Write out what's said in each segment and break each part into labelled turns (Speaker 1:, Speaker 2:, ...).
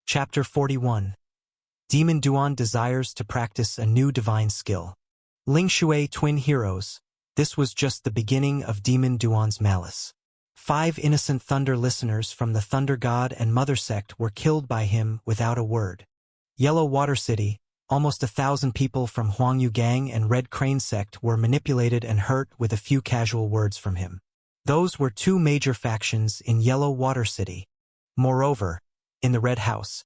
Speaker 1: Chapter 41. Demon Duan desires to practice a new divine skill. Ling Shui twin heroes. This was just the beginning of Demon Duan's malice. 5 innocent thunder listeners from the Thunder God and Mother sect were killed by him without a word. Yellow Water City, almost 1,000 people from Huangyu Gang and Red Crane sect were manipulated and hurt with a few casual words from him. Those were 2 major factions in Yellow Water City. Moreover, in the Red House,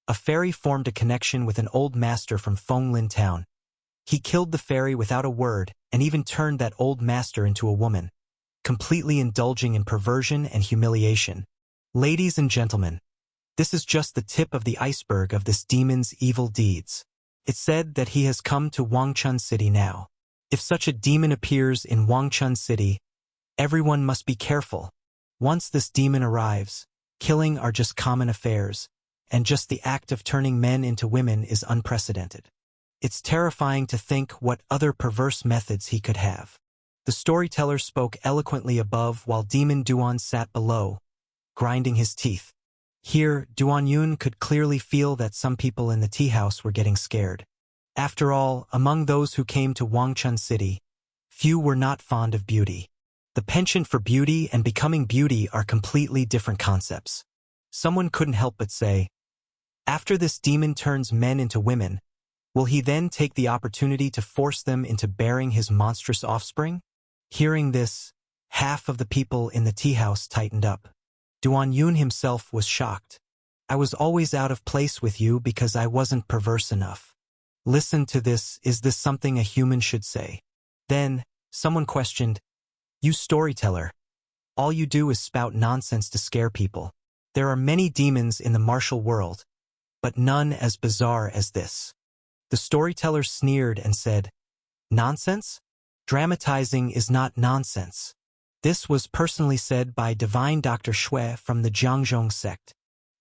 Speaker 1: a fairy formed a connection with an old master from Fenglin Town. He killed the fairy without a word and even turned that old master into a woman, completely indulging in perversion and humiliation. Ladies and gentlemen, this is just the tip of the iceberg of this demon's evil deeds. It's said that he has come to Wangchun City now. If such a demon appears in Wangchun City, everyone must be careful. Once this demon arrives, killing are just common affairs, and just the act of turning men into women is unprecedented. It's terrifying to think what other perverse methods he could have. The storyteller spoke eloquently above while Demon Duan sat below, grinding his teeth. Here, Duan Yun could clearly feel that some people in the tea house were getting scared. After all, among those who came to Wangchun City, few were not fond of beauty. The penchant for beauty and becoming beauty are completely different concepts. Someone couldn't help but say, after this demon turns men into women, will he then take the opportunity to force them into bearing his monstrous offspring? Hearing this, half of the people in the tea house tightened up. Duan Yun himself was shocked. I was always out of place with you because I wasn't perverse enough. Listen to this, is this something a human should say? Then, someone questioned, you storyteller. All you do is spout nonsense to scare people. There are many demons in the martial world, but none as bizarre as this. The storyteller sneered and said, nonsense? Dramatizing is not nonsense. This was personally said by Divine Dr. Shui from the Jiangzhong sect.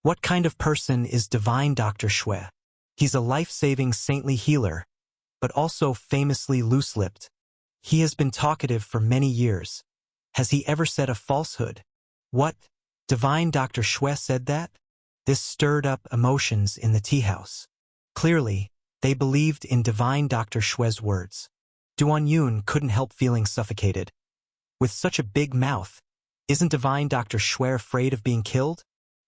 Speaker 1: What kind of person is Divine Dr. Shui? He's a life-saving saintly healer, but also famously loose-lipped. He has been talkative for many years. Has he ever said a falsehood? What? Divine Dr. Shui said that? This stirred up emotions in the tea house. Clearly, they believed in Divine Dr. Shui's words. Duan Yun couldn't help feeling suffocated. With such a big mouth, isn't Divine Dr. Shui afraid of being killed?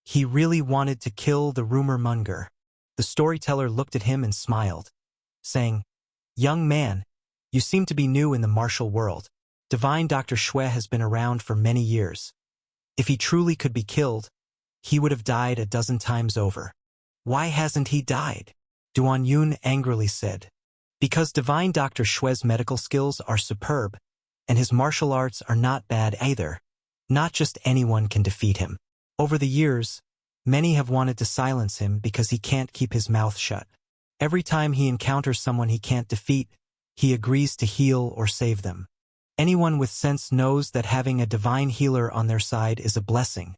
Speaker 1: He really wanted to kill the rumor monger. The storyteller looked at him and smiled, saying, young man, you seem to be new in the martial world. Divine Dr. Shui has been around for many years. If he truly could be killed, he would have died a dozen times over. Why hasn't he died? Duan Yun angrily said. Because Divine Dr. Shui's medical skills are superb, and his martial arts are not bad either. Not just anyone can defeat him. Over the years, many have wanted to silence him because he can't keep his mouth shut. Every time he encounters someone he can't defeat, he agrees to heal or save them. Anyone with sense knows that having a divine healer on their side is a blessing,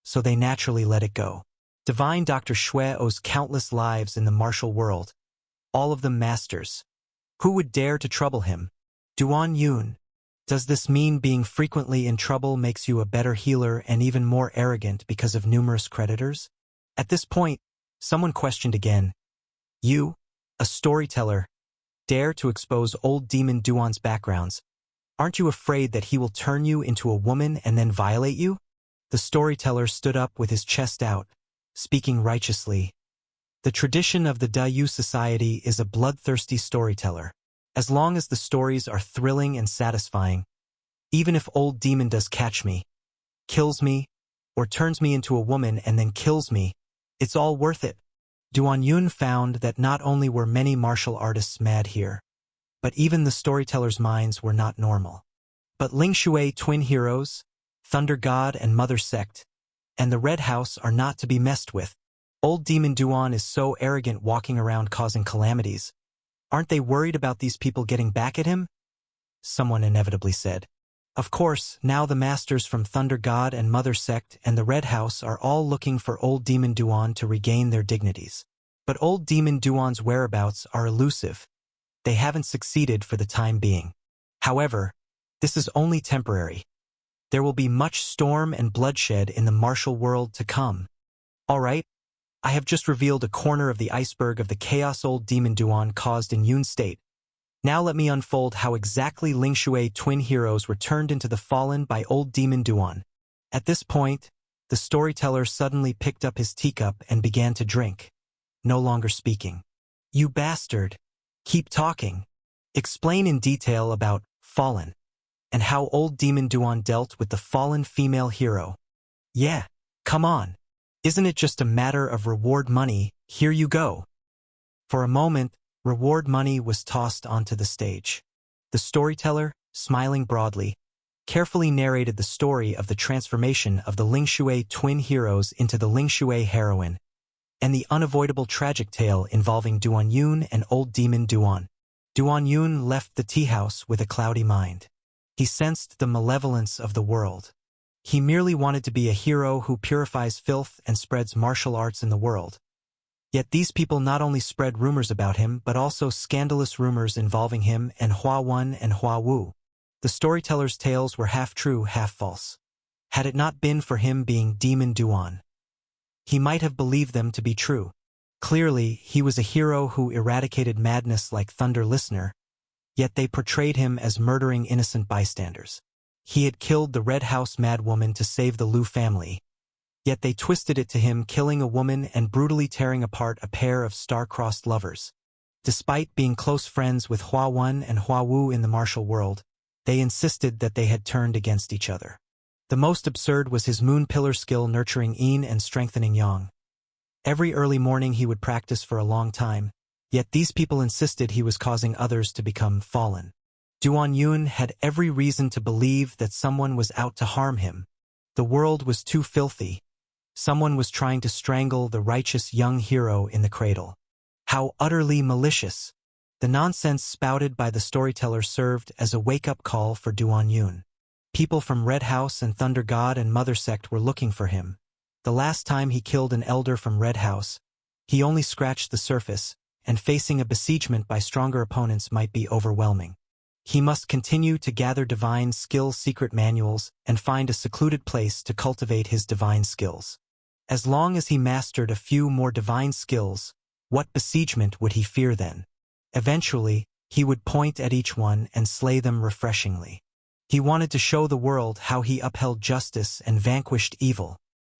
Speaker 1: so they naturally let it go. Divine Dr. Shui owes countless lives in the martial world, all of them masters. Who would dare to trouble him? Duan Yun. Does this mean being frequently in trouble makes you a better healer and even more arrogant because of numerous creditors? At this point, someone questioned again. You, a storyteller, dare to expose old Demon Duan's backgrounds. Aren't you afraid that he will turn you into a woman and then violate you? The storyteller stood up with his chest out, speaking righteously. The tradition of the Dayu society is a bloodthirsty storyteller. As long as the stories are thrilling and satisfying, even if old demon does catch me, kills me, or turns me into a woman and then kills me, it's all worth it. Duan Yun found that not only were many martial artists mad here, but even the storytellers' minds were not normal. But Ling Shui twin heroes, Thunder God and Mother sect, and the Red House are not to be messed with. Old Demon Duan is so arrogant walking around causing calamities. Aren't they worried about these people getting back at him? Someone inevitably said. Of course, now the masters from Thunder God and Mother sect and the Red House are all looking for old Demon Duan to regain their dignities. But old Demon Duan's whereabouts are elusive. They haven't succeeded for the time being. However, this is only temporary. There will be much storm and bloodshed in the martial world to come. All right, I have just revealed a corner of the iceberg of the chaos old demon Duan caused in Yoon State. Now let me unfold how exactly Lingshui twin heroes were turned into the fallen by old demon Duan. At this point, the storyteller suddenly picked up his teacup and began to drink, no longer speaking. You bastard! Keep talking. Explain in detail about fallen and how old demon Duan dealt with the fallen female hero. Yeah, come on. Isn't it just a matter of reward money? Here you go. For a moment, reward money was tossed onto the stage. The storyteller, smiling broadly, carefully narrated the story of the transformation of the Lingshui twin heroes into the Lingshui heroine, and the unavoidable tragic tale involving Duan Yun and old demon Duan. Duan Yun left the tea house with a cloudy mind. He sensed the malevolence of the world. He merely wanted to be a hero who purifies filth and spreads martial arts in the world. Yet these people not only spread rumors about him but also scandalous rumors involving him and Hua Wen and Hua Wu. The storyteller's tales were half true, half false. Had it not been for him being Demon Duan, he might have believed them to be true. Clearly, he was a hero who eradicated madness like Thunder Listener, yet they portrayed him as murdering innocent bystanders. He had killed the Red House madwoman to save the Liu family, yet they twisted it to him killing a woman and brutally tearing apart a pair of star-crossed lovers. Despite being close friends with Hua Wen and Hua Wu in the martial world, they insisted that they had turned against each other. The most absurd was his moon pillar skill nurturing yin and strengthening yang. Every early morning he would practice for a long time, yet these people insisted he was causing others to become fallen. Duan Yun had every reason to believe that someone was out to harm him. The world was too filthy. Someone was trying to strangle the righteous young hero in the cradle. How utterly malicious! The nonsense spouted by the storyteller served as a wake-up call for Duan Yun. People from Red House and Thunder God and Mother Sect were looking for him. The last time he killed an elder from Red House, he only scratched the surface, and facing a besiegement by stronger opponents might be overwhelming. He must continue to gather divine skill secret manuals and find a secluded place to cultivate his divine skills. As long as he mastered a few more divine skills, what besiegement would he fear then? Eventually, he would point at each one and slay them refreshingly. He wanted to show the world how he upheld justice and vanquished evil.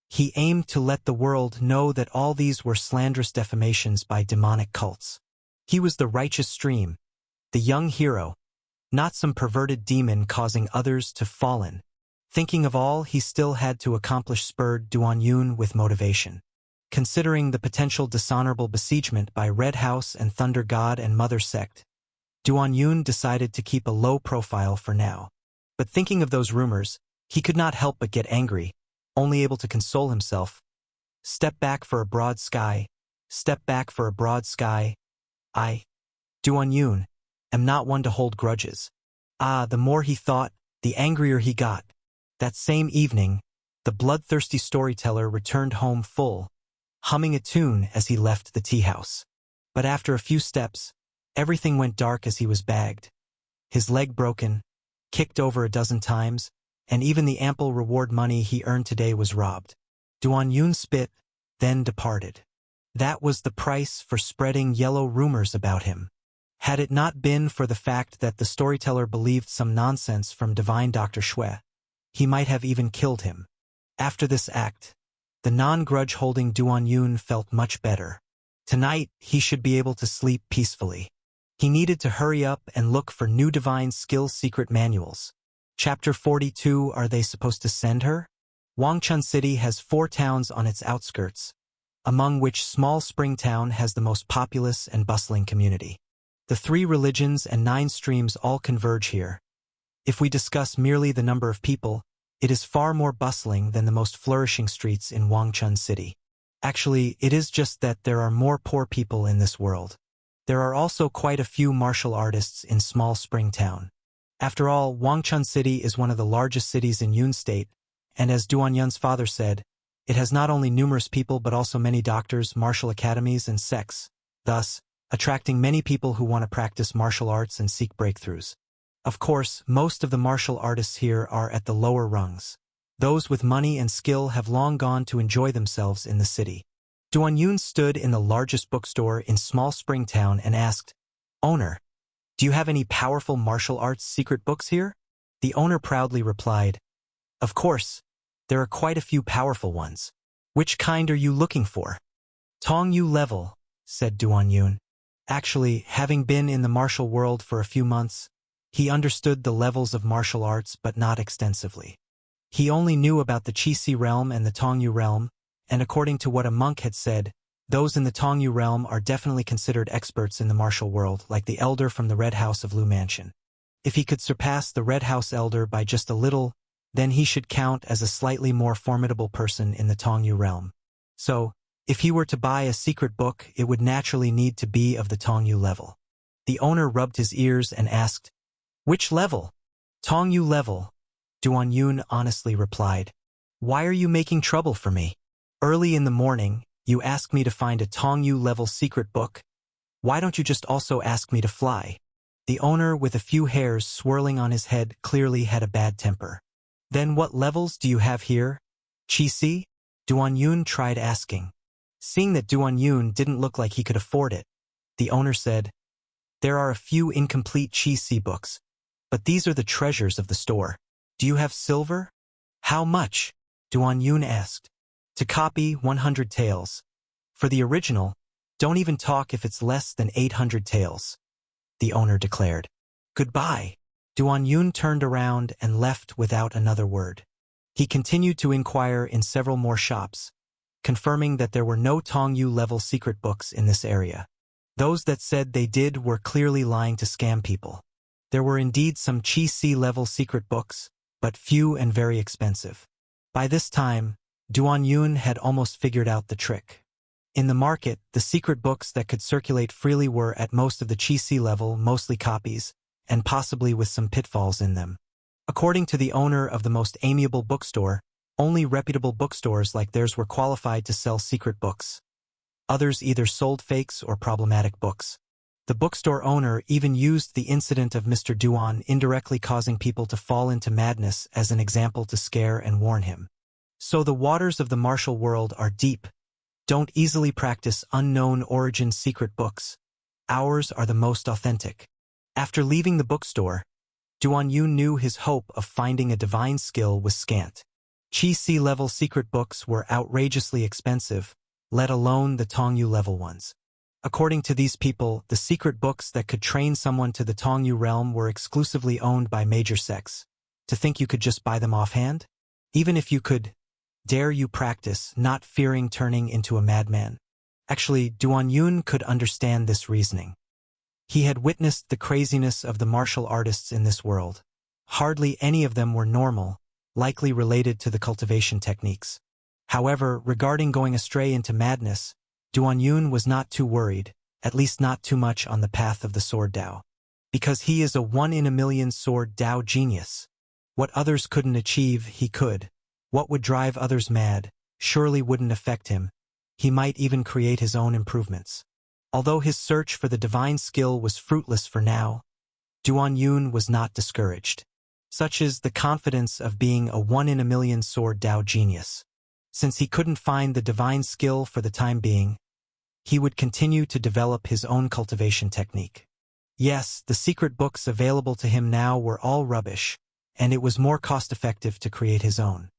Speaker 1: He aimed to let the world know that all these were slanderous defamations by demonic cults. He was the righteous stream, the young hero, not some perverted demon causing others to fallen. Thinking of all he still had to accomplish spurred Duan Yun with motivation. Considering the potential dishonorable besiegement by Red House and Thunder God and Mother Sect, Duan Yun decided to keep a low profile for now. But thinking of those rumors, he could not help but get angry, only able to console himself. Step back for a broad sky. Step back for a broad sky. I, Duan Yun, am not one to hold grudges. The more he thought, the angrier he got. That same evening, the bloodthirsty storyteller returned home full, humming a tune as he left the tea house. But after a few steps, everything went dark as he was bagged. His leg broken, kicked over a dozen times, and even the ample reward money he earned today was robbed. Duan Yun spit, then departed. That was the price for spreading yellow rumors about him. Had it not been for the fact that the storyteller believed some nonsense from divine Dr. Xue, he might have even killed him. After this act, the non-grudge-holding Duan Yun felt much better. Tonight, he should be able to sleep peacefully. He needed to hurry up and look for new divine skill secret manuals. Chapter 42. Are they supposed to send her? Wangchun City has 4 towns on its outskirts, among which Small Spring Town has the most populous and bustling community. The 3 religions and 9 streams all converge here. If we discuss merely the number of people, it is far more bustling than the most flourishing streets in Wangchun City. Actually, it is just that there are more poor people in this world. There are also quite a few martial artists in Small Spring Town. After all, Wangchun City is one of the largest cities in Yoon State, and as Duan Yun's father said, it has not only numerous people but also many doctors, martial academies, and sects, thus attracting many people who want to practice martial arts and seek breakthroughs. Of course, most of the martial artists here are at the lower rungs. Those with money and skill have long gone to enjoy themselves in the city. Duan Yun stood in the largest bookstore in small Springtown and asked, "Owner, do you have any powerful martial arts secret books here?" The owner proudly replied, "Of course, there are quite a few powerful ones. Which kind are you looking for?" "Tong Yu level," said Duan Yun. Actually, having been in the martial world for a few months, he understood the levels of martial arts but not extensively. He only knew about the Qi realm and the Tongyu realm, and according to what a monk had said, those in the Tongyu realm are definitely considered experts in the martial world, like the elder from the Red House of Lu Mansion. If he could surpass the Red House elder by just a little, then he should count as a slightly more formidable person in the Tongyu realm. So, if he were to buy a secret book, it would naturally need to be of the Tongyu level. The owner rubbed his ears and asked, "Which level?" "Tongyu level," Duan Yun honestly replied. "Why are you making trouble for me? Early in the morning, you ask me to find a Tongyu level secret book. Why don't you just also ask me to fly?" The owner, with a few hairs swirling on his head, clearly had a bad temper. "Then what levels do you have here? Qi?" Duan Yun tried asking. Seeing that Duan Yun didn't look like he could afford it, the owner said, "There are a few incomplete Qi books, but these are the treasures of the store. Do you have silver?" "How much?" Duan Yun asked. "To copy 100 taels. For the original, don't even talk if it's less than 800 taels," the owner declared. "Goodbye." Duan Yun turned around and left without another word. He continued to inquire in several more shops, confirming that there were no Tongyu level secret books in this area. Those that said they did were clearly lying to scam people. There were indeed some Qi level secret books, but few and very expensive. By this time, Duan Yun had almost figured out the trick. In the market, the secret books that could circulate freely were at most of the Qi level, mostly copies, and possibly with some pitfalls in them. According to the owner of the most amiable bookstore, only reputable bookstores like theirs were qualified to sell secret books. Others either sold fakes or problematic books. The bookstore owner even used the incident of Mr. Duan indirectly causing people to fall into madness as an example to scare and warn him. So the waters of the martial world are deep. Don't easily practice unknown origin secret books. Ours are the most authentic. After leaving the bookstore, Duan Yun knew his hope of finding a divine skill was scant. Qi level secret books were outrageously expensive, let alone the Tongyu level ones. According to these people, the secret books that could train someone to the Tongyu realm were exclusively owned by major sects. To think you could just buy them offhand? Even if you could, dare you practice, not fearing turning into a madman? Actually, Duan Yun could understand this reasoning. He had witnessed the craziness of the martial artists in this world. Hardly any of them were normal, likely related to the cultivation techniques. However, regarding going astray into madness, Duan Yun was not too worried, at least not too much on the path of the sword Dao. Because he is a 1-in-a-million sword Dao genius. What others couldn't achieve, he could. What would drive others mad, surely wouldn't affect him. He might even create his own improvements. Although his search for the divine skill was fruitless for now, Duan Yun was not discouraged. Such is the confidence of being a 1-in-a-million sword Dao genius. Since he couldn't find the divine skill for the time being, he would continue to develop his own cultivation technique. Yes, the secret books available to him now were all rubbish, and it was more cost-effective to create his own.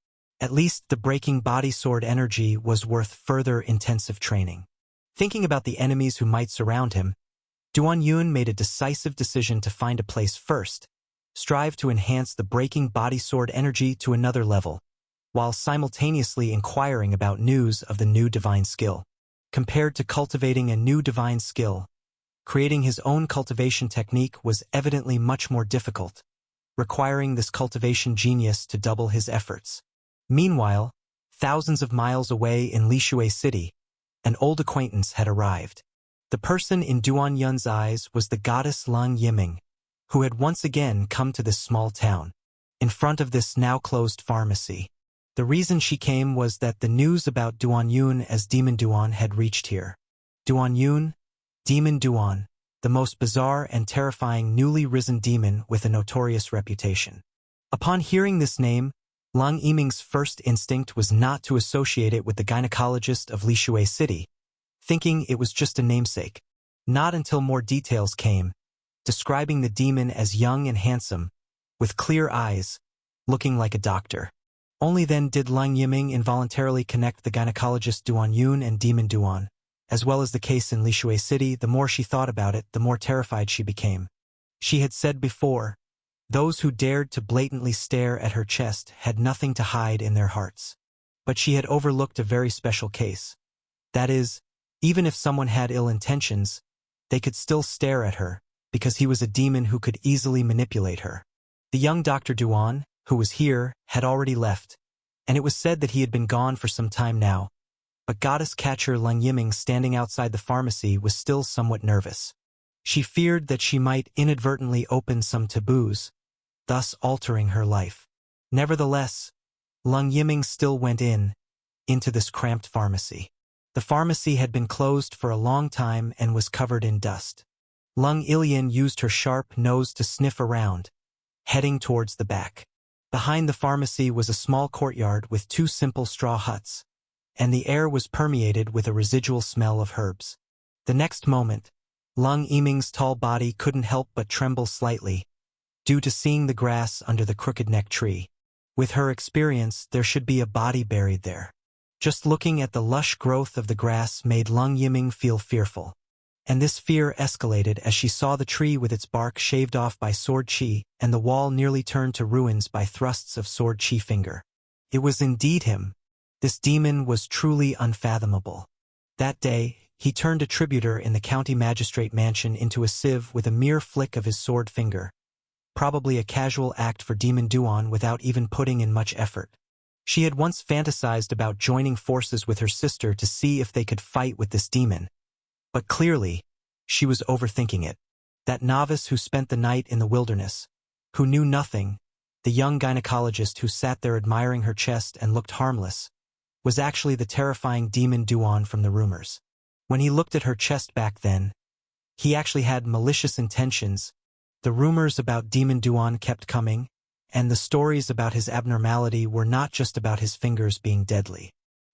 Speaker 1: At least the breaking body sword energy was worth further intensive training. Thinking about the enemies who might surround him, Duan Yun made a decisive decision to find a place first, strive to enhance the breaking body sword energy to another level, while simultaneously inquiring about news of the new divine skill. Compared to cultivating a new divine skill, creating his own cultivation technique was evidently much more difficult, requiring this cultivation genius to double his efforts. Meanwhile, thousands of miles away in Lishui City, an old acquaintance had arrived. The person in Duan Yun's eyes was the goddess Lang Yiming, who had once again come to this small town, in front of this now-closed pharmacy. The reason she came was that the news about Duan Yun as Demon Duan had reached here. Duan Yun, Demon Duan, the most bizarre and terrifying newly risen demon with a notorious reputation. Upon hearing this name, Lung Yiming's first instinct was not to associate it with the gynecologist of Lishui City, thinking it was just a namesake. Not until more details came, describing the demon as young and handsome, with clear eyes, looking like a doctor. Only then did Lung Yiming involuntarily connect the gynecologist Duan Yun and Demon Duan, as well as the case in Lishui City. The more she thought about it, the more terrified she became. She had said before, those who dared to blatantly stare at her chest had nothing to hide in their hearts. But she had overlooked a very special case. That is, even if someone had ill intentions, they could still stare at her, because he was a demon who could easily manipulate her. The young Dr. Duan, who was here, had already left, and it was said that he had been gone for some time now. But goddess catcher Lung Yiming standing outside the pharmacy was still somewhat nervous. She feared that she might inadvertently open some taboos, thus altering her life. Nevertheless, Lung Yiming still went into this cramped pharmacy. The pharmacy had been closed for a long time and was covered in dust. Lung Ilian used her sharp nose to sniff around, heading towards the back. Behind the pharmacy was a small courtyard with 2 simple straw huts, and the air was permeated with a residual smell of herbs. The next moment, Lung Yiming's tall body couldn't help but tremble slightly, due to seeing the grass under the crooked-neck tree. With her experience, there should be a body buried there. Just looking at the lush growth of the grass made Lung Yiming feel fearful. And this fear escalated as she saw the tree with its bark shaved off by sword chi, and the wall nearly turned to ruins by thrusts of sword chi finger. It was indeed him. This demon was truly unfathomable. That day, he turned a tributor in the county magistrate mansion into a sieve with a mere flick of his sword finger. Probably a casual act for Demon Duan without even putting in much effort. She had once fantasized about joining forces with her sister to see if they could fight with this demon. But clearly, she was overthinking it. That novice who spent the night in the wilderness, who knew nothing, the young gynecologist who sat there admiring her chest and looked harmless, was actually the terrifying Demon Duan from the rumors. When he looked at her chest back then, he actually had malicious intentions. The rumors about Demon Duan kept coming, and the stories about his abnormality were not just about his fingers being deadly.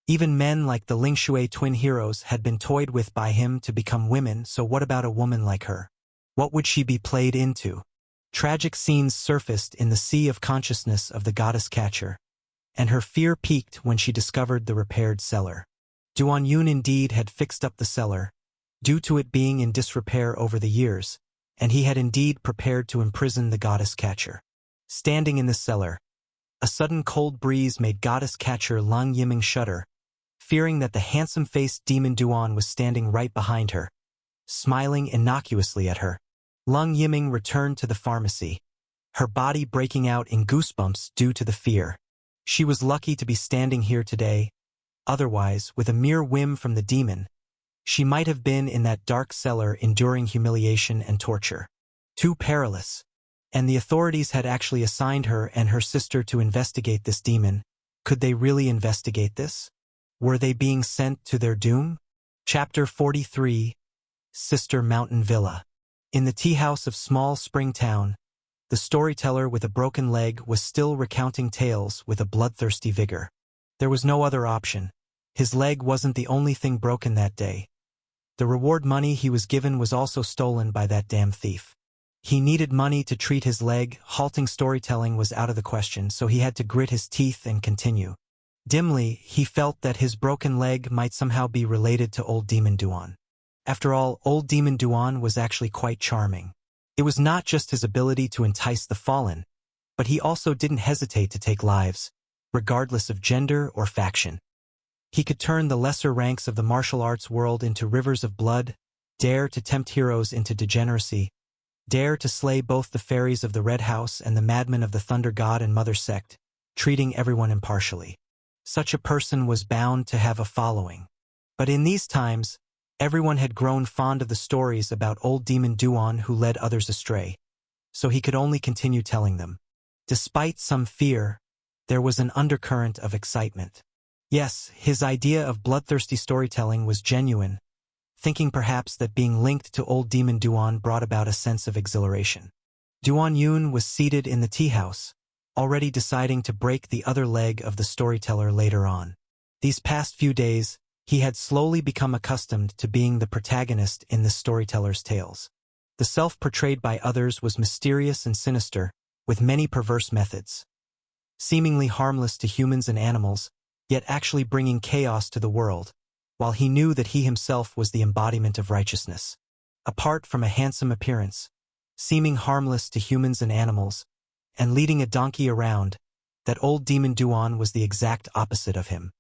Speaker 1: Even men like the Lingshui twin heroes had been toyed with by him to become women, so what about a woman like her? What would she be played into? Tragic scenes surfaced in the sea of consciousness of the goddess catcher, and her fear peaked when she discovered the repaired cellar. Duan Yun indeed had fixed up the cellar, due to it being in disrepair over the years, and he had indeed prepared to imprison the goddess catcher. Standing in the cellar, a sudden cold breeze made goddess catcher Lung Yiming shudder, fearing that the handsome-faced Demon Duan was standing right behind her, smiling innocuously at her. Lung Yiming returned to the pharmacy, her body breaking out in goosebumps due to the fear. She was lucky to be standing here today. Otherwise, with a mere whim from the demon, she might have been in that dark cellar enduring humiliation and torture. Too perilous. And the authorities had actually assigned her and her sister to investigate this demon. Could they really investigate this? Were they being sent to their doom? Chapter 43, Sister Mountain Villa. In the tea house of small spring town, the storyteller with a broken leg was still recounting tales with a bloodthirsty vigor. There was no other option. His leg wasn't the only thing broken that day. The reward money he was given was also stolen by that damn thief. He needed money to treat his leg. Halting storytelling was out of the question, so he had to grit his teeth and continue. Dimly, he felt that his broken leg might somehow be related to old Demon Duan. After all, old Demon Duan was actually quite charming. It was not just his ability to entice the fallen, but he also didn't hesitate to take lives, regardless of gender or faction. He could turn the lesser ranks of the martial arts world into rivers of blood, dare to tempt heroes into degeneracy, dare to slay both the fairies of the Red House and the madmen of the Thunder God and Mother sect, treating everyone impartially. Such a person was bound to have a following. But in these times, everyone had grown fond of the stories about old Demon Duan who led others astray, so he could only continue telling them. Despite some fear, there was an undercurrent of excitement. Yes, his idea of bloodthirsty storytelling was genuine, thinking perhaps that being linked to old Demon Duan brought about a sense of exhilaration. Duan Yun was seated in the tea house, already deciding to break the other leg of the storyteller later on. These past few days, he had slowly become accustomed to being the protagonist in this storyteller's tales. The self portrayed by others was mysterious and sinister, with many perverse methods. Seemingly harmless to humans and animals, yet actually bringing chaos to the world, while he knew that he himself was the embodiment of righteousness. Apart from a handsome appearance, seeming harmless to humans and animals, and leading a donkey around, that old demon Duan was the exact opposite of him.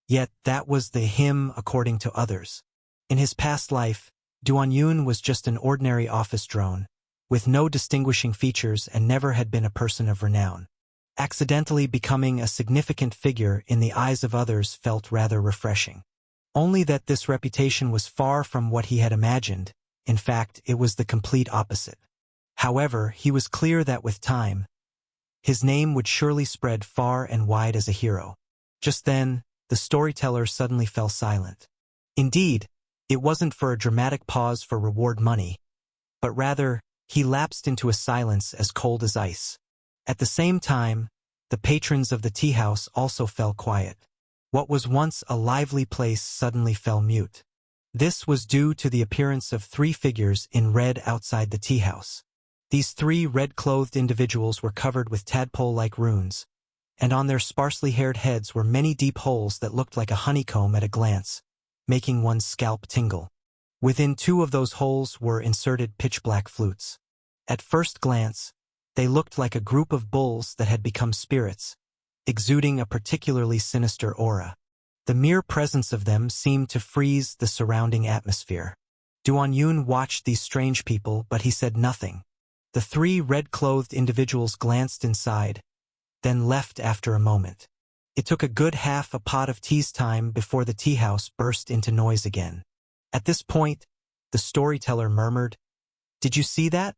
Speaker 1: Yet that was the him according to others. In his past life, Duan Yun was just an ordinary office drone, with no distinguishing features and never had been a person of renown. Accidentally becoming a significant figure in the eyes of others felt rather refreshing. Only that this reputation was far from what he had imagined. In fact, it was the complete opposite. However, he was clear that with time, his name would surely spread far and wide as a hero. Just then, the storyteller suddenly fell silent. Indeed, it wasn't for a dramatic pause for reward money, but rather, he lapsed into a silence as cold as ice. At the same time, the patrons of the tea house also fell quiet. What was once a lively place suddenly fell mute. This was due to the appearance of three figures in red outside the tea house. These three red-clothed individuals were covered with tadpole-like runes, and on their sparsely haired heads were many deep holes that looked like a honeycomb at a glance, making one's scalp tingle. Within two of those holes were inserted pitch-black flutes. At first glance, they looked like a group of bulls that had become spirits, exuding a particularly sinister aura. The mere presence of them seemed to freeze the surrounding atmosphere. Duan Yun watched these strange people, but he said nothing. The three red-clothed individuals glanced inside, then left after a moment. It took a good half a pot of tea's time before the tea house burst into noise again. At this point, the storyteller murmured, "Did you see that?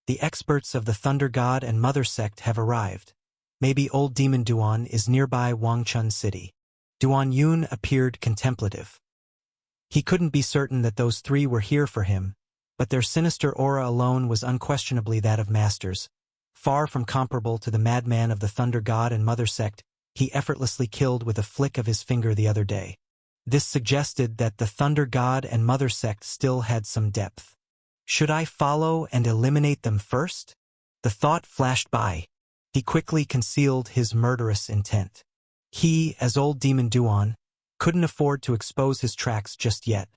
Speaker 1: The experts of the Thunder God and Mother sect have arrived. Maybe old demon Duan is nearby Wangchun City." Duan Yun appeared contemplative. He couldn't be certain that those three were here for him, but their sinister aura alone was unquestionably that of masters. Far from comparable to the madman of the Thunder God and Mother sect he effortlessly killed with a flick of his finger the other day. This suggested that the Thunder God and Mother sect still had some depth. Should I follow and eliminate them first? The thought flashed by. He quickly concealed his murderous intent. He, as old demon Duan, couldn't afford to expose his tracks just yet,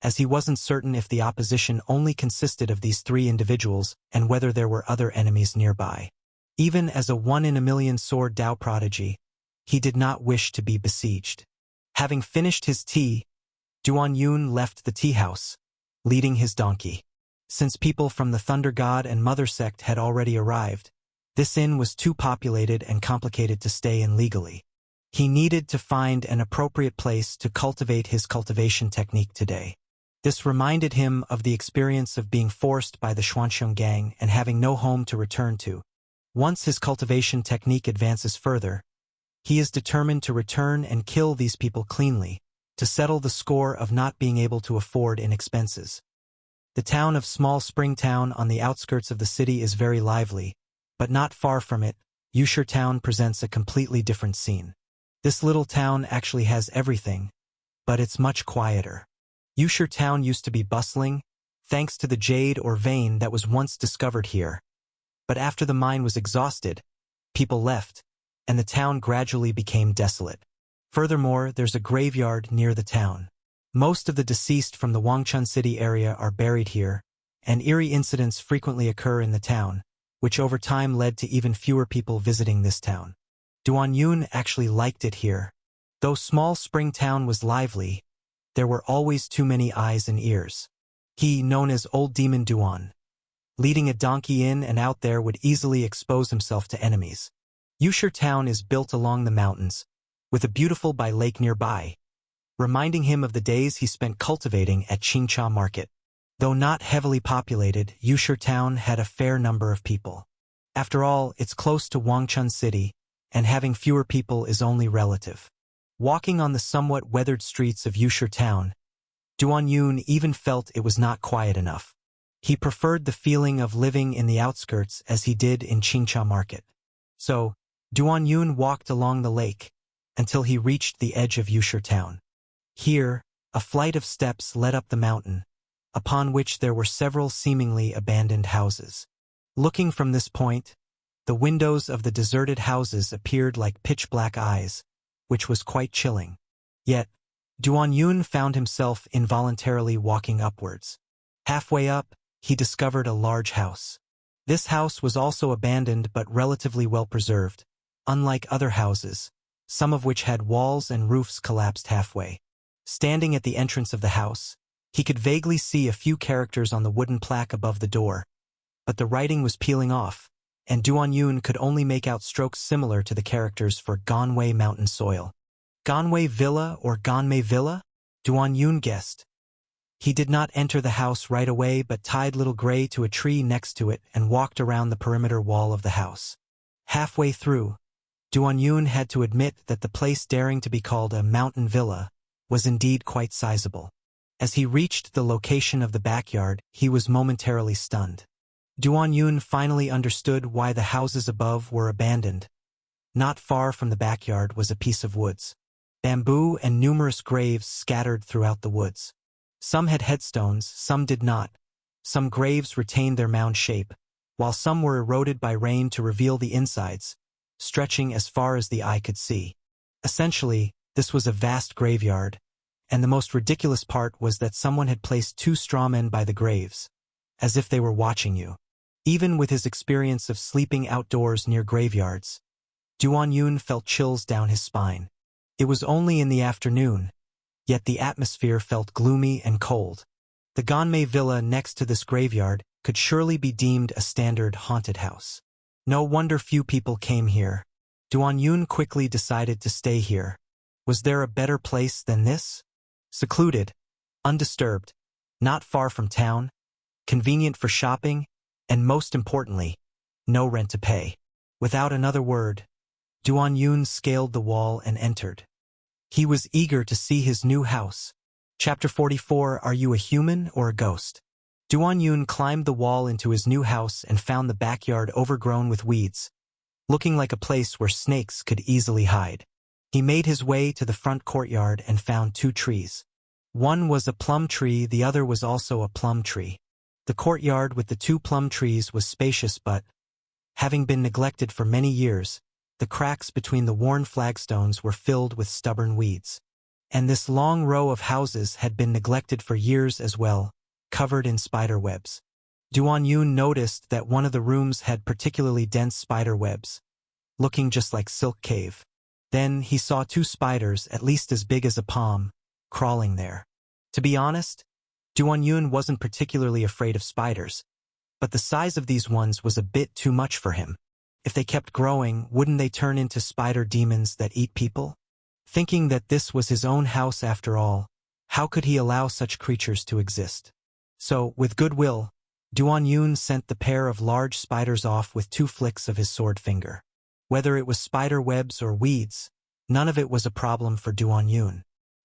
Speaker 1: as he wasn't certain if the opposition only consisted of these three individuals and whether there were other enemies nearby. Even as a one-in-a-million sword Dao prodigy, he did not wish to be besieged. Having finished his tea, Duan Yun left the tea house, leading his donkey. Since people from the Thunder God and Mother sect had already arrived, this inn was too populated and complicated to stay in legally. He needed to find an appropriate place to cultivate his cultivation technique today. This reminded him of the experience of being forced by the Xuanxiong gang and having no home to return to. Once his cultivation technique advances further, he is determined to return and kill these people cleanly, to settle the score of not being able to afford in expenses. The town of Small Spring Town on the outskirts of the city is very lively, but not far from it, Yusher Town presents a completely different scene. This little town actually has everything, but it's much quieter. Yusher Town used to be bustling, thanks to the jade or vein that was once discovered here. But after the mine was exhausted, people left, and the town gradually became desolate. Furthermore, there's a graveyard near the town. Most of the deceased from the Wangchun City area are buried here, and eerie incidents frequently occur in the town, which over time led to even fewer people visiting this town. Duan Yun actually liked it here. Though Small Spring Town was lively, there were always too many eyes and ears. He, known as Old Demon Duan, leading a donkey in and out there would easily expose himself to enemies. Yusher Town is built along the mountains, with a beautiful lake nearby, reminding him of the days he spent cultivating at Qingcha Market. Though not heavily populated, Yusher Town had a fair number of people. After all, it's close to Wangchun City, and having fewer people is only relative. Walking on the somewhat weathered streets of Yusher Town, Duan Yun even felt it was not quiet enough. He preferred the feeling of living in the outskirts as he did in Qingcha Market. So, Duan Yun walked along the lake until he reached the edge of Yusher town. Here, a flight of steps led up the mountain, upon which there were several seemingly abandoned houses. Looking from this point, the windows of the deserted houses appeared like pitch-black eyes, which was quite chilling. Yet, Duan Yun found himself involuntarily walking upwards. Halfway up, he discovered a large house. This house was also abandoned but relatively well preserved, unlike other houses, some of which had walls and roofs collapsed halfway. Standing at the entrance of the house, he could vaguely see a few characters on the wooden plaque above the door, but the writing was peeling off, and Duan Yun could only make out strokes similar to the characters for Ganwei Mountain Soil. Ganwei Villa or Ganmei Villa? Duan Yun guessed. He did not enter the house right away but tied Little Gray to a tree next to it and walked around the perimeter wall of the house. Halfway through, Duan Yun had to admit that the place daring to be called a mountain villa was indeed quite sizable. As he reached the location of the backyard, he was momentarily stunned. Duan Yun finally understood why the houses above were abandoned. Not far from the backyard was a piece of woods. Bamboo and numerous graves scattered throughout the woods. Some had headstones, some did not. Some graves retained their mound shape, while some were eroded by rain to reveal the insides, stretching as far as the eye could see. Essentially, this was a vast graveyard, and the most ridiculous part was that someone had placed 2 straw men by the graves, as if they were watching you. Even with his experience of sleeping outdoors near graveyards, Duan Yun felt chills down his spine. It was only in the afternoon, yet the atmosphere felt gloomy and cold. The Ganmei Villa next to this graveyard could surely be deemed a standard haunted house. No wonder few people came here. Duan Yun quickly decided to stay here. Was there a better place than this? Secluded, undisturbed, not far from town, convenient for shopping, and most importantly, no rent to pay. Without another word, Duan Yun scaled the wall and entered. He was eager to see his new house. Chapter 44, Are You a Human or a Ghost? Duan Yun climbed the wall into his new house and found the backyard overgrown with weeds, looking like a place where snakes could easily hide. He made his way to the front courtyard and found 2 trees. One was a plum tree, the other was also a plum tree. The courtyard with the 2 plum trees was spacious but, having been neglected for many years, the cracks between the worn flagstones were filled with stubborn weeds. And this long row of houses had been neglected for years as well, covered in spider webs. Duan Yun noticed that one of the rooms had particularly dense spider webs, looking just like silk cave. Then he saw 2 spiders, at least as big as a palm, crawling there. To be honest, Duan Yun wasn't particularly afraid of spiders, but the size of these ones was a bit too much for him. If they kept growing, wouldn't they turn into spider demons that eat people? Thinking that this was his own house after all, how could he allow such creatures to exist? So, with goodwill, Duan Yun sent the pair of large spiders off with 2 flicks of his sword finger. Whether it was spider webs or weeds, none of it was a problem for Duan Yun.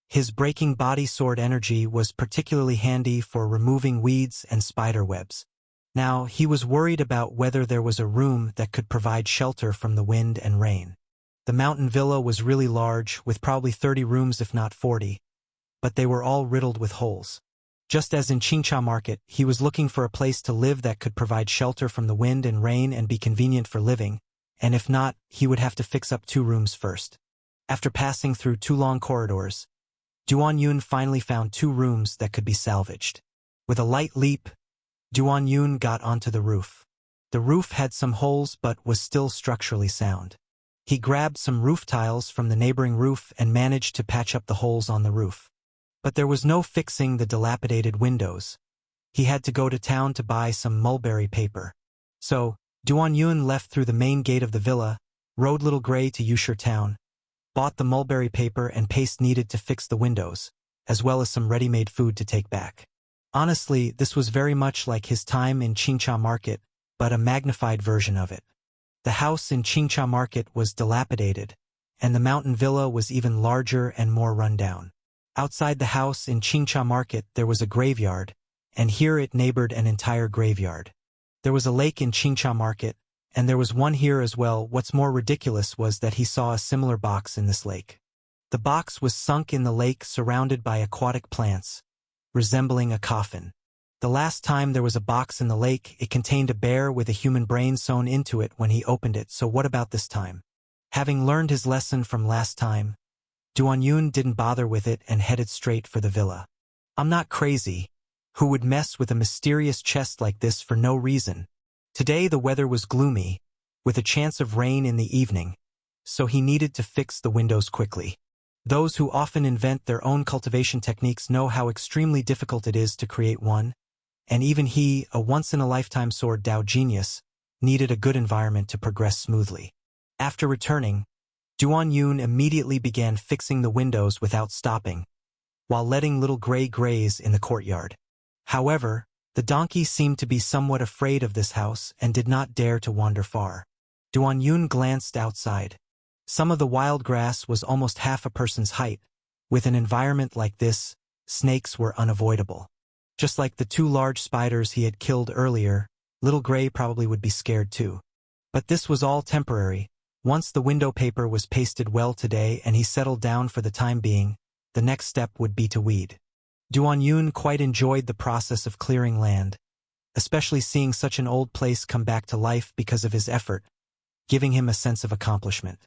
Speaker 1: His breaking body sword energy was particularly handy for removing weeds and spider webs. Now, he was worried about whether there was a room that could provide shelter from the wind and rain. The mountain villa was really large, with probably 30 rooms if not 40, but they were all riddled with holes. Just as in Qingcha Market, he was looking for a place to live that could provide shelter from the wind and rain and be convenient for living, and if not, he would have to fix up 2 rooms first. After passing through 2 long corridors, Duan Yun finally found 2 rooms that could be salvaged. With a light leap, Duan Yun got onto the roof. The roof had some holes but was still structurally sound. He grabbed some roof tiles from the neighboring roof and managed to patch up the holes on the roof. But there was no fixing the dilapidated windows. He had to go to town to buy some mulberry paper. So, Duan Yun left through the main gate of the villa, rode Little Gray to Yusher town, bought the mulberry paper and paste needed to fix the windows, as well as some ready-made food to take back. Honestly, this was very much like his time in Qingcha Market, but a magnified version of it. The house in Qingcha Market was dilapidated, and the mountain villa was even larger and more rundown. Outside the house in Qingcha Market there was a graveyard, and here it neighbored an entire graveyard. There was a lake in Qingcha Market, And there was one here as well. What's more ridiculous was that he saw a similar box in this lake. The box was sunk in the lake surrounded by aquatic plants, resembling a coffin. The last time there was a box in the lake, it contained a bear with a human brain sewn into it when he opened it. So what about this time? Having learned his lesson from last time, Duan-Yun didn't bother with it and headed straight for the villa. I'm not crazy. Who would mess with a mysterious chest like this for no reason? Today the weather was gloomy, with a chance of rain in the evening, so he needed to fix the windows quickly. Those who often invent their own cultivation techniques know how extremely difficult it is to create one, and even he, a once-in-a-lifetime sword Dao genius, needed a good environment to progress smoothly. After returning, Duan-Yun immediately began fixing the windows without stopping, while letting little Gray graze in the courtyard. However, the donkey seemed to be somewhat afraid of this house and did not dare to wander far. Duan-Yun glanced outside. Some of the wild grass was almost half a person's height. With an environment like this, snakes were unavoidable. Just like the 2 large spiders he had killed earlier, little Gray probably would be scared too. But this was all temporary. Once the window paper was pasted well today and he settled down for the time being, the next step would be to weed. Duan-Yun quite enjoyed the process of clearing land, especially seeing such an old place come back to life because of his effort, giving him a sense of accomplishment.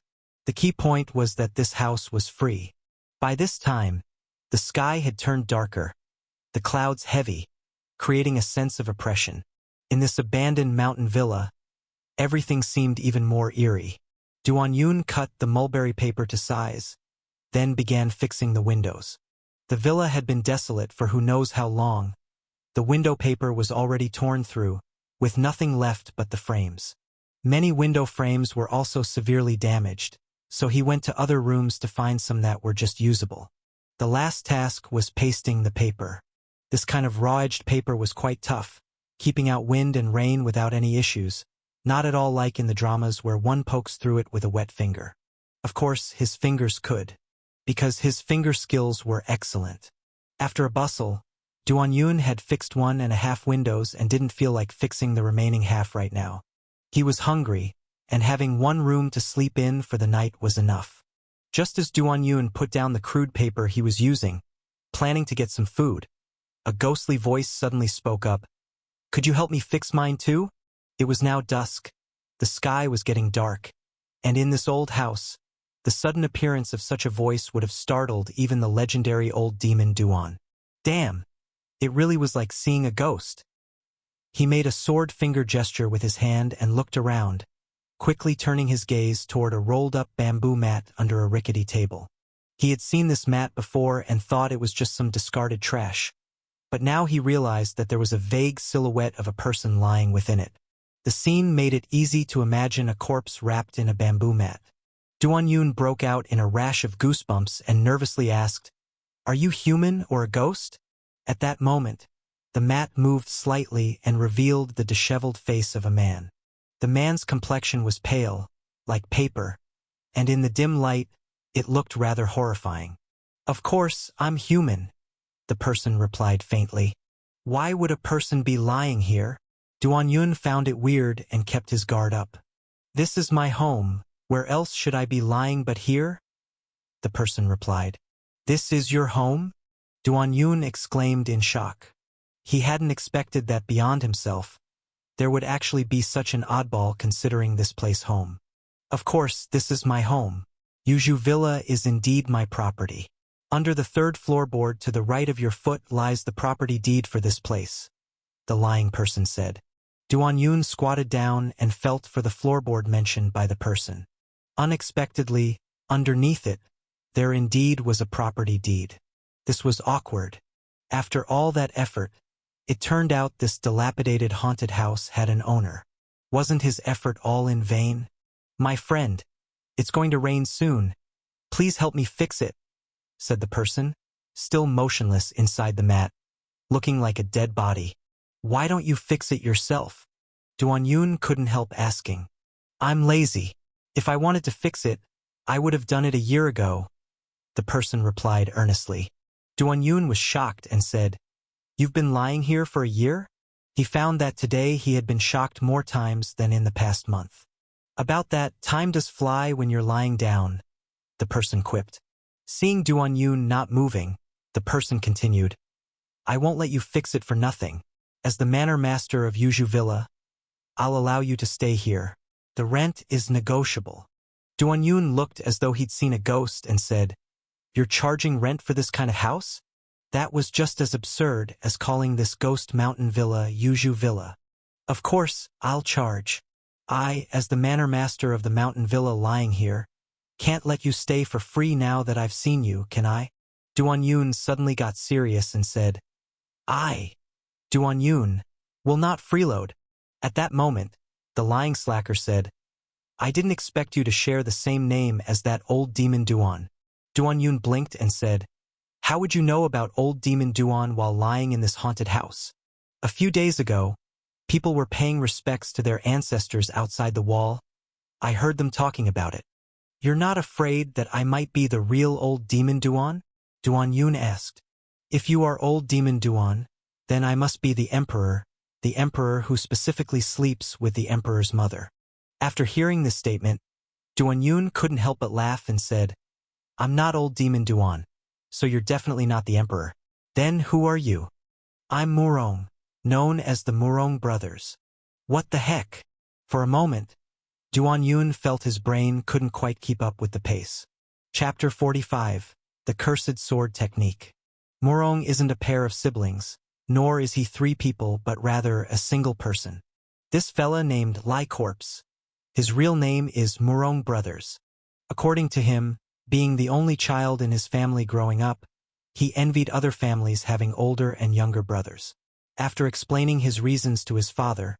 Speaker 1: The key point was that this house was free. By this time, the sky had turned darker, the clouds heavy, creating a sense of oppression. In this abandoned mountain villa, everything seemed even more eerie. Duan-Yun cut the mulberry paper to size, then began fixing the windows. The villa had been desolate for who knows how long. The window paper was already torn through, with nothing left but the frames. Many window frames were also severely damaged, so he went to other rooms to find some that were just usable. The last task was pasting the paper. This kind of raw-edged paper was quite tough, keeping out wind and rain without any issues, not at all like in the dramas where one pokes through it with a wet finger. Of course, his fingers could, because his finger skills were excellent. After a bustle, Duan-Yun had fixed 1.5 windows and didn't feel like fixing the remaining half right now. He was hungry, and having one room to sleep in for the night was enough. Just as Duan-Yun put down the crude paper he was using, planning to get some food, a ghostly voice suddenly spoke up. "Could you help me fix mine too?" It was now dusk, the sky was getting dark, and in this old house, the sudden appearance of such a voice would have startled even the legendary old demon Duan. Damn, it really was like seeing a ghost. He made a sword finger gesture with his hand and looked around, quickly turning his gaze toward a rolled-up bamboo mat under a rickety table. He had seen this mat before and thought it was just some discarded trash, but now he realized that there was a vague silhouette of a person lying within it. The scene made it easy to imagine a corpse wrapped in a bamboo mat. Duan-Yun broke out in a rash of goosebumps and nervously asked, "Are you human or a ghost?" At that moment, the mat moved slightly and revealed the disheveled face of a man. The man's complexion was pale, like paper, and in the dim light, it looked rather horrifying. "Of course, I'm human," the person replied faintly. "Why would a person be lying here?" Duan-Yun found it weird and kept his guard up. "This is my home. Where else should I be lying but here?" The person replied. "This is your home?" Duan-Yun exclaimed in shock. He hadn't expected that beyond himself, there would actually be such an oddball considering this place home. "Of course, this is my home. Yuju Villa is indeed my property. Under the 3rd floorboard to the right of your foot lies the property deed for this place," the lying person said. Duan-Yun squatted down and felt for the floorboard mentioned by the person. Unexpectedly, underneath it, there indeed was a property deed. This was awkward. After all that effort, it turned out this dilapidated haunted house had an owner. Wasn't his effort all in vain? "My friend, it's going to rain soon. Please help me fix it," said the person, still motionless inside the mat, looking like a dead body. "Why don't you fix it yourself?" Duan-Yun couldn't help asking. "I'm lazy. If I wanted to fix it, I would have done it a year ago," the person replied earnestly. Duan-Yun was shocked and said, "You've been lying here for a year?" He found that today he had been shocked more times than in the past month. About that, time does fly when you're lying down, the person quipped. Seeing Duan Yun not moving, the person continued, I won't let you fix it for nothing. As the manor master of Yuju Villa, I'll allow you to stay here. The rent is negotiable. Duan Yun looked as though he'd seen a ghost and said, You're charging rent for this kind of house? That was just as absurd as calling this ghost mountain villa Yuju Villa. Of course, I'll charge. I, as the manor master of the mountain villa lying here, can't let you stay for free now that I've seen you, can I? Duan Yun suddenly got serious and said, Duan Yun, will not freeload. At that moment, the lying slacker said, I didn't expect you to share the same name as that old demon Duan. Duan Yun blinked and said, How would you know about old demon Duan while lying in this haunted house? A few days ago, people were paying respects to their ancestors outside the wall. I heard them talking about it. You're not afraid that I might be the real old demon Duan? Duan Yun asked. If you are old demon Duan, then I must be the emperor who specifically sleeps with the emperor's mother. After hearing this statement, Duan Yun couldn't help but laugh and said, I'm not old demon Duan, so you're definitely not the emperor. Then who are you? I'm Murong, known as the Murong brothers. What the heck? For a moment, Duan Yun felt his brain couldn't quite keep up with the pace. Chapter 45, The Cursed Sword Technique. Murong isn't a pair of siblings, nor is he three people but rather a single person. This fella named Lai Corpse. His real name is Murong Brothers. According to him, being the only child in his family growing up, he envied other families having older and younger brothers. After explaining his reasons to his father,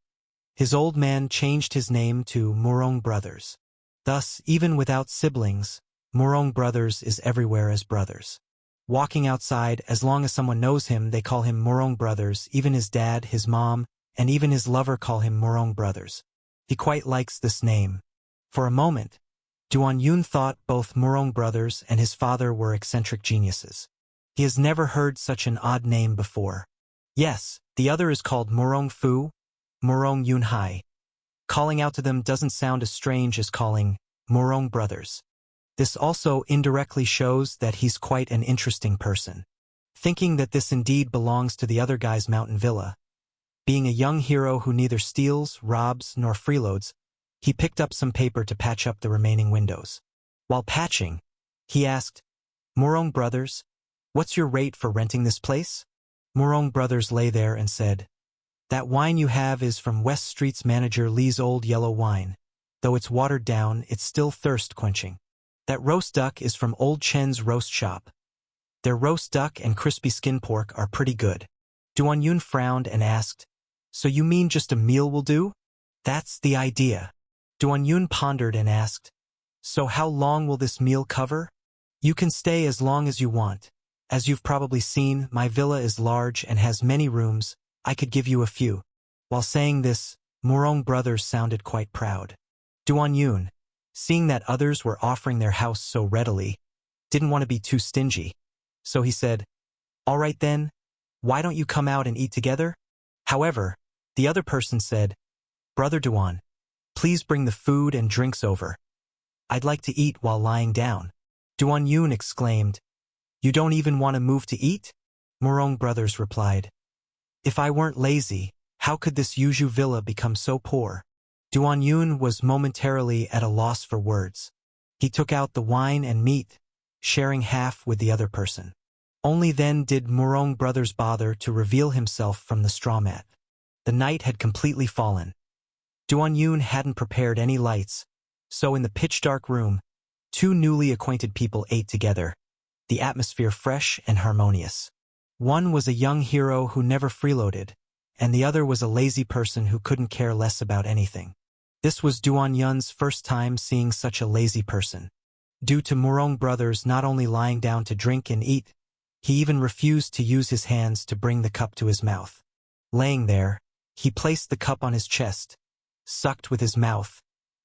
Speaker 1: his old man changed his name to Murong Brothers. Thus, even without siblings, Murong Brothers is everywhere as brothers. Walking outside, as long as someone knows him, they call him Murong Brothers. Even his dad, his mom, and even his lover call him Murong Brothers. He quite likes this name. For a moment, Duan Yun thought both Murong Brothers and his father were eccentric geniuses. He has never heard such an odd name before. Yes, the other is called Murong Fu, Murong Yun Hai. Calling out to them doesn't sound as strange as calling Murong Brothers. This also indirectly shows that he's quite an interesting person. Thinking that this indeed belongs to the other guy's mountain villa, being a young hero who neither steals, robs, nor freeloads, he picked up some paper to patch up the remaining windows. While patching, he asked, Murong Brothers, what's your rate for renting this place? Murong Brothers lay there and said, That wine you have is from West Street's manager Lee's old yellow wine. Though it's watered down, it's still thirst-quenching. That roast duck is from Old Chen's roast shop. Their roast duck and crispy skin pork are pretty good. Duan Yun frowned and asked, So you mean just a meal will do? That's the idea. Duan Yun pondered and asked, So how long will this meal cover? You can stay as long as you want. As you've probably seen, my villa is large and has many rooms. I could give you a few. While saying this, Murong Brothers sounded quite proud. Duan Yun, seeing that others were offering their house so readily, didn't want to be too stingy. So he said, All right then, why don't you come out and eat together? However, the other person said, Brother Duan, please bring the food and drinks over. I'd like to eat while lying down. Duan Yun exclaimed, You don't even want to move to eat? Murong Brothers replied, If I weren't lazy, how could this Yuju villa become so poor? Duan Yun was momentarily at a loss for words. He took out the wine and meat, sharing half with the other person. Only then did Murong Brothers bother to reveal himself from the straw mat. The night had completely fallen. Duan Yun hadn't prepared any lights, so in the pitch-dark room, two newly acquainted people ate together, the atmosphere fresh and harmonious. One was a young hero who never freeloaded, and the other was a lazy person who couldn't care less about anything. This was Duan Yun's first time seeing such a lazy person. Due to Murong Brothers not only lying down to drink and eat, he even refused to use his hands to bring the cup to his mouth. Laying there, he placed the cup on his chest, sucked with his mouth,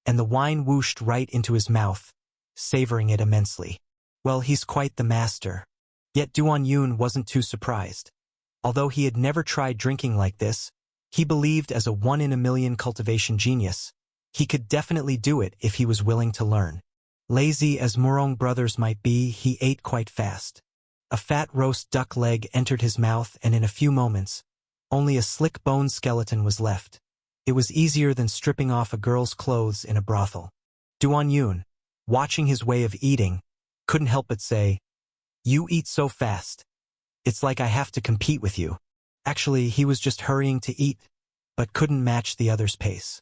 Speaker 1: and the wine whooshed right into his mouth, savoring it immensely. Well, he's quite the master. Yet Duan Yun wasn't too surprised. Although he had never tried drinking like this, He believed as a one-in-a-million cultivation genius, he could definitely do it if he was willing to learn. Lazy as Morong brothers might be, he ate quite fast. A fat roast duck leg entered his mouth, and in a few moments, only a slick bone skeleton was left. It was easier than stripping off a girl's clothes in a brothel. Duan Yun, watching his way of eating, couldn't help but say, "You eat so fast. It's like I have to compete with you." Actually, he was just hurrying to eat, but couldn't match the other's pace.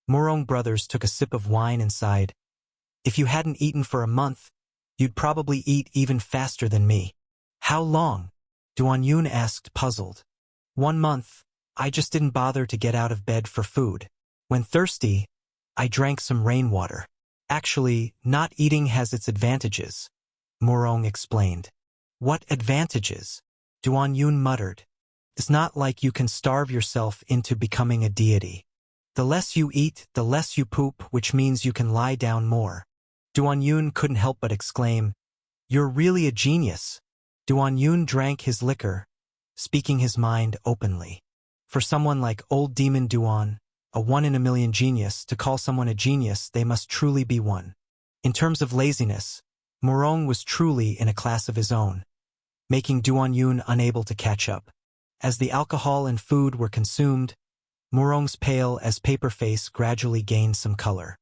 Speaker 1: Morong brothers took a sip of wine and sighed. "If you hadn't eaten for a month, you'd probably eat even faster than me." "How long?" Duan Yun asked, puzzled. "1 month. I just didn't bother to get out of bed for food. When thirsty, I drank some rainwater." "Actually, not eating has its advantages," Morong explained. "What advantages?" Duan Yun muttered. "It's not like you can starve yourself into becoming a deity. The less you eat, the less you poop, which means you can lie down more." Duan Yun couldn't help but exclaim, "You're really a genius." Duan Yun drank his liquor, speaking his mind openly. For someone like old Demon Duan, a one-in-a-million genius, to call someone a genius, they must truly be one. In terms of laziness, Morong was truly in a class of his own, making Duan Yun unable to catch up. As the alcohol and food were consumed, Morong's pale as paper face gradually gained some color.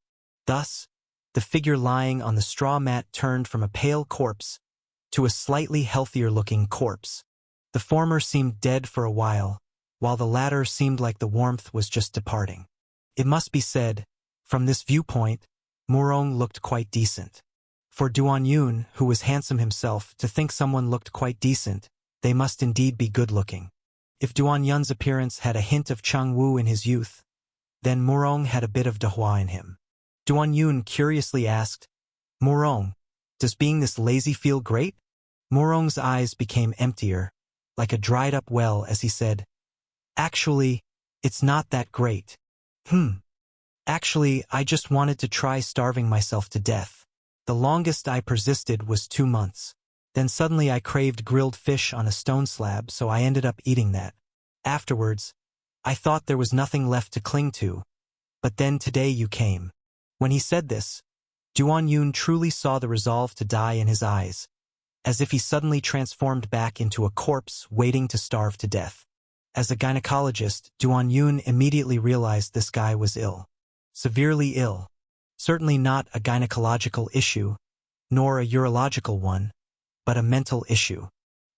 Speaker 1: Thus, the figure lying on the straw mat turned from a pale corpse to a slightly healthier-looking corpse. The former seemed dead for a while the latter seemed like the warmth was just departing. It must be said, from this viewpoint, Morong looked quite decent. For Duan Yun, who was handsome himself, to think someone looked quite decent, they must indeed be good-looking. If Duan Yun's appearance had a hint of Changwu in his youth, then Morong had a bit of Dehua in him. Duan Yun curiously asked, "Morong, does being this lazy feel great?" Morong's eyes became emptier, like a dried-up well, as he said, "Actually, it's not that great. Actually, I just wanted to try starving myself to death. The longest I persisted was 2 months. Then suddenly I craved grilled fish on a stone slab, so I ended up eating that. Afterwards, I thought there was nothing left to cling to. But then today you came." When he said this, Duan Yun truly saw the resolve to die in his eyes, as if he suddenly transformed back into a corpse waiting to starve to death. As a gynecologist, Duan Yun immediately realized this guy was ill. Severely ill. Certainly not a gynecological issue, nor a urological one, but a mental issue.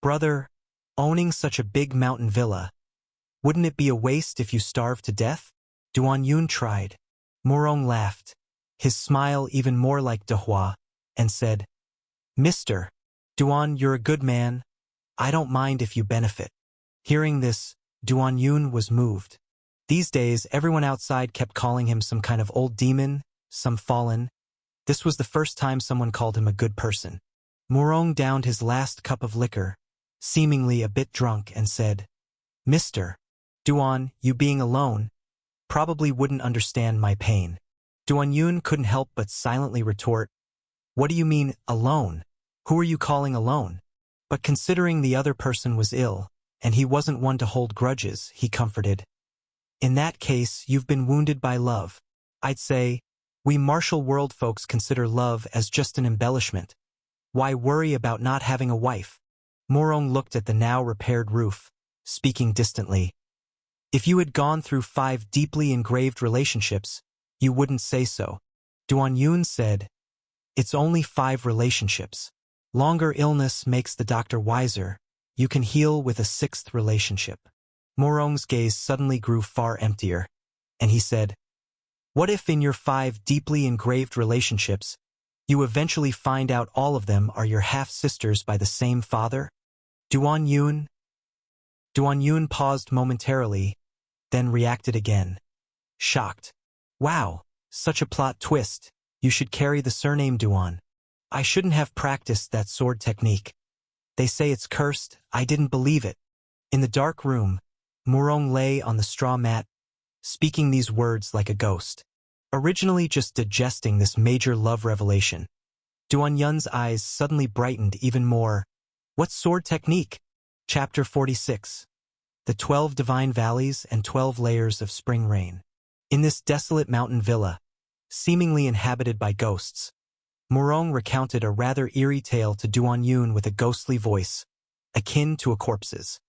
Speaker 1: "Brother, owning such a big mountain villa, wouldn't it be a waste if you starved to death?" Duan Yun tried. Morong laughed, his smile even more like Dehua, and said, "Mister Duan, you're a good man. I don't mind if you benefit." Hearing this, Duan Yun was moved. These days, everyone outside kept calling him some kind of old demon, some fallen. This was the first time someone called him a good person. Morong downed his last cup of liquor, seemingly a bit drunk, and said, "Mister Duan, you being alone, probably wouldn't understand my pain." Duan Yun couldn't help but silently retort, "What do you mean, alone? Who are you calling alone?" But considering the other person was ill, and he wasn't one to hold grudges, he comforted, "In that case, you've been wounded by love. I'd say, we martial world folks consider love as just an embellishment. Why worry about not having a wife?" Morong looked at the now repaired roof, speaking distantly. "If you had gone through 5 deeply engraved relationships, you wouldn't say so." Duan Yun said, "It's only 5 relationships. Longer illness makes the doctor wiser. You can heal with a 6th relationship." Morong's gaze suddenly grew far emptier, and he said, "What if in your 5 deeply engraved relationships, you eventually find out all of them are your half-sisters by the same father?" Duan Yun paused momentarily, then reacted again, shocked. "Wow, such a plot twist. You should carry the surname Duan. I shouldn't have practiced that sword technique. They say it's cursed. I didn't believe it." In the dark room, Morong lay on the straw mat, speaking these words like a ghost, originally just digesting this major love revelation. Duan Yun's eyes suddenly brightened even more. "What sword technique?" Chapter 46. the 12 divine valleys and 12 layers of spring rain. In this desolate mountain villa, seemingly inhabited by ghosts, Murong recounted a rather eerie tale to Duan Yun with a ghostly voice, akin to a corpse's.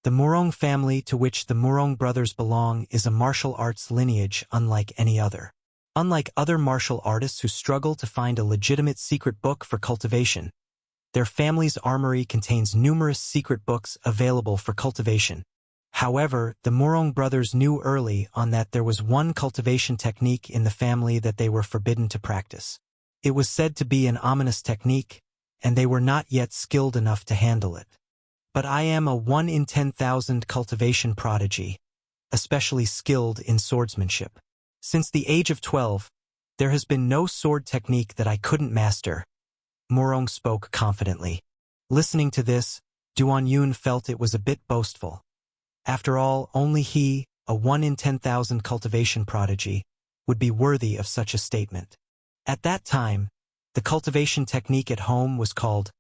Speaker 1: The Murong family to which the Murong brothers belong is a martial arts lineage unlike any other. Unlike other martial artists who struggle to find a legitimate secret book for cultivation, their family's armory contains numerous secret books available for cultivation. However, the Murong brothers knew early on that there was one cultivation technique in the family that they were forbidden to practice. It was said to be an ominous technique, and they were not yet skilled enough to handle it. But I am a 1 in 10,000 cultivation prodigy, especially skilled in swordsmanship. Since the age of 12, there has been no sword technique that I couldn't master, Murong spoke confidently. Listening to this, Duan Yun felt it was a bit boastful. After all, only he, a 1 in 10,000 cultivation prodigy, would be worthy of such a statement. At that time, the cultivation technique at home was called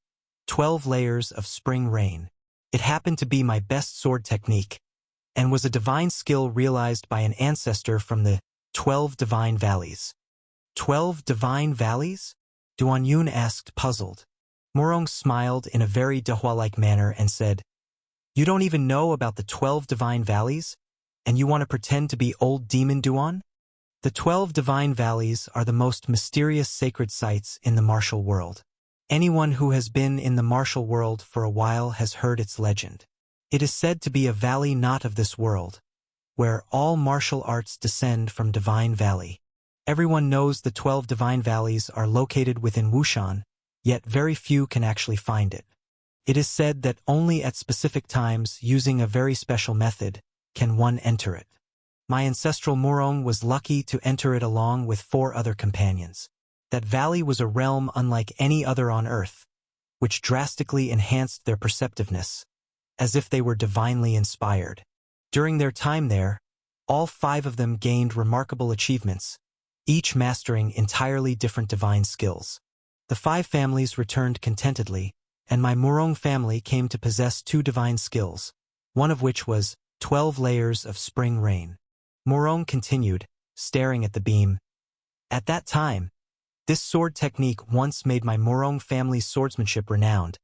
Speaker 1: 12 layers of spring rain. It happened to be my best sword technique, and was a divine skill realized by an ancestor from the 12 divine valleys. 12 divine valleys? Duan Yun asked, puzzled. Murong smiled in a very Dehua-like manner and said, "You don't even know about the 12 divine valleys? And you want to pretend to be old demon Duan?" The 12 divine valleys are the most mysterious sacred sites in the martial world. Anyone who has been in the martial world for a while has heard its legend. It is said to be a valley not of this world, where all martial arts descend from Divine Valley. Everyone knows the 12 divine valleys are located within Wushan, yet very few can actually find it. It is said that only at specific times, using a very special method, can one enter it. My ancestral Murong was lucky to enter it along with 4 other companions. That valley was a realm unlike any other on earth, which drastically enhanced their perceptiveness, as if they were divinely inspired. During their time there, all 5 of them gained remarkable achievements, each mastering entirely different divine skills. The 5 families returned contentedly, and my Murong family came to possess 2 divine skills, one of which was 12 layers of spring rain. Murong continued, staring at the beam. At that time, this sword technique once made my Murong family's swordsmanship renowned,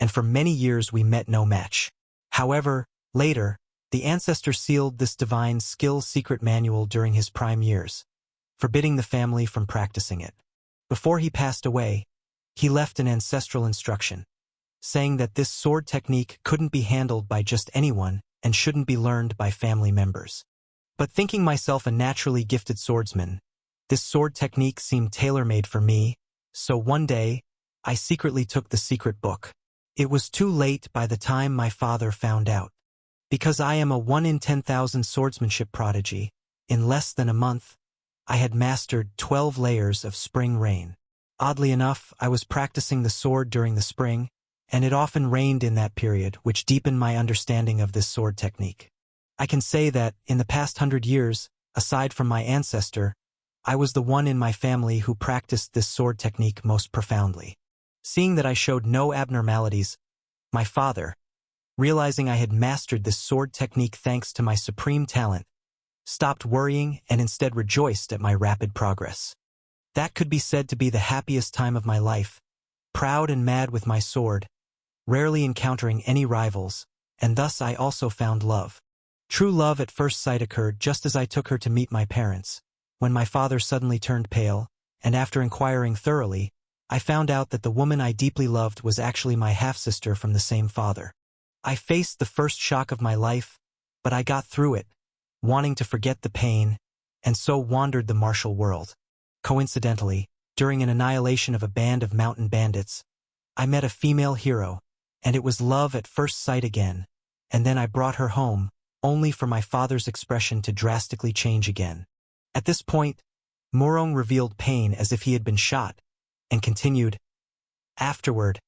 Speaker 1: and for many years we met no match. However, later, the ancestor sealed this divine skill secret manual during his prime years, forbidding the family from practicing it. Before he passed away, he left an ancestral instruction, saying that this sword technique couldn't be handled by just anyone and shouldn't be learned by family members. But thinking myself a naturally gifted swordsman, this sword technique seemed tailor-made for me, so one day, I secretly took the secret book. It was too late by the time my father found out. Because I am a 1 in 10,000 swordsmanship prodigy, in less than a month, I had mastered 12 layers of spring rain. Oddly enough, I was practicing the sword during the spring, and it often rained in that period, which deepened my understanding of this sword technique. I can say that, in the past 100 years, aside from my ancestor, I was the one in my family who practiced this sword technique most profoundly. Seeing that I showed no abnormalities, my father, realizing I had mastered this sword technique thanks to my supreme talent, stopped worrying and instead rejoiced at my rapid progress. That could be said to be the happiest time of my life, proud and mad with my sword, rarely encountering any rivals, and thus I also found love. True love at first sight occurred just as I took her to meet my parents, when my father suddenly turned pale, and after inquiring thoroughly, I found out that the woman I deeply loved was actually my half-sister from the same father. I faced the first shock of my life, but I got through it, wanting to forget the pain, and so wandered the martial world. Coincidentally, during an annihilation of a band of mountain bandits, I met a female hero, and it was love at first sight again, and then I brought her home, only for my father's expression to drastically change again. At this point, Murong revealed pain as if he had been shot, and continued, "Afterward,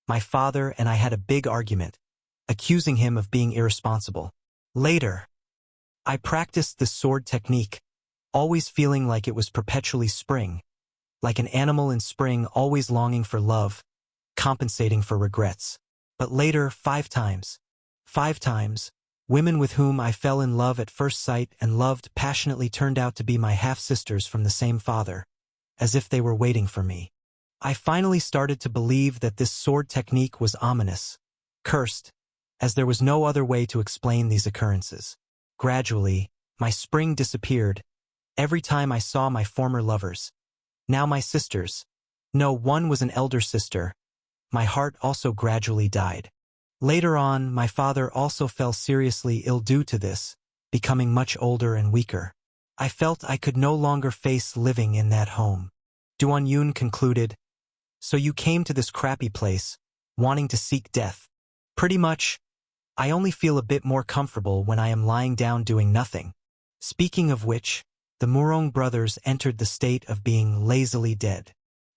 Speaker 1: my father and I had a big argument, accusing him of being irresponsible. Later, I practiced the sword technique, always feeling like it was perpetually spring, like an animal in spring always longing for love, compensating for regrets. But later, 5 times, Women with whom I fell in love at first sight and loved passionately turned out to be my half-sisters from the same father, as if they were waiting for me. I finally started to believe that this sword technique was ominous, cursed, as there was no other way to explain these occurrences. Gradually, my spring disappeared. Every time I saw my former lovers, now my sisters, no, one was an elder sister, my heart also gradually died. Later on, my father also fell seriously ill due to this, becoming much older and weaker. I felt I could no longer face living in that home. Duan Yun concluded, "So you came to this crappy place, wanting to seek death." "Pretty much. I only feel a bit more comfortable when I am lying down doing nothing." Speaking of which, the Murong brothers entered the state of being lazily dead.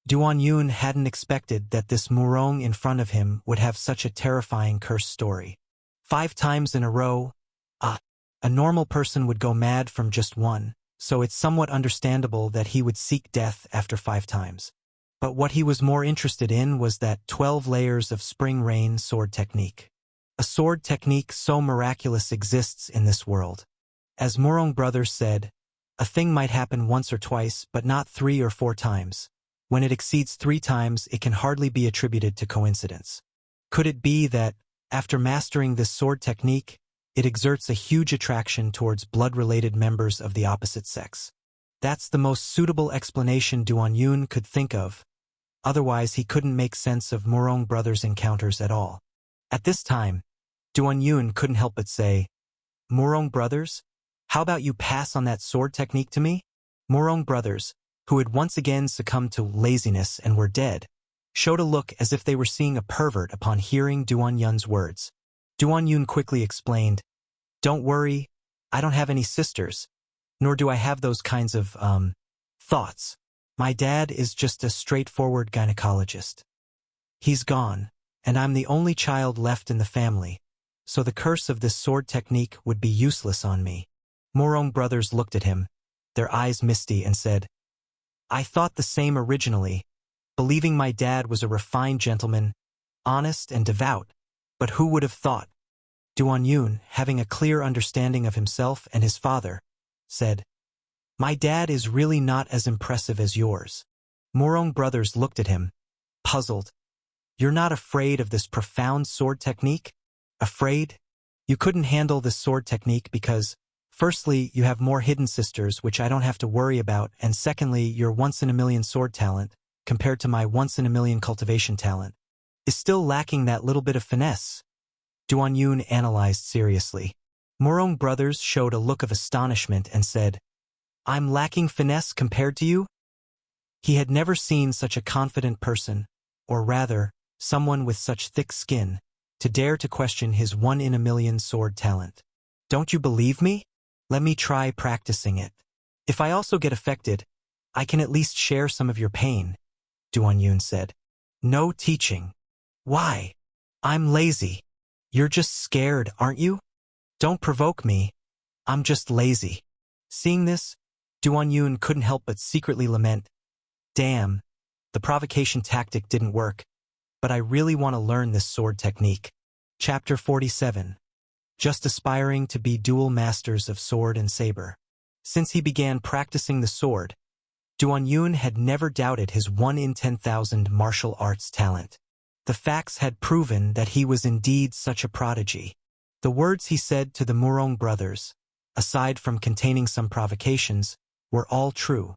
Speaker 1: Duan Yun hadn't expected that this Murong in front of him would have such a terrifying curse story. 5 times in a row? A normal person would go mad from just one, so it's somewhat understandable that he would seek death after 5 times. But what he was more interested in was that 12 layers of spring rain sword technique. A sword technique so miraculous exists in this world. As Murong brothers said, a thing might happen once or twice, but not 3 or 4 times. When it exceeds 3 times, it can hardly be attributed to coincidence. Could it be that, after mastering this sword technique, it exerts a huge attraction towards blood-related members of the opposite sex? That's the most suitable explanation Duan Yun could think of. Otherwise, he couldn't make sense of Murong brothers' encounters at all. At this time, Duan Yun couldn't help but say, "Murong brothers, how about you pass on that sword technique to me?" Murong brothers, who had once again succumbed to laziness and were dead, showed a look as if they were seeing a pervert upon hearing Duan Yun's words. Duan Yun quickly explained, "Don't worry, I don't have any sisters, nor do I have those kinds of, thoughts. My dad is just a straightforward gynecologist. He's gone, and I'm the only child left in the family, so the curse of this sword technique would be useless on me." Murong brothers looked at him, their eyes misty, and said, "I thought the same originally, believing my dad was a refined gentleman, honest and devout, but who would have thought?" Duan Yun, having a clear understanding of himself and his father, said, "My dad is really not as impressive as yours." Murong brothers looked at him, puzzled. "You're not afraid of this profound sword technique? Afraid? You couldn't handle this sword technique because, firstly, you have more hidden sisters which I don't have to worry about, and secondly, your once-in-a-million sword talent, compared to my once-in-a-million cultivation talent, is still lacking that little bit of finesse." Duan Yun analyzed seriously. Murong brothers showed a look of astonishment and said, "I'm lacking finesse compared to you?" He had never seen such a confident person, or rather, someone with such thick skin, to dare to question his one-in-a-million sword talent. "Don't you believe me? Let me try practicing it. If I also get affected, I can at least share some of your pain," Duan Yun said. "No teaching." "Why? I'm lazy." "You're just scared, aren't you?" "Don't provoke me. I'm just lazy." Seeing this, Duan Yun couldn't help but secretly lament, "Damn, the provocation tactic didn't work, but I really want to learn this sword technique." Chapter 47. Just aspiring to be dual masters of sword and saber. Since he began practicing the sword, Duan Yun had never doubted his 1 in 10,000 martial arts talent. The facts had proven that he was indeed such a prodigy. The words he said to the Murong brothers, aside from containing some provocations, were all true.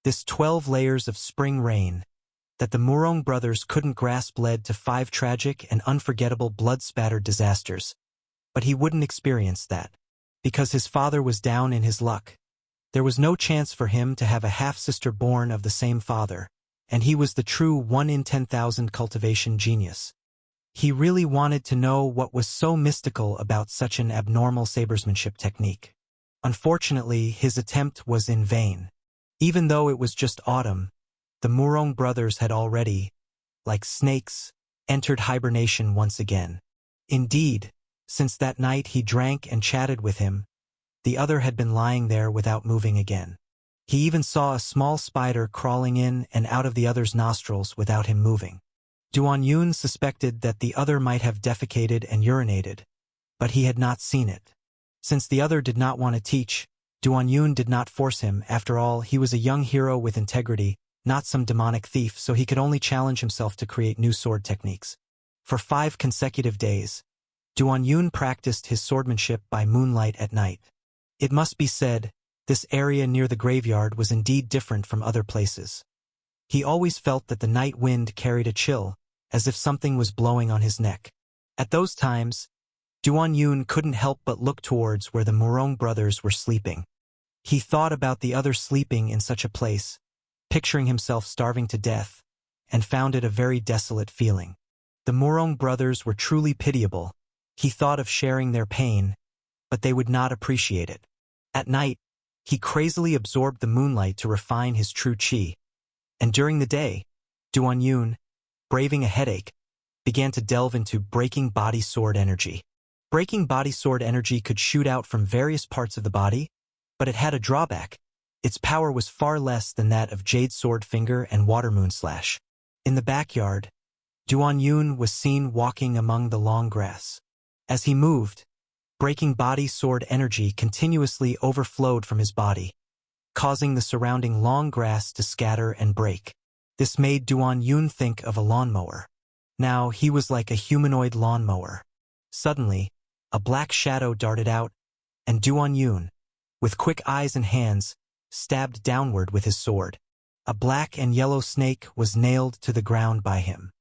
Speaker 1: This 12 layers of spring rain that the Murong brothers couldn't grasp led to 5 tragic and unforgettable blood-spattered disasters. But he wouldn't experience that, because his father was down in his luck. There was no chance for him to have a half-sister born of the same father, and he was the true 1 in 10,000 cultivation genius. He really wanted to know what was so mystical about such an abnormal sabersmanship technique. Unfortunately, his attempt was in vain. Even though it was just autumn, the Murong brothers had already, like snakes, entered hibernation once again. Indeed, since that night he drank and chatted with him, the other had been lying there without moving again. He even saw a small spider crawling in and out of the other's nostrils without him moving. Duan Yun suspected that the other might have defecated and urinated, but he had not seen it. Since the other did not want to teach, Duan Yun did not force him. After all, he was a young hero with integrity, not some demonic thief, so he could only challenge himself to create new sword techniques. For 5 consecutive days, Duan Yun practiced his swordsmanship by moonlight at night. It must be said, this area near the graveyard was indeed different from other places. He always felt that the night wind carried a chill, as if something was blowing on his neck. At those times, Duan Yun couldn't help but look towards where the Murong brothers were sleeping. He thought about the others sleeping in such a place, picturing himself starving to death, and found it a very desolate feeling. The Murong brothers were truly pitiable. He thought of sharing their pain, but they would not appreciate it. At night, he crazily absorbed the moonlight to refine his true chi. And during the day, Duan Yun, braving a headache, began to delve into breaking body sword energy. Breaking body sword energy could shoot out from various parts of the body, but it had a drawback. Its power was far less than that of Jade Sword Finger and Water Moon Slash. In the backyard, Duan Yun was seen walking among the long grass. As he moved, breaking body sword energy continuously overflowed from his body, causing the surrounding long grass to scatter and break. This made Duan Yun think of a lawnmower. Now he was like a humanoid lawnmower. Suddenly, a black shadow darted out, and Duan Yun, with quick eyes and hands, stabbed downward with his sword. A black and yellow snake was nailed to the ground by him.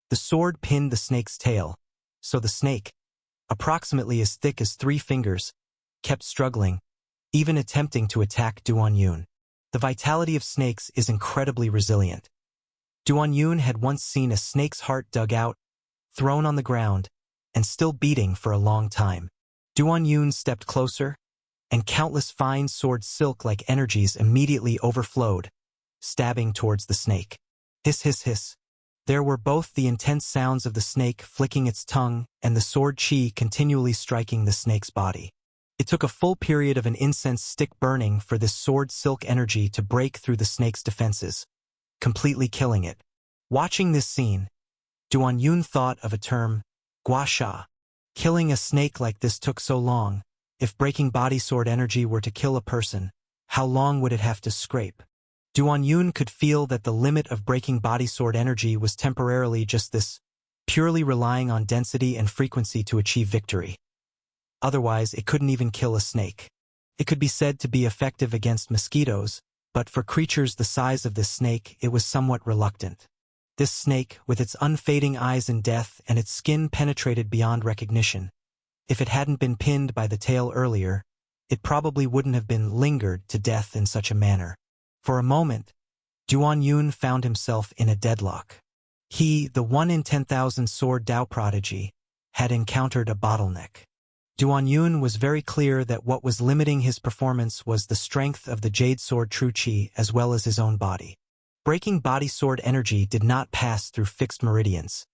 Speaker 1: The sword pinned the snake's tail, so the snake, approximately as thick as 3 fingers, kept struggling, even attempting to attack Duan Yun. The vitality of snakes is incredibly resilient. Duan Yun had once seen a snake's heart dug out, thrown on the ground, and still beating for a long time. Duan Yun stepped closer, and countless fine sword silk-like energies immediately overflowed, stabbing towards the snake. Hiss, hiss, hiss. There were both the intense sounds of the snake flicking its tongue and the sword chi continually striking the snake's body. It took a full period of an incense stick burning for this sword silk energy to break through the snake's defenses, completely killing it. Watching this scene, Duan Yun thought of a term, gua sha. Killing a snake like this took so long. If breaking body sword energy were to kill a person, how long would it have to scrape? Duan Yun could feel that the limit of breaking body sword energy was temporarily just this, purely relying on density and frequency to achieve victory. Otherwise, it couldn't even kill a snake. It could be said to be effective against mosquitoes, but for creatures the size of this snake, it was somewhat reluctant. This snake, with its unfading eyes in death and its skin penetrated beyond recognition, if it hadn't been pinned by the tail earlier, it probably wouldn't have been lingered to death in such a manner. For a moment, Duan Yun found himself in a deadlock. He, the 1 in 10,000 sword Dao prodigy, had encountered a bottleneck. Duan Yun was very clear that what was limiting his performance was the strength of the Jade Sword True Chi as well as his own body. Breaking body sword energy did not pass through fixed meridians.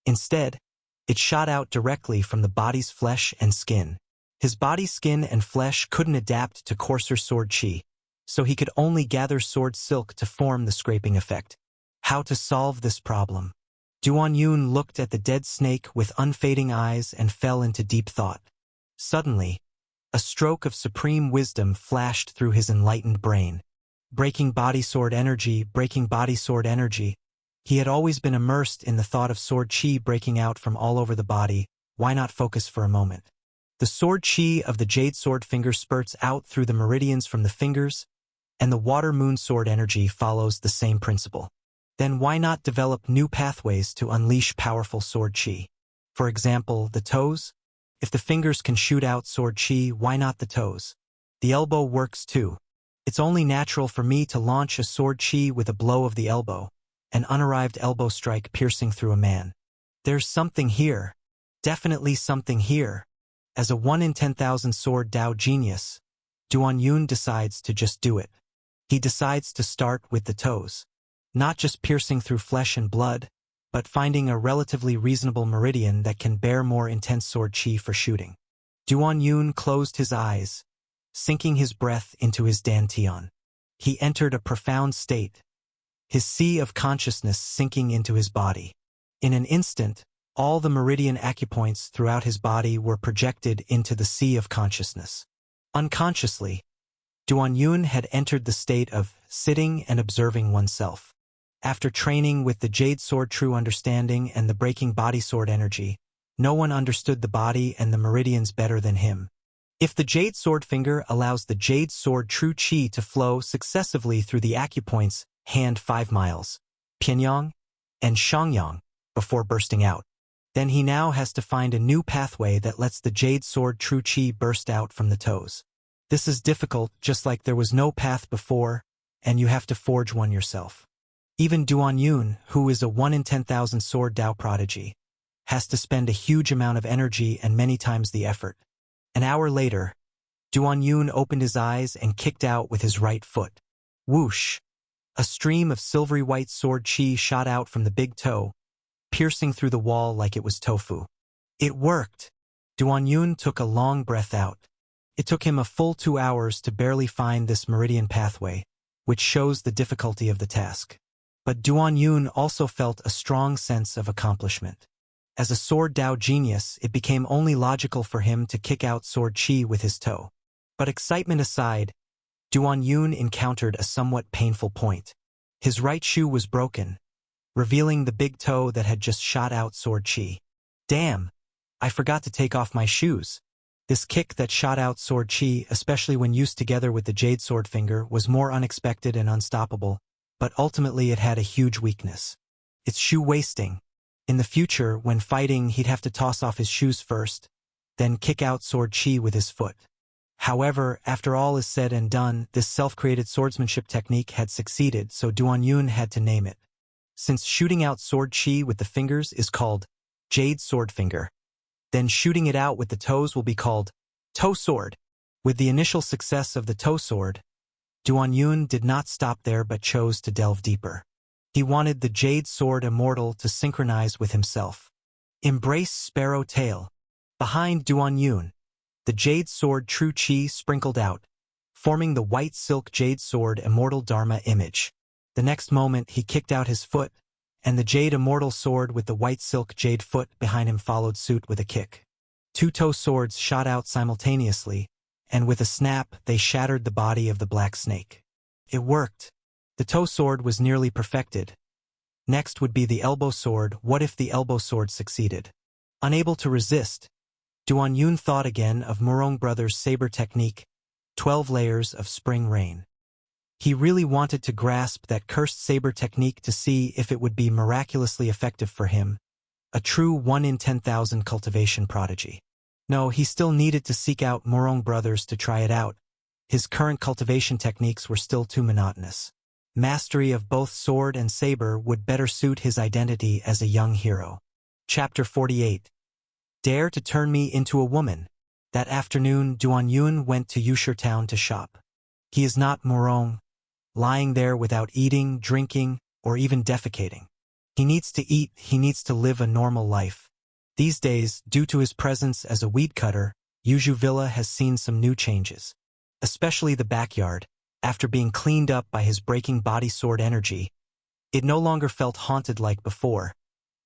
Speaker 1: Instead, it shot out directly from the body's flesh and skin. His body's skin and flesh couldn't adapt to coarser sword chi, so he could only gather sword silk to form the scraping effect. How to solve this problem? Duan Yun looked at the dead snake with unfading eyes and fell into deep thought. Suddenly, a stroke of supreme wisdom flashed through his enlightened brain. Breaking body sword energy, breaking body sword energy. He had always been immersed in the thought of sword chi breaking out from all over the body. Why not focus for a moment? The sword chi of the Jade Sword Finger spurts out through the meridians from the fingers, and the Water Moon Sword energy follows the same principle. Then why not develop new pathways to unleash powerful sword chi? For example, the toes? If the fingers can shoot out sword chi, why not the toes? The elbow works too. It's only natural for me to launch a sword chi with a blow of the elbow, an unarrived elbow strike piercing through a man. There's something here. Definitely something here. As a 1 in 10,000 sword Dao genius, Duan Yun decides to just do it. He decides to start with the toes. Not just piercing through flesh and blood, but finding a relatively reasonable meridian that can bear more intense sword chi for shooting. Duan Yun closed his eyes, sinking his breath into his dantian. He entered a profound state, his sea of consciousness sinking into his body. In an instant, All the meridian acupoints throughout his body were projected into the sea of consciousness. Unconsciously, Duan Yun had entered the state of sitting and observing oneself. After training with the Jade Sword True Understanding and the Breaking Body Sword Energy, no one understood the body and the meridians better than him. If the Jade Sword Finger allows the Jade Sword True Qi to flow successively through the acupoints, hand 5 miles, Pianyang, and Shangyang, before bursting out, then he now has to find a new pathway that lets the Jade Sword True Qi burst out from the toes. This is difficult, just like there was no path before, and you have to forge one yourself. Even Duan Yun, who is a 1 in 10,000 sword Dao prodigy, has to spend a huge amount of energy and many times the effort. An hour later, Duan Yun opened his eyes and kicked out with his right foot. Whoosh! A stream of silvery white sword qi shot out from the big toe, piercing through the wall like it was tofu. It worked! Duan Yun took a long breath out. It took him a full 2 hours to barely find this meridian pathway, which shows the difficulty of the task. But Duan Yun also felt a strong sense of accomplishment. As a sword Dao genius, it became only logical for him to kick out sword qi with his toe. But excitement aside, Duan Yun encountered a somewhat painful point. His right shoe was broken, revealing the big toe that had just shot out sword qi. Damn! I forgot to take off my shoes. This kick that shot out sword qi, especially when used together with the Jade Sword Finger, was more unexpected and unstoppable, but ultimately it had a huge weakness. It's shoe wasting. In the future, when fighting, he'd have to toss off his shoes first, then kick out sword qi with his foot. However, after all is said and done, this self-created swordsmanship technique had succeeded, so Duan Yun had to name it. Since shooting out sword qi with the fingers is called Jade Sword Finger, then shooting it out with the toes will be called Toe Sword. With the initial success of the toe sword, Duan Yun did not stop there but chose to delve deeper. He wanted the Jade Sword Immortal to synchronize with himself. Embrace Sparrow Tail. Behind Duan Yun, the Jade Sword True Qi sprinkled out, forming the white silk Jade Sword Immortal Dharma image. The next moment he kicked out his foot, and the Jade Immortal Sword with the white silk Jade foot behind him followed suit with a kick. 2 toe swords shot out simultaneously, and with a snap they shattered the body of the black snake. It worked. The toe sword was nearly perfected. Next would be the elbow sword. What if the elbow sword succeeded? Unable to resist, Duan Yun thought again of Murong Brothers' saber technique, 12 layers of spring rain. He really wanted to grasp that cursed saber technique to see if it would be miraculously effective for him, a true 1 in 10,000 cultivation prodigy. No, he still needed to seek out Murong Brothers to try it out. His current cultivation techniques were still too monotonous. Mastery of both sword and saber would better suit his identity as a young hero. Chapter 48. Dare to turn me into a woman. That afternoon, Duan Yun went to Yushir town to shop. He is not Murong, lying there without eating, drinking, or even defecating. He needs to eat, he needs to live a normal life. These days, due to his presence as a weed cutter, Yuzhu Villa has seen some new changes. Especially the backyard, after being cleaned up by his breaking body sword energy. It no longer felt haunted like before,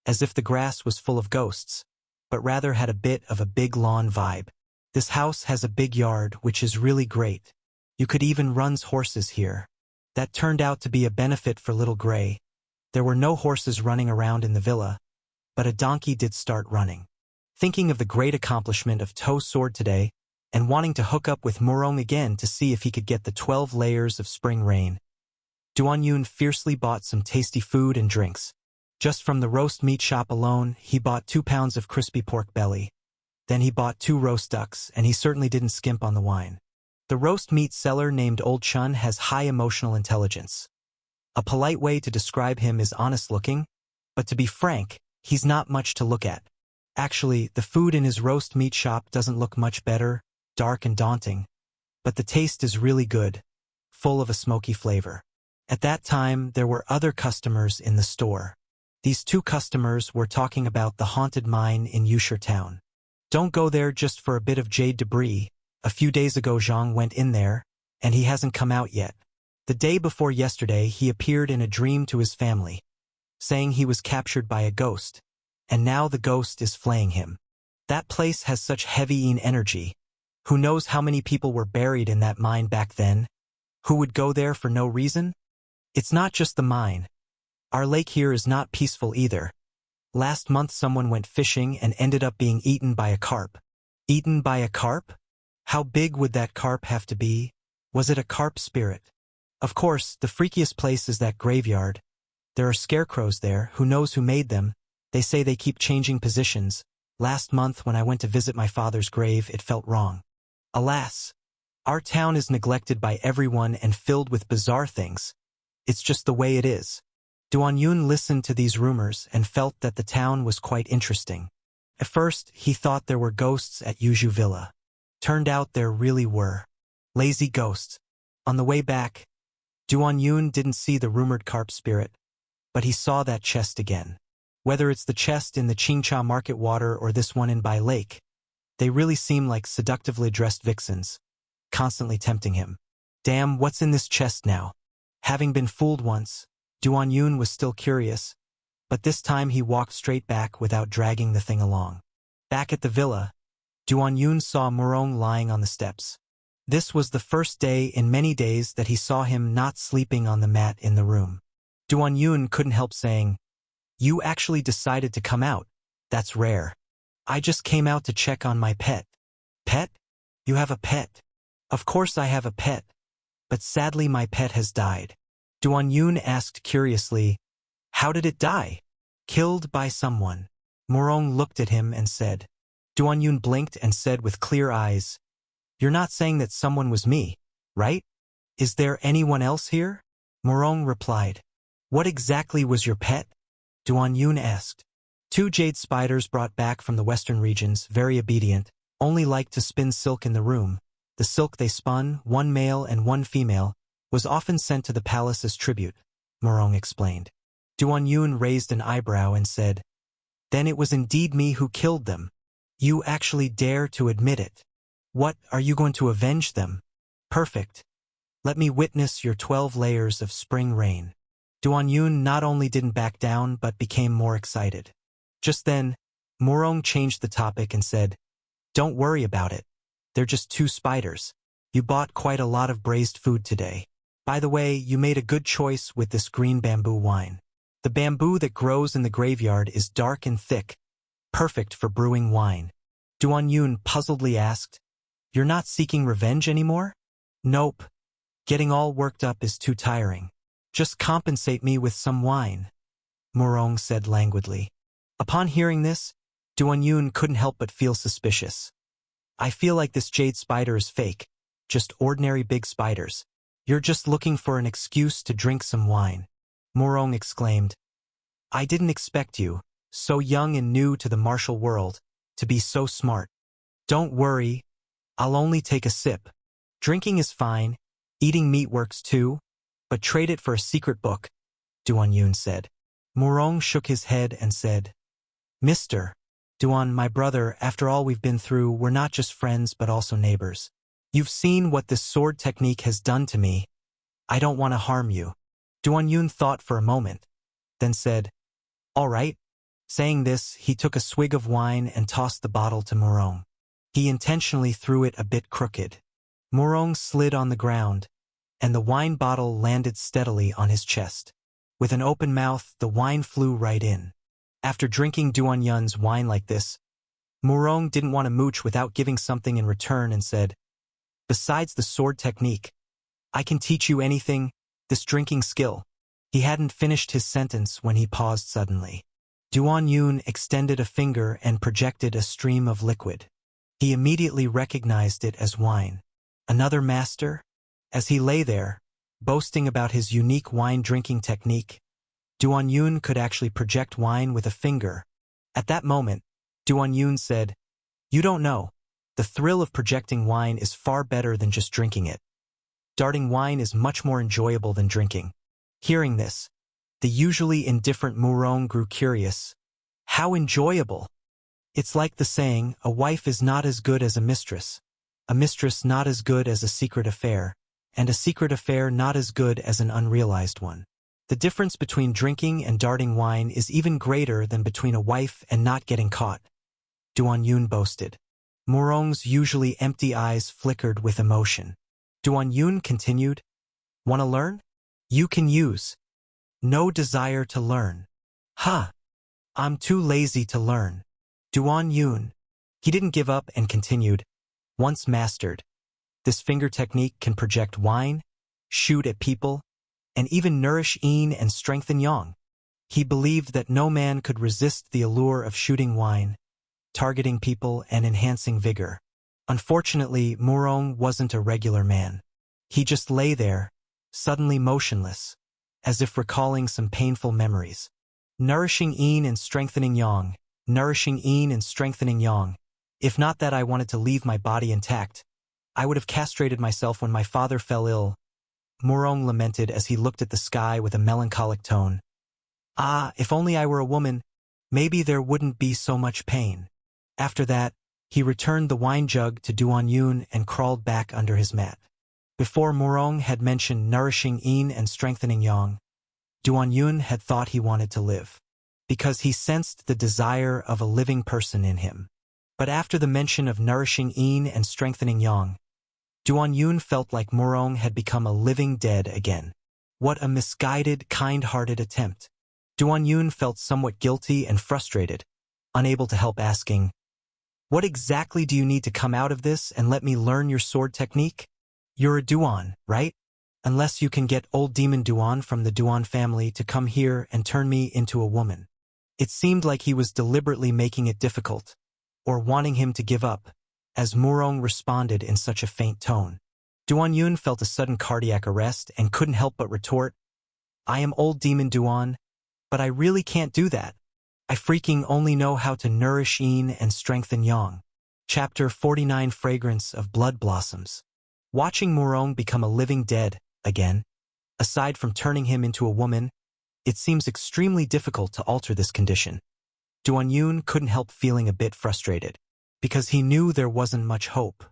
Speaker 1: as if the grass was full of ghosts, but rather had a bit of a big lawn vibe. This house has a big yard, which is really great. You could even run horses here. That turned out to be a benefit for Little Gray. There were no horses running around in the villa, but a donkey did start running. Thinking of the great accomplishment of Toe Sword today, and wanting to hook up with Murong again to see if he could get the 12 layers of spring rain, Duan Yun fiercely bought some tasty food and drinks. Just from the roast meat shop alone, he bought 2 pounds of crispy pork belly. Then he bought 2 roast ducks, and he certainly didn't skimp on the wine. The roast meat seller named Old Chun has high emotional intelligence. A polite way to describe him is honest-looking, but to be frank, he's not much to look at. Actually, the food in his roast meat shop doesn't look much better, dark and daunting, but the taste is really good, full of a smoky flavor. At that time, there were other customers in the store. These 2 customers were talking about the haunted mine in Yushir town. Don't go there just for a bit of jade debris. A few days ago Zhang went in there, and he hasn't come out yet. The day before yesterday he appeared in a dream to his family, saying he was captured by a ghost, and now the ghost is flaying him. That place has such heavy energy. Who knows how many people were buried in that mine back then? Who would go there for no reason? It's not just the mine. Our lake here is not peaceful either. Last month someone went fishing and ended up being eaten by a carp. Eaten by a carp? How big would that carp have to be? Was it a carp spirit? Of course, the freakiest place is that graveyard. There are scarecrows there, who knows who made them. They say they keep changing positions. Last month when I went to visit my father's grave, it felt wrong. Alas, our town is neglected by everyone and filled with bizarre things. It's just the way it is. Duan Yun listened to these rumors and felt that the town was quite interesting. At first, he thought there were ghosts at Yuju Villa. Turned out there really were. Lazy ghosts. On the way back, Duan Yun didn't see the rumored carp spirit, but he saw that chest again. Whether it's the chest in the Qingcha Market Water or this one in Bai Lake, they really seem like seductively dressed vixens, constantly tempting him. Damn, what's in this chest now? Having been fooled once, Duan Yun was still curious, but this time he walked straight back without dragging the thing along. Back at the villa, Duan Yun saw Murong lying on the steps. This was the first day in many days that he saw him not sleeping on the mat in the room. Duan Yun couldn't help saying, "You actually decided to come out. That's rare. I just came out to check on my pet." "Pet? You have a pet?" "Of course I have a pet. But sadly my pet has died." Duan Yun asked curiously, "How did it die?" "Killed by someone." Murong looked at him and said. Duan Yun blinked and said with clear eyes, "You're not saying that someone was me, right? Is there anyone else here?" Murong replied. "What exactly was your pet?" Duan Yun asked. "Two jade spiders brought back from the western regions, very obedient, only liked to spin silk in the room. The silk they spun, one male and one female, was often sent to the palace as tribute," Murong explained. Duan Yun raised an eyebrow and said, "Then it was indeed me who killed them. You actually dare to admit it. What, are you going to avenge them? Perfect. Let me witness your 12 layers of spring rain." Duan Yun not only didn't back down but became more excited. Just then, Murong changed the topic and said, "Don't worry about it. They're just two spiders. You bought quite a lot of braised food today. By the way, you made a good choice with this green bamboo wine. The bamboo that grows in the graveyard is dark and thick, perfect for brewing wine." Duan Yun puzzledly asked, "You're not seeking revenge anymore?" "Nope. Getting all worked up is too tiring. Just compensate me with some wine," Murong said languidly. Upon hearing this, Duan Yun couldn't help but feel suspicious. "I feel like this jade spider is fake, just ordinary big spiders. You're just looking for an excuse to drink some wine," Murong exclaimed. "I didn't expect you, so young and new to the martial world, to be so smart. Don't worry, I'll only take a sip. Drinking is fine, eating meat works too, but trade it for a secret book," Duan Yun said. Murong shook his head and said, "Mr. Duan, my brother, after all we've been through, we're not just friends but also neighbors. You've seen what this sword technique has done to me. I don't want to harm you." Duan Yun thought for a moment, then said, "All right." Saying this, he took a swig of wine and tossed the bottle to Murong. He intentionally threw it a bit crooked. Murong slid on the ground, and the wine bottle landed steadily on his chest. With an open mouth, the wine flew right in. After drinking Duan Yun's wine like this, Murong didn't want to mooch without giving something in return and said, "Besides the sword technique, I can teach you anything, this drinking skill." He hadn't finished his sentence when he paused suddenly. Duan Yun extended a finger and projected a stream of liquid. He immediately recognized it as wine. Another master? As he lay there, boasting about his unique wine-drinking technique, Duan Yun could actually project wine with a finger. At that moment, Duan Yun said, "You don't know. The thrill of projecting wine is far better than just drinking it. Darting wine is much more enjoyable than drinking." Hearing this, the usually indifferent Murong grew curious. How enjoyable! It's like the saying, a wife is not as good as a mistress not as good as a secret affair, and a secret affair not as good as an unrealized one. The difference between drinking and darting wine is even greater than between a wife and not getting caught, Duan Yun boasted. Murong's usually empty eyes flickered with emotion. Duan Yun continued, "Want to learn? You can use. No desire to learn." "Ha! I'm too lazy to learn." Duan Yun. He didn't give up and continued, "Once mastered, this finger technique can project wine, shoot at people, and even nourish yin and strengthen yang." He believed that no man could resist the allure of shooting wine, targeting people and enhancing vigor. Unfortunately, Murong wasn't a regular man. He just lay there, suddenly motionless, as if recalling some painful memories. Nourishing yin and strengthening yang, nourishing yin and strengthening yang. If not that I wanted to leave my body intact, I would have castrated myself when my father fell ill, Murong lamented as he looked at the sky with a melancholic tone. Ah, if only I were a woman, maybe there wouldn't be so much pain. After that, he returned the wine jug to Duan Yun and crawled back under his mat. Before Murong had mentioned nourishing yin and strengthening yang, Duan Yun had thought he wanted to live, because he sensed the desire of a living person in him. But after the mention of nourishing yin and strengthening yang, Duan Yun felt like Murong had become a living dead again. What a misguided, kind-hearted attempt. Duan Yun felt somewhat guilty and frustrated, unable to help asking, "What exactly do you need to come out of this and let me learn your sword technique? You're a Duan, right? Unless you can get old demon Duan from the Duan family to come here and turn me into a woman." It seemed like he was deliberately making it difficult, or wanting him to give up, as Murong responded in such a faint tone. Duan Yun felt a sudden cardiac arrest and couldn't help but retort, "I am old demon Duan, but I really can't do that. I freaking only know how to nourish yin and strengthen yang." Chapter 49 Fragrance of Blood Blossoms. Watching Murong become a living dead, again, aside from turning him into a woman, it seems extremely difficult to alter this condition. Duan Yun couldn't help feeling a bit frustrated, because he knew there wasn't much hope.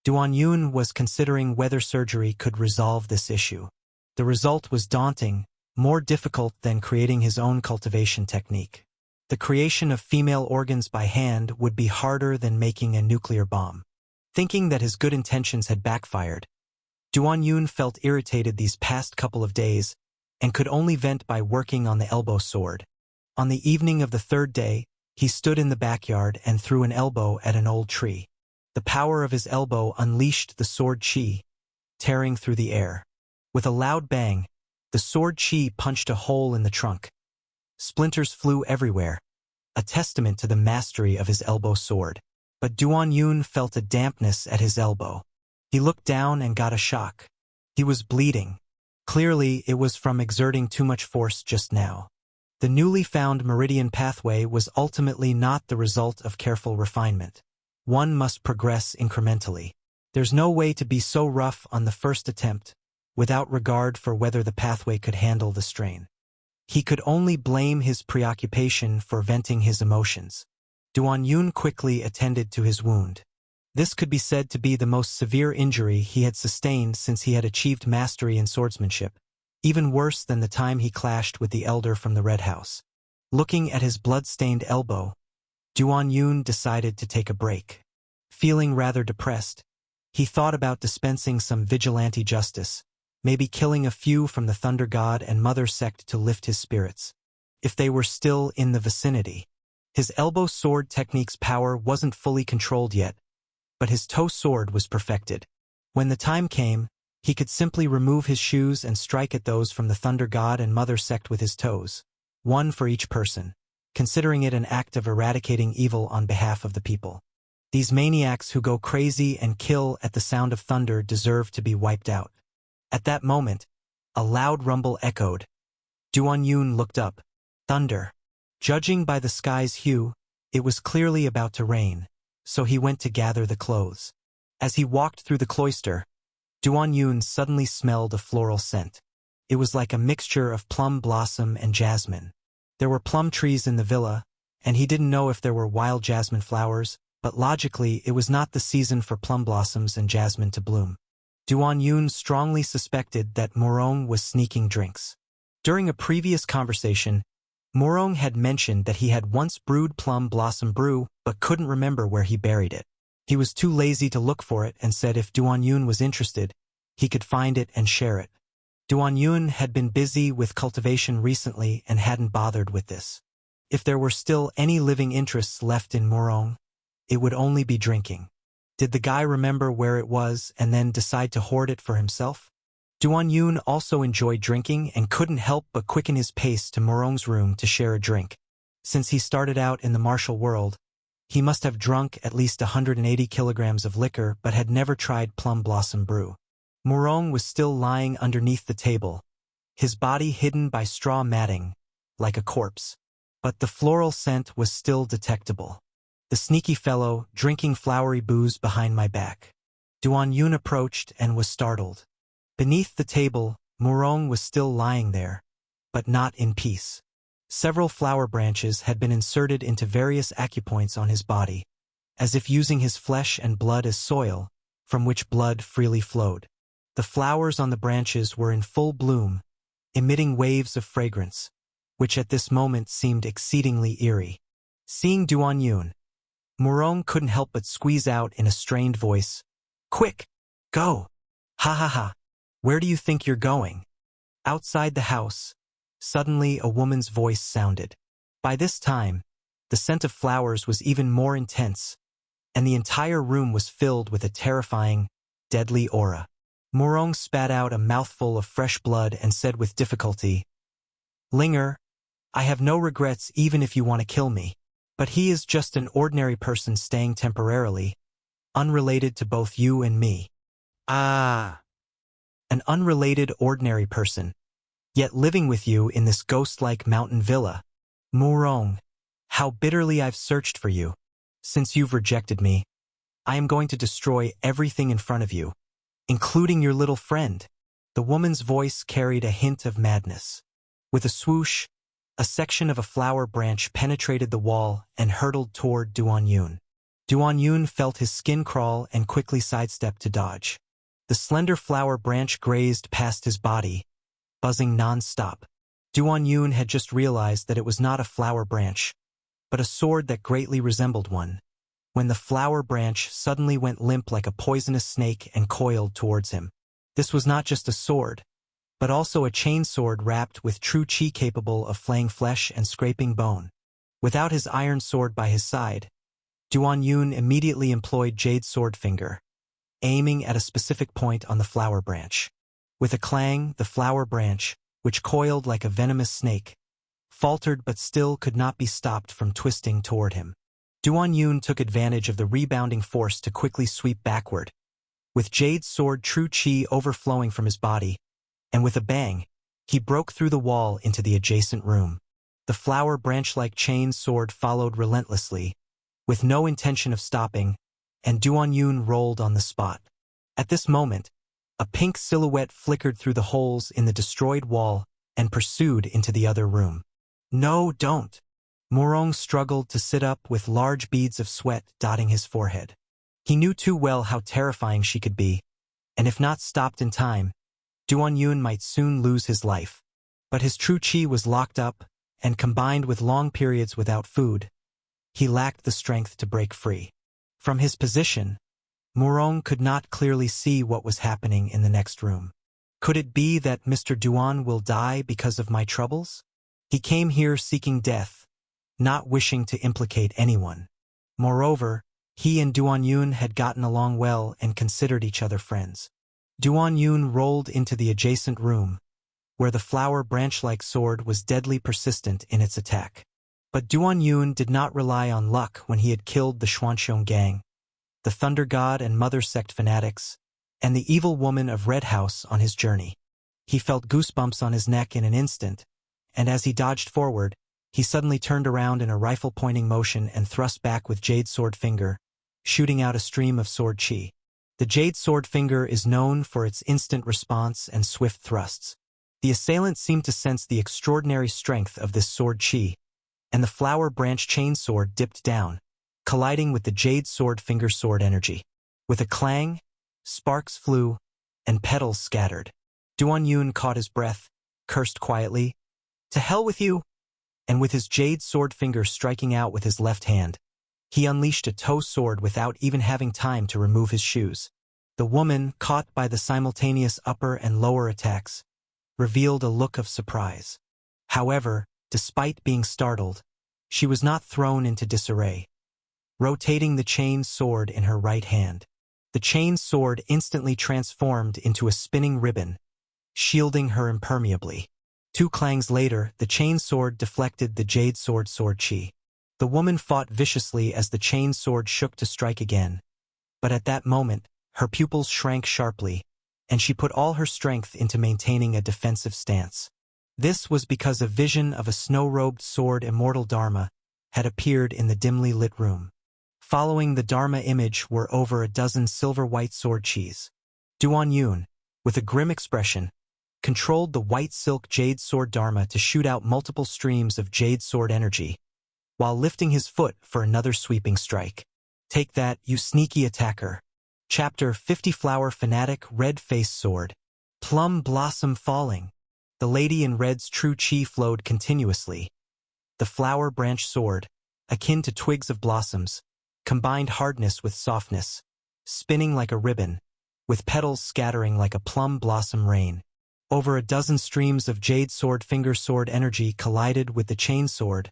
Speaker 1: Duan Yun was considering whether surgery could resolve this issue. The result was daunting, more difficult than creating his own cultivation technique. The creation of female organs by hand would be harder than making a nuclear bomb. Thinking that his good intentions had backfired, Duan Yun felt irritated these past couple of days and could only vent by working on the elbow sword. On the evening of the third day, he stood in the backyard and threw an elbow at an old tree. The power of his elbow unleashed the sword chi, tearing through the air. With a loud bang, the sword chi punched a hole in the trunk. Splinters flew everywhere, a testament to the mastery of his elbow sword. But Duan Yun felt a dampness at his elbow. He looked down and got a shock. He was bleeding. Clearly, it was from exerting too much force just now. The newly found meridian pathway was ultimately not the result of careful refinement. One must progress incrementally. There's no way to be so rough on the first attempt, without regard for whether the pathway could handle the strain. He could only blame his preoccupation for venting his emotions. Duan Yun quickly attended to his wound. This could be said to be the most severe injury he had sustained since he had achieved mastery in swordsmanship, even worse than the time he clashed with the elder from the Red House. Looking at his blood-stained elbow, Duan Yun decided to take a break. Feeling rather depressed, he thought about dispensing some vigilante justice, maybe killing a few from the Thunder God and Mother sect to lift his spirits, if they were still in the vicinity. His elbow sword technique's power wasn't fully controlled yet, but his toe sword was perfected. When the time came, he could simply remove his shoes and strike at those from the Thunder God and Mother sect with his toes, one for each person, considering it an act of eradicating evil on behalf of the people. These maniacs who go crazy and kill at the sound of thunder deserve to be wiped out. At that moment, a loud rumble echoed. Duan Yun looked up. Thunder. Judging by the sky's hue, it was clearly about to rain, so he went to gather the clothes. As he walked through the cloister, Duan Yun suddenly smelled a floral scent. It was like a mixture of plum blossom and jasmine. There were plum trees in the villa, and he didn't know if there were wild jasmine flowers, but logically it was not the season for plum blossoms and jasmine to bloom. Duan Yun strongly suspected that Murong was sneaking drinks. During a previous conversation, Morong had mentioned that he had once brewed plum blossom brew but couldn't remember where he buried it. He was too lazy to look for it and said if Duan Yun was interested, he could find it and share it. Duan Yun had been busy with cultivation recently and hadn't bothered with this. If there were still any living interests left in Morong, it would only be drinking. Did the guy remember where it was and then decide to hoard it for himself? Duan Yun also enjoyed drinking and couldn't help but quicken his pace to Morong's room to share a drink. Since he started out in the martial world, he must have drunk at least 180 kilograms of liquor but had never tried plum blossom brew. Morong was still lying underneath the table, his body hidden by straw matting, like a corpse. But the floral scent was still detectable. The sneaky fellow, drinking flowery booze behind my back. Duan Yun approached and was startled. Beneath the table, Morong was still lying there, but not in peace. Several flower branches had been inserted into various acupoints on his body, as if using his flesh and blood as soil, from which blood freely flowed. The flowers on the branches were in full bloom, emitting waves of fragrance, which at this moment seemed exceedingly eerie. Seeing Duan Yun, Morong couldn't help but squeeze out in a strained voice, "Quick! Go! Ha ha ha! Where do you think you're going?" Outside the house, suddenly a woman's voice sounded. By this time, the scent of flowers was even more intense, and the entire room was filled with a terrifying, deadly aura. Morong spat out a mouthful of fresh blood and said with difficulty, "Linger, I have no regrets even if you want to kill me. But he is just an ordinary person staying temporarily, unrelated to both you and me." "Ah." "An unrelated ordinary person, yet living with you in this ghost-like mountain villa. Morong, how bitterly I've searched for you. Since you've rejected me, I am going to destroy everything in front of you, including your little friend." The woman's voice carried a hint of madness. With a swoosh, a section of a flower branch penetrated the wall and hurtled toward Duan Yun. Duan Yun felt his skin crawl and quickly sidestepped to dodge. The slender flower branch grazed past his body, buzzing non-stop. Duan Yun had just realized that it was not a flower branch, but a sword that greatly resembled one, when the flower branch suddenly went limp like a poisonous snake and coiled towards him. This was not just a sword, but also a chainsword wrapped with true chi capable of flaying flesh and scraping bone. Without his iron sword by his side, Duan Yun immediately employed Jade Sword Finger, aiming at a specific point on the flower branch. With a clang, the flower branch, which coiled like a venomous snake, faltered but still could not be stopped from twisting toward him. Duan Yun took advantage of the rebounding force to quickly sweep backward, with Jade's sword true chi overflowing from his body, and with a bang, he broke through the wall into the adjacent room. The flower branch-like chain sword followed relentlessly, with no intention of stopping, and Duan Yun rolled on the spot. At this moment, a pink silhouette flickered through the holes in the destroyed wall and pursued into the other room. "No, don't!" Morong struggled to sit up with large beads of sweat dotting his forehead. He knew too well how terrifying she could be, and if not stopped in time, Duan Yun might soon lose his life. But his true chi was locked up, and combined with long periods without food, he lacked the strength to break free. From his position, Morong could not clearly see what was happening in the next room. Could it be that Mr. Duan will die because of my troubles? He came here seeking death, not wishing to implicate anyone. Moreover, he and Duan Yun had gotten along well and considered each other friends. Duan Yun rolled into the adjacent room, where the flower branch-like sword was deadly persistent in its attack. But Duan Yun did not rely on luck when he had killed the Xuanxiong gang, the Thunder God and Mother Sect fanatics, and the evil woman of Red House on his journey. He felt goosebumps on his neck in an instant, and as he dodged forward, he suddenly turned around in a rifle-pointing motion and thrust back with Jade Sword Finger, shooting out a stream of sword chi. The Jade Sword Finger is known for its instant response and swift thrusts. The assailant seemed to sense the extraordinary strength of this sword chi, and the flower branch chainsword dipped down, colliding with the Jade Sword Finger sword energy. With a clang, sparks flew, and petals scattered. Duan Yun caught his breath, cursed quietly. To hell with you! And with his jade sword finger striking out with his left hand, he unleashed a toe sword without even having time to remove his shoes. The woman, caught by the simultaneous upper and lower attacks, revealed a look of surprise. However, despite being startled, she was not thrown into disarray. Rotating the chain sword in her right hand, the chain sword instantly transformed into a spinning ribbon, shielding her impermeably. 2 clangs later, the chain sword deflected the jade sword chi. The woman fought viciously as the chain sword shook to strike again. But at that moment, her pupils shrank sharply, and she put all her strength into maintaining a defensive stance. This was because a vision of a snow-robed sword immortal Dharma had appeared in the dimly lit room. Following the Dharma image were over a dozen silver-white sword chis. Duan Yun, with a grim expression, controlled the white silk jade sword Dharma to shoot out multiple streams of jade sword energy, while lifting his foot for another sweeping strike. Take that, you sneaky attacker. Chapter 50 Flower Fanatic Red Face Sword. Plum Blossom Falling. The lady in red's true chi flowed continuously. The flower branch sword, akin to twigs of blossoms, combined hardness with softness, spinning like a ribbon, with petals scattering like a plum blossom rain. Over a dozen streams of jade sword finger sword energy collided with the chain sword,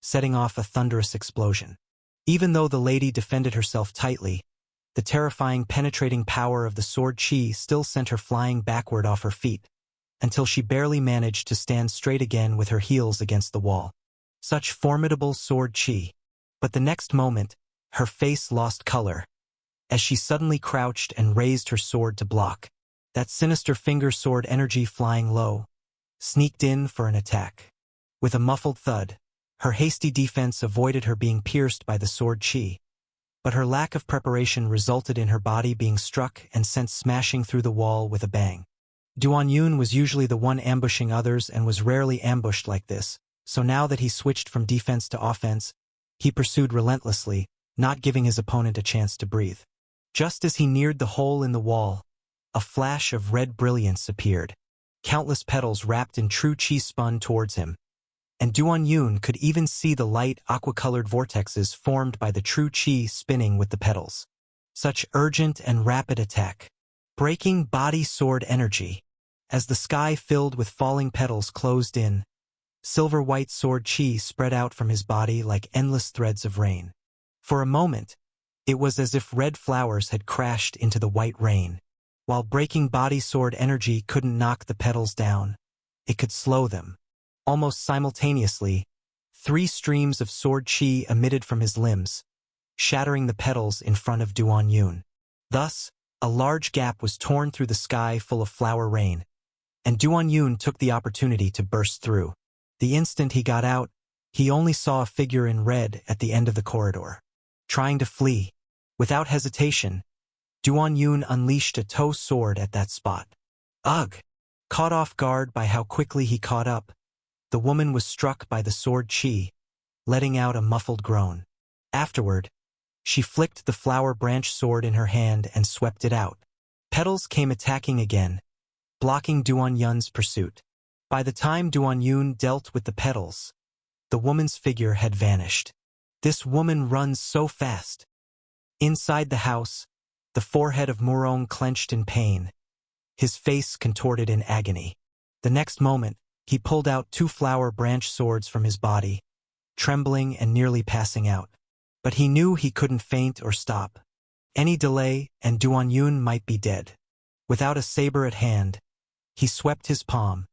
Speaker 1: setting off a thunderous explosion. Even though the lady defended herself tightly, the terrifying penetrating power of the sword chi still sent her flying backward off her feet, until she barely managed to stand straight again with her heels against the wall. Such formidable sword chi. But the next moment, her face lost color, as she suddenly crouched and raised her sword to block. That sinister finger sword energy flying low, sneaked in for an attack. With a muffled thud, her hasty defense avoided her being pierced by the sword chi. But her lack of preparation resulted in her body being struck and sent smashing through the wall with a bang. Duan Yun was usually the one ambushing others and was rarely ambushed like this, so now that he switched from defense to offense, he pursued relentlessly, not giving his opponent a chance to breathe. Just as he neared the hole in the wall, a flash of red brilliance appeared. Countless petals wrapped in true chi spun towards him, and Duan Yun could even see the light aqua-colored vortexes formed by the true chi spinning with the petals. Such urgent and rapid attack. Breaking body sword energy. As the sky filled with falling petals closed in, silver-white sword chi spread out from his body like endless threads of rain. For a moment, it was as if red flowers had crashed into the white rain. While breaking body sword energy couldn't knock the petals down, it could slow them. Almost simultaneously, 3 streams of sword chi emitted from his limbs, shattering the petals in front of Duan Yun. Thus, a large gap was torn through the sky full of flower rain, and Duan Yun took the opportunity to burst through. The instant he got out, he only saw a figure in red at the end of the corridor, trying to flee. Without hesitation, Duan Yun unleashed a toe sword at that spot. Ugh! Caught off guard by how quickly he caught up, the woman was struck by the sword chi, letting out a muffled groan. Afterward, she flicked the flower branch sword in her hand and swept it out. Petals came attacking again, blocking Duan Yun's pursuit. By the time Duan Yun dealt with the petals, the woman's figure had vanished. This woman runs so fast. Inside the house, the forehead of Murong clenched in pain, his face contorted in agony. The next moment, he pulled out 2 flower branch swords from his body, trembling and nearly passing out. But he knew he couldn't faint or stop. Any delay, and Duan Yun might be dead. Without a saber at hand, he swept his palm,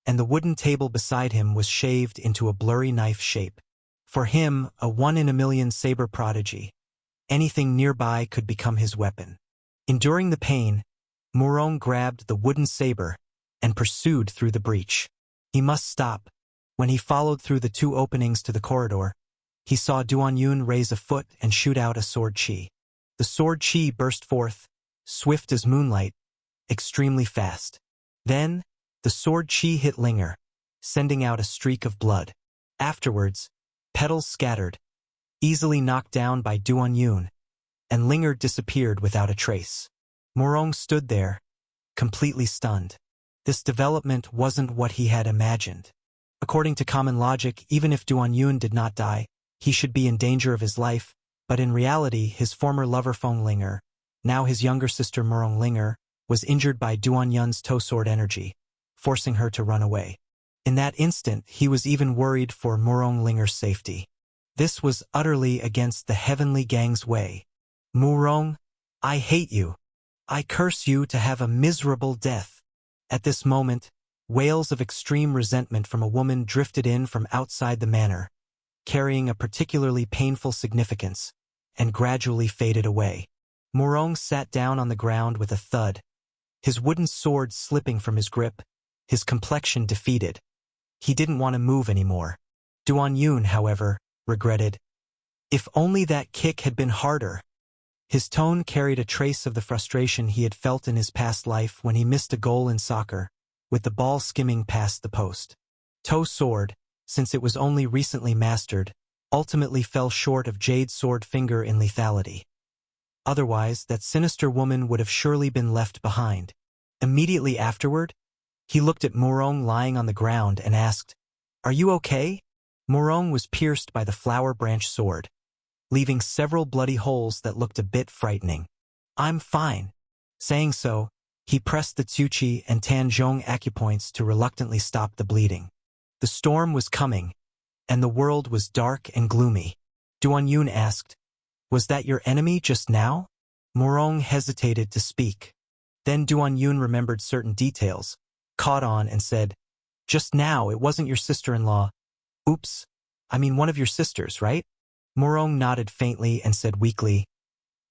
Speaker 1: and the wooden table beside him was shaved into a blurry knife shape. For him, a 1-in-a-million saber prodigy, anything nearby could become his weapon. Enduring the pain, Murong grabbed the wooden saber and pursued through the breach. He must stop. When he followed through the 2 openings to the corridor, he saw Duan Yun raise a foot and shoot out a sword chi. The sword chi burst forth, swift as moonlight, extremely fast. Then, the sword chi hit Linger, sending out a streak of blood. Afterwards, petals scattered, easily knocked down by Duan Yun, and Linger disappeared without a trace. Murong stood there, completely stunned. This development wasn't what he had imagined. According to common logic, even if Duan Yun did not die, he should be in danger of his life, but in reality, his former lover Feng Linger, now his younger sister Murong Linger, was injured by Duan Yun's toe sword energy, forcing her to run away. In that instant, he was even worried for Murong Linger's safety. This was utterly against the heavenly gang's way. Murong, I hate you. I curse you to have a miserable death. At this moment, wails of extreme resentment from a woman drifted in from outside the manor, carrying a particularly painful significance, and gradually faded away. Murong sat down on the ground with a thud, his wooden sword slipping from his grip, his complexion defeated. He didn't want to move anymore. Duan Yun, however, regretted. If only that kick had been harder. His tone carried a trace of the frustration he had felt in his past life when he missed a goal in soccer, with the ball skimming past the post. Toe sword, since it was only recently mastered, ultimately fell short of Jade's sword finger in lethality. Otherwise, that sinister woman would have surely been left behind. Immediately afterward, he looked at Murong lying on the ground and asked, "Are you okay?" Murong was pierced by the flower branch sword, leaving several bloody holes that looked a bit frightening. "I'm fine." Saying so, he pressed the Tsuchi and Tanzhong acupoints to reluctantly stop the bleeding. The storm was coming, and the world was dark and gloomy. Duan Yun asked, "Was that your enemy just now?" Murong hesitated to speak. Then Duan Yun remembered certain details, caught on and said, "Just now it wasn't your sister-in-law. Oops, I mean one of your sisters, right?" Murong nodded faintly and said weakly,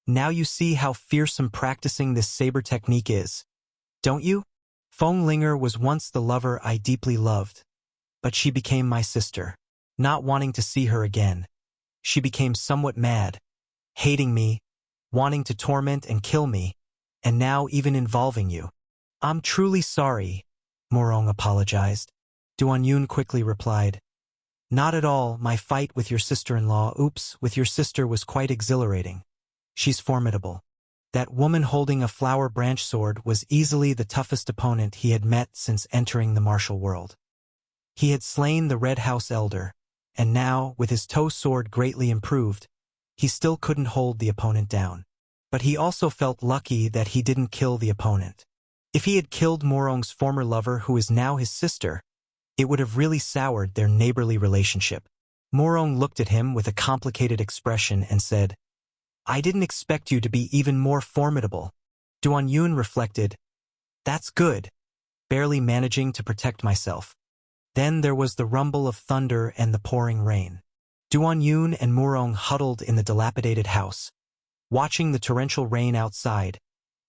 Speaker 1: "Now you see how fearsome practicing this saber technique is, don't you? Feng Linger was once the lover I deeply loved, but she became my sister. Not wanting to see her again, she became somewhat mad, hating me, wanting to torment and kill me, and now even involving you." "I'm truly sorry," Murong apologized. Duan Yun quickly replied, "Not at all. My fight with your sister-in-law, with your sister was quite exhilarating. She's formidable." That woman holding a flower branch sword was easily the toughest opponent he had met since entering the martial world. He had slain the Red House Elder, and now, with his toe sword greatly improved, he still couldn't hold the opponent down. But he also felt lucky that he didn't kill the opponent. If he had killed Murong's former lover, who is now his sister, it would have really soured their neighborly relationship. Murong looked at him with a complicated expression and said, "I didn't expect you to be even more formidable." Duan Yun reflected, "That's good," barely managing to protect myself. Then there was the rumble of thunder and the pouring rain. Duan Yun and Murong huddled in the dilapidated house, watching the torrential rain outside,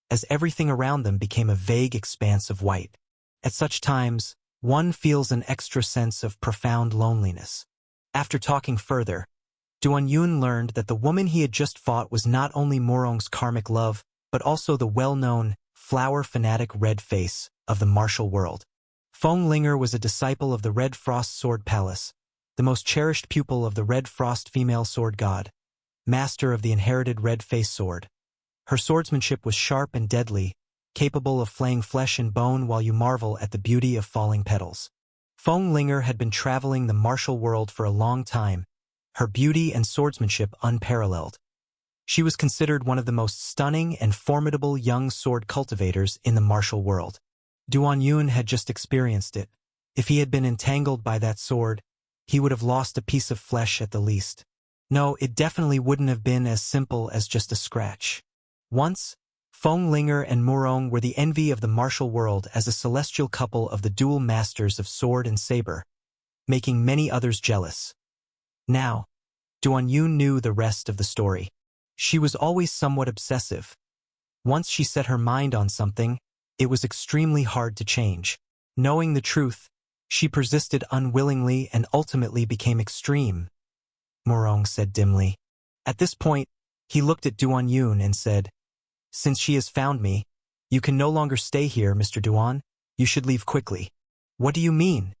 Speaker 1: as everything around them became a vague expanse of white. At such times, one feels an extra sense of profound loneliness. After talking further, Duan Yun learned that the woman he had just fought was not only Murong's karmic love, but also the well-known, flower-fanatic Red Face of the martial world. Feng Linger was a disciple of the Red Frost Sword Palace, the most cherished pupil of the Red Frost female sword god, master of the inherited Red Face sword. Her swordsmanship was sharp and deadly, capable of flaying flesh and bone while you marvel at the beauty of falling petals. Feng Linger had been traveling the martial world for a long time, her beauty and swordsmanship unparalleled. She was considered one of the most stunning and formidable young sword cultivators in the martial world. Duan Yun had just experienced it. If he had been entangled by that sword, he would have lost a piece of flesh at the least. No, it definitely wouldn't have been as simple as just a scratch. Once, Feng Linger and Murong were the envy of the martial world as a celestial couple of the dual masters of sword and saber, making many others jealous. Now, Duan Yun knew the rest of the story. She was always somewhat obsessive. Once she set her mind on something, it was extremely hard to change. Knowing the truth, she persisted unwillingly and ultimately became extreme, Murong said dimly. At this point, he looked at Duan Yun and said, "Since she has found me, you can no longer stay here, Mr. Duan. You should leave quickly." "What do you mean?"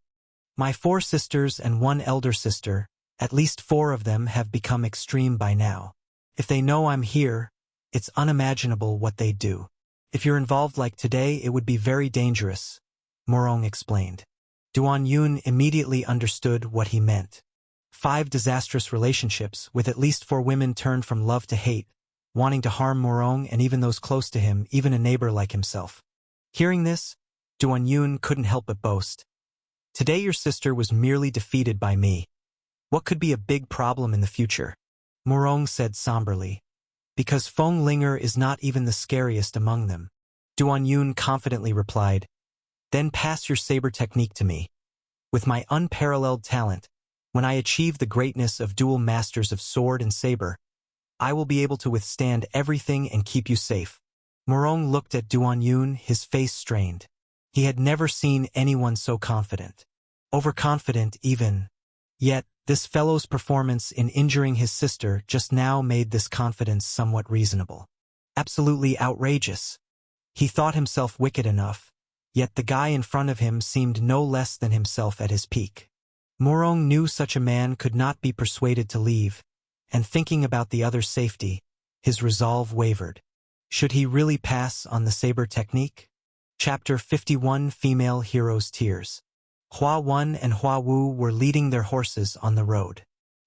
Speaker 1: "My 4 sisters and 1 elder sister, at least 4 of them have become extreme by now. If they know I'm here, it's unimaginable what they'd do. If you're involved like today, it would be very dangerous. Morong explained. Duan Yun immediately understood what he meant. 5 disastrous relationships with at least 4 women turned from love to hate, wanting to harm Morong and even those close to him, even a neighbor like himself. Hearing this, Duan Yun couldn't help but boast. Today your sister was merely defeated by me. What could be a big problem in the future? Morong said somberly. Because Feng Linger is not even the scariest among them. Duan Yun confidently replied, Then pass your saber technique to me. With my unparalleled talent, when I achieve the greatness of dual masters of sword and saber, I will be able to withstand everything and keep you safe. Morong looked at Duan Yun, his face strained. He had never seen anyone so confident. Overconfident even. Yet, this fellow's performance in injuring his sister just now made this confidence somewhat reasonable. Absolutely outrageous. He thought himself wicked enough, yet the guy in front of him seemed no less than himself at his peak. Morong knew such a man could not be persuaded to leave, and thinking about the other's safety, his resolve wavered. Should he really pass on the saber technique? Chapter 51 Female Heroes' Tears. Hua Wen and Hua Wu were leading their horses on the road.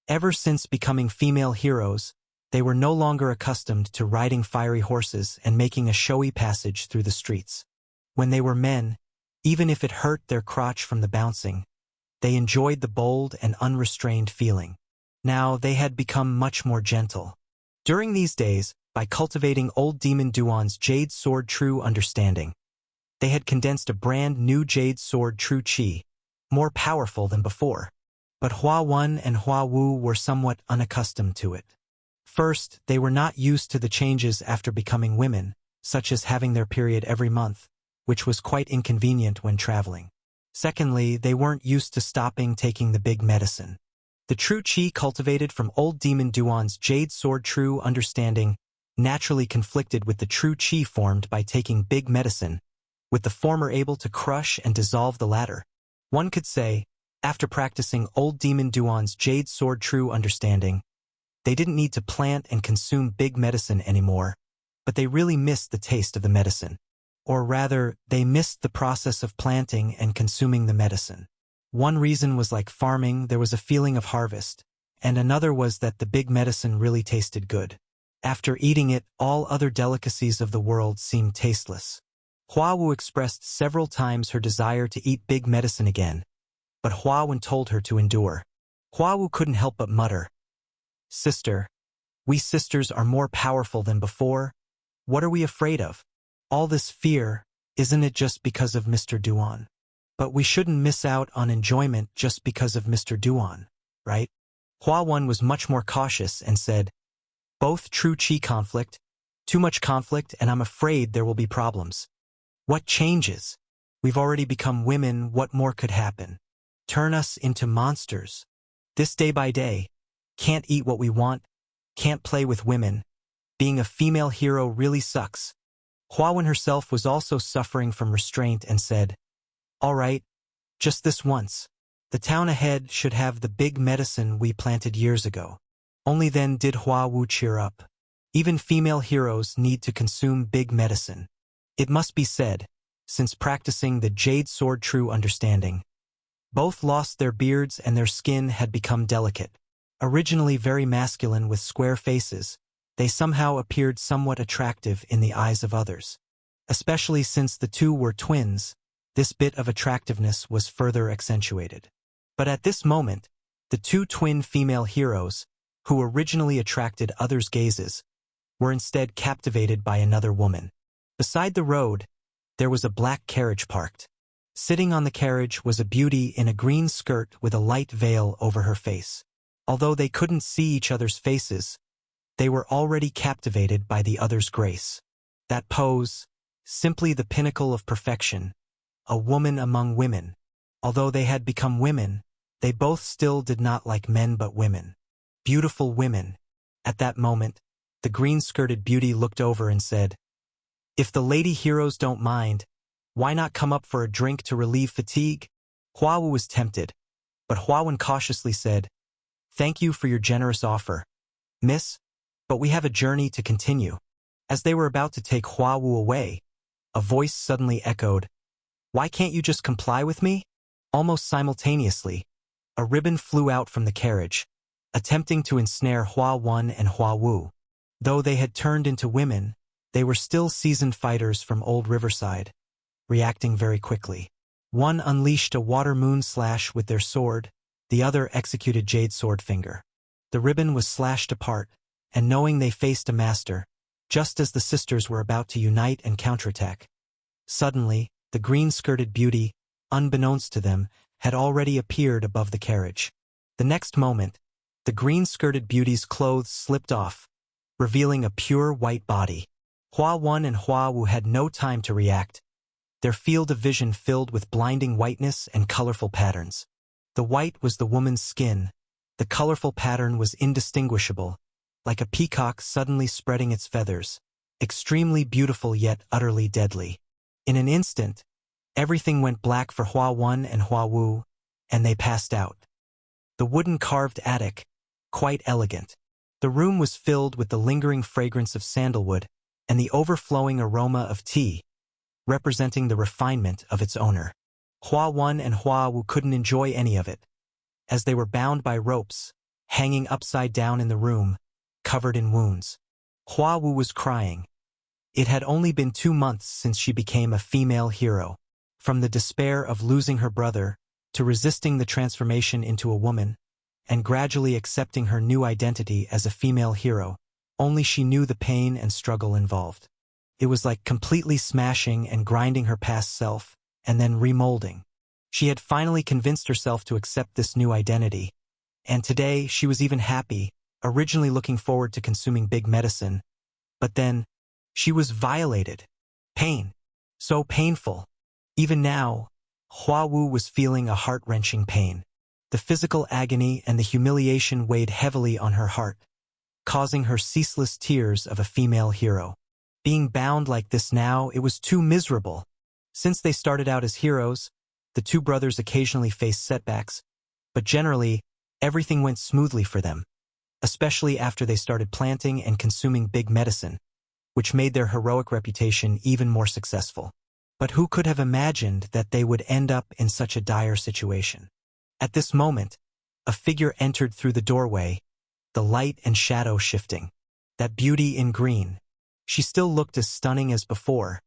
Speaker 1: Ever since becoming female heroes, they were no longer accustomed to riding fiery horses and making a showy passage through the streets. When they were men, even if it hurt their crotch from the bouncing, they enjoyed the bold and unrestrained feeling. Now they had become much more gentle. During these days, by cultivating old Demon Duan's Jade Sword True Understanding, they had condensed a brand new Jade Sword True Qi, more powerful than before. But Hua Wen and Hua Wu were somewhat unaccustomed to it. First, they were not used to the changes after becoming women, such as having their period every month, which was quite inconvenient when traveling. Secondly, they weren't used to stopping taking the big medicine. The true Qi cultivated from old Demon Duan's Jade Sword True Understanding naturally conflicted with the true Qi formed by taking big medicine, with the former able to crush and dissolve the latter. One could say, after practicing old Demon Duan's Jade Sword True Understanding, they didn't need to plant and consume big medicine anymore, but they really missed the taste of the medicine. Or rather, they missed the process of planting and consuming the medicine. One reason was like farming, there was a feeling of harvest, and another was that the big medicine really tasted good. After eating it, all other delicacies of the world seemed tasteless. Hua Wu expressed several times her desire to eat big medicine again, but Hua Wen told her to endure. Hua Wu couldn't help but mutter, Sister, we sisters are more powerful than before. What are we afraid of? All this fear, isn't it just because of Mr. Duan? But we shouldn't miss out on enjoyment just because of Mr. Duan, right? Hua Wen was much more cautious and said, Both true Qi conflict, too much conflict, and I'm afraid there will be problems. What changes? We've already become women, what more could happen? Turn us into monsters. This day by day, can't eat what we want, can't play with women. Being a female hero really sucks. Hua Wen herself was also suffering from restraint and said, All right, just this once. The town ahead should have the big medicine we planted years ago. Only then did Hua Wu cheer up. Even female heroes need to consume big medicine. It must be said, since practicing the Jade Sword True Understanding, both lost their beards and their skin had become delicate. Originally very masculine with square faces, they somehow appeared somewhat attractive in the eyes of others. Especially since the two were twins, this bit of attractiveness was further accentuated. But at this moment, the two twin female heroes, who originally attracted others' gazes, were instead captivated by another woman. Beside the road, there was a black carriage parked. Sitting on the carriage was a beauty in a green skirt with a light veil over her face. Although they couldn't see each other's faces, they were already captivated by the other's grace. That pose, simply the pinnacle of perfection, a woman among women. Although they had become women, they both still did not like men but women. Beautiful women. At that moment, the green-skirted beauty looked over and said, If the lady heroes don't mind, why not come up for a drink to relieve fatigue? Hua Wu was tempted, but Hua Wen cautiously said, Thank you for your generous offer, miss, but we have a journey to continue. As they were about to take Hua Wu away, a voice suddenly echoed, Why can't you just comply with me? Almost simultaneously, a ribbon flew out from the carriage, attempting to ensnare Hua Wan and Hua Wu. Though they had turned into women, they were still seasoned fighters from old Riverside, reacting very quickly. One unleashed a water moon slash with their sword, the other executed Jade Sword Finger. The ribbon was slashed apart, and knowing they faced a master, just as the sisters were about to unite and counterattack. Suddenly, the green-skirted beauty, unbeknownst to them, had already appeared above the carriage. The next moment, the green-skirted beauty's clothes slipped off, revealing a pure white body. Hua Wan and Hua Wu had no time to react, their field of vision filled with blinding whiteness and colorful patterns. The white was the woman's skin, the colorful pattern was indistinguishable, like a peacock suddenly spreading its feathers, extremely beautiful yet utterly deadly. In an instant, everything went black for Hua Wan and Hua Wu, and they passed out. The wooden carved attic, quite elegant. The room was filled with the lingering fragrance of sandalwood and the overflowing aroma of tea, representing the refinement of its owner. Hua Wan and Hua Wu couldn't enjoy any of it, as they were bound by ropes, hanging upside down in the room, covered in wounds. Hua Wu was crying. It had only been 2 months since she became a female hero. From the despair of losing her brother, to resisting the transformation into a woman, and gradually accepting her new identity as a female hero, only she knew the pain and struggle involved. It was like completely smashing and grinding her past self, and then remolding. She had finally convinced herself to accept this new identity, and today she was even happy, originally looking forward to consuming big medicine. But then, she was violated. Pain. So painful. Even now, Hua Wu was feeling a heart-wrenching pain. The physical agony and the humiliation weighed heavily on her heart, causing her ceaseless tears of a female hero. Being bound like this now, it was too miserable. Since they started out as heroes, the two brothers occasionally faced setbacks, but generally, everything went smoothly for them, especially after they started planting and consuming big medicine, which made their heroic reputation even more successful. But who could have imagined that they would end up in such a dire situation? At this moment, a figure entered through the doorway, the light and shadow shifting. That beauty in green. She still looked as stunning as before,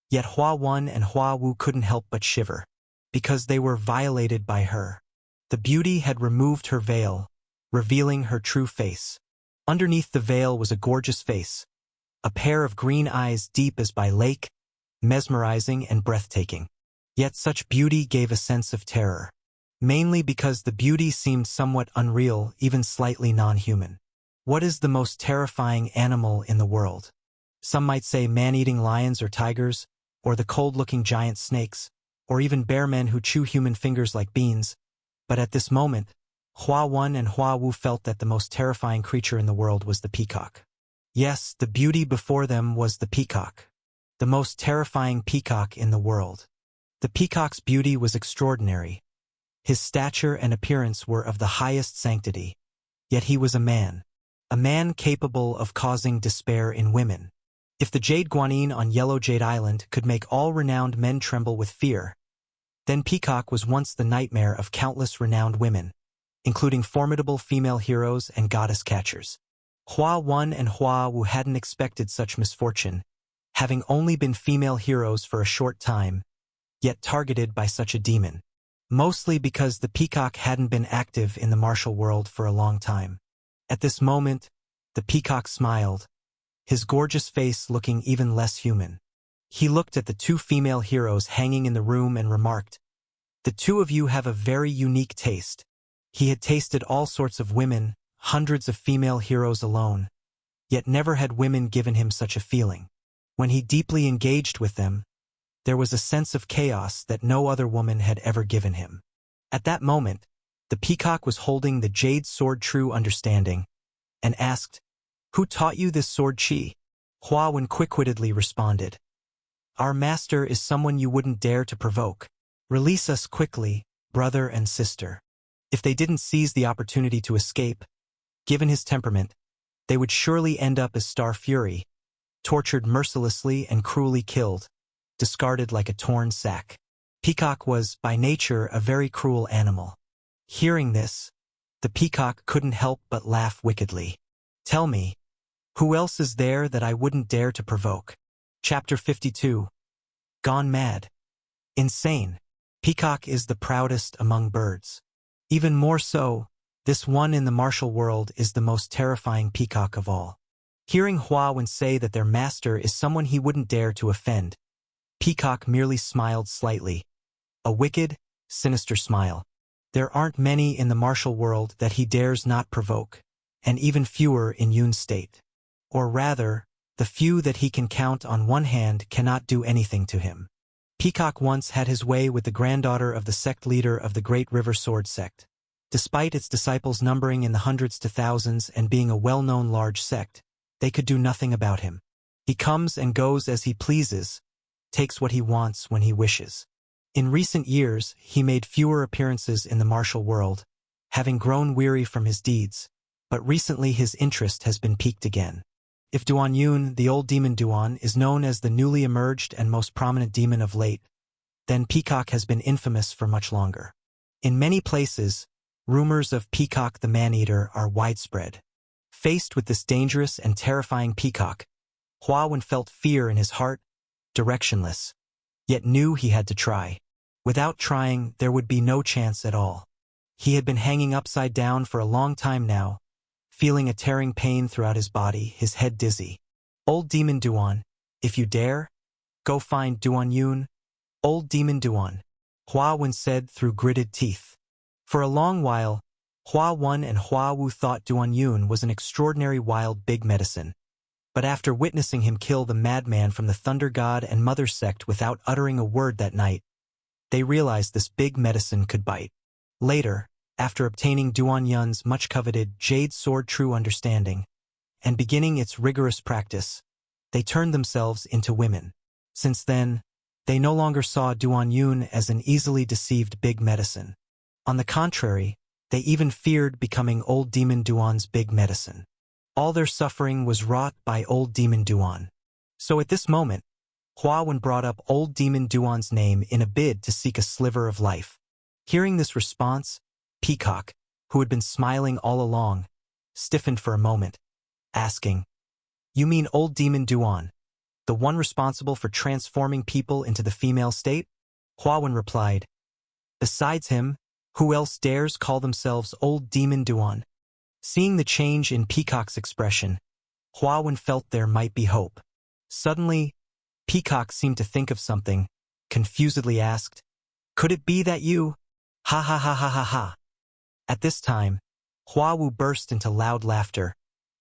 Speaker 1: yet Hua Wan and Hua Wu couldn't help but shiver, because they were violated by her. The beauty had removed her veil, revealing her true face. Underneath the veil was a gorgeous face, a pair of green eyes deep as by lake, mesmerizing and breathtaking. Yet such beauty gave a sense of terror, mainly because the beauty seemed somewhat unreal, even slightly non-human. What is the most terrifying animal in the world? Some might say man-eating lions or tigers, or the cold-looking giant snakes, or even bear men who chew human fingers like beans. But at this moment, Hua Wan and Hua Wu felt that the most terrifying creature in the world was the peacock. Yes, the beauty before them was the peacock. The most terrifying peacock in the world. The peacock's beauty was extraordinary. His stature and appearance were of the highest sanctity. Yet he was a man capable of causing despair in women. If the Jade Guanyin on Yellow Jade Island could make all renowned men tremble with fear, then Peacock was once the nightmare of countless renowned women, including formidable female heroes and goddess catchers. Hua Wan and Hua Wu hadn't expected such misfortune, having only been female heroes for a short time, yet targeted by such a demon. Mostly because the peacock hadn't been active in the martial world for a long time. At this moment, the peacock smiled, his gorgeous face looking even less human. He looked at the two female heroes hanging in the room and remarked, "The two of you have a very unique taste." He had tasted all sorts of women, hundreds of female heroes alone, yet never had women given him such a feeling. When he deeply engaged with them, there was a sense of chaos that no other woman had ever given him. At that moment, the peacock was holding the jade sword True Understanding, and asked, "Who taught you this sword chi?" Hua Wan quick-wittedly responded, "Our master is someone you wouldn't dare to provoke. Release us quickly, brother and sister." If they didn't seize the opportunity to escape, given his temperament, they would surely end up as Star Fury, tortured mercilessly and cruelly killed, discarded like a torn sack. Peacock was, by nature, a very cruel animal. Hearing this, the peacock couldn't help but laugh wickedly. Tell me, who else is there that I wouldn't dare to provoke? Chapter 52. Gone mad. Insane. Peacock is the proudest among birds. Even more so, this one in the martial world is the most terrifying peacock of all. Hearing Huawun say that their master is someone he wouldn't dare to offend, Peacock merely smiled slightly. A wicked, sinister smile. There aren't many in the martial world that he dares not provoke, and even fewer in Yun's state. Or rather, the few that he can count on one hand cannot do anything to him. Peacock once had his way with the granddaughter of the sect leader of the Great River Sword sect. Despite its disciples numbering in the hundreds to thousands and being a well-known large sect, they could do nothing about him. He comes and goes as he pleases, takes what he wants when he wishes. In recent years, he made fewer appearances in the martial world, having grown weary from his deeds, but recently his interest has been piqued again. If Duan Yun, the old demon Duan, is known as the newly emerged and most prominent demon of late, then Peacock has been infamous for much longer. In many places, rumors of Peacock the Man-Eater are widespread. Faced with this dangerous and terrifying peacock, Huawun felt fear in his heart, directionless, yet knew he had to try. Without trying, there would be no chance at all. He had been hanging upside down for a long time now, feeling a tearing pain throughout his body, his head dizzy. Old Demon Duan, if you dare, go find Duan Yun. Old Demon Duan, Huawun said through gritted teeth. For a long while, Huawun and Huawu thought Duan Yun was an extraordinary wild big medicine. But after witnessing him kill the madman from the Thunder God and Mother sect without uttering a word that night, they realized this big medicine could bite. Later, after obtaining Duan Yun's much-coveted Jade Sword True Understanding, and beginning its rigorous practice, they turned themselves into women. Since then, they no longer saw Duan Yun as an easily deceived big medicine. On the contrary, they even feared becoming Old Demon Duan's big medicine. All their suffering was wrought by Old Demon Duan. So at this moment, Huawun brought up Old Demon Duan's name in a bid to seek a sliver of life. Hearing this response, Peacock, who had been smiling all along, stiffened for a moment, asking, "You mean Old Demon Duan, the one responsible for transforming people into the female state?" Huawun replied, "Besides him, who else dares call themselves Old Demon Duan?" Seeing the change in Peacock's expression, Huawun felt there might be hope. Suddenly, Peacock seemed to think of something, confusedly asked, "Could it be that you? Ha ha ha ha ha ha." At this time, Huawu burst into loud laughter,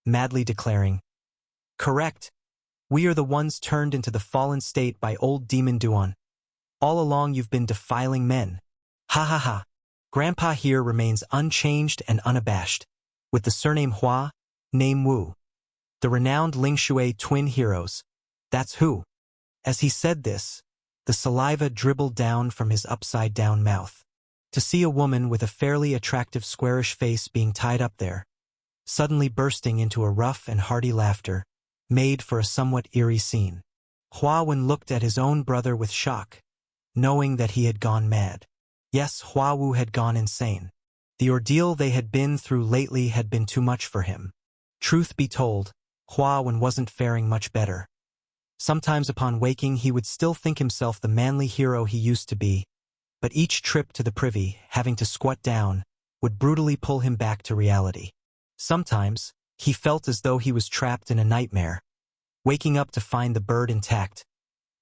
Speaker 1: madly declaring, "Correct. We are the ones turned into the fallen state by Old Demon Duan. All along you've been defiling men. Ha ha ha." Grandpa here remains unchanged and unabashed, with the surname Hua, name Wu. The renowned Lingshui twin heroes. That's who. As he said this, the saliva dribbled down from his upside-down mouth. To see a woman with a fairly attractive squarish face being tied up there, suddenly bursting into a rough and hearty laughter, made for a somewhat eerie scene. Huawun looked at his own brother with shock, knowing that he had gone mad. Yes, Huawu had gone insane. The ordeal they had been through lately had been too much for him. Truth be told, Huawun wasn't faring much better. Sometimes upon waking he would still think himself the manly hero he used to be, but each trip to the privy, having to squat down, would brutally pull him back to reality. Sometimes, he felt as though he was trapped in a nightmare, waking up to find the bird intact,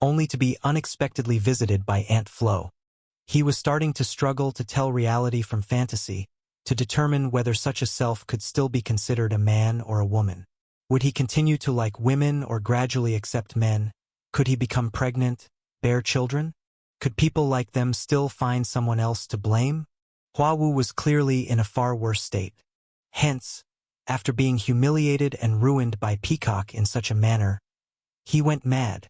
Speaker 1: only to be unexpectedly visited by Aunt Flo. He was starting to struggle to tell reality from fantasy, to determine whether such a self could still be considered a man or a woman. Would he continue to like women or gradually accept men? Could he become pregnant, bear children? Could people like them still find someone else to blame? Huawu was clearly in a far worse state. Hence, after being humiliated and ruined by Peacock in such a manner, he went mad.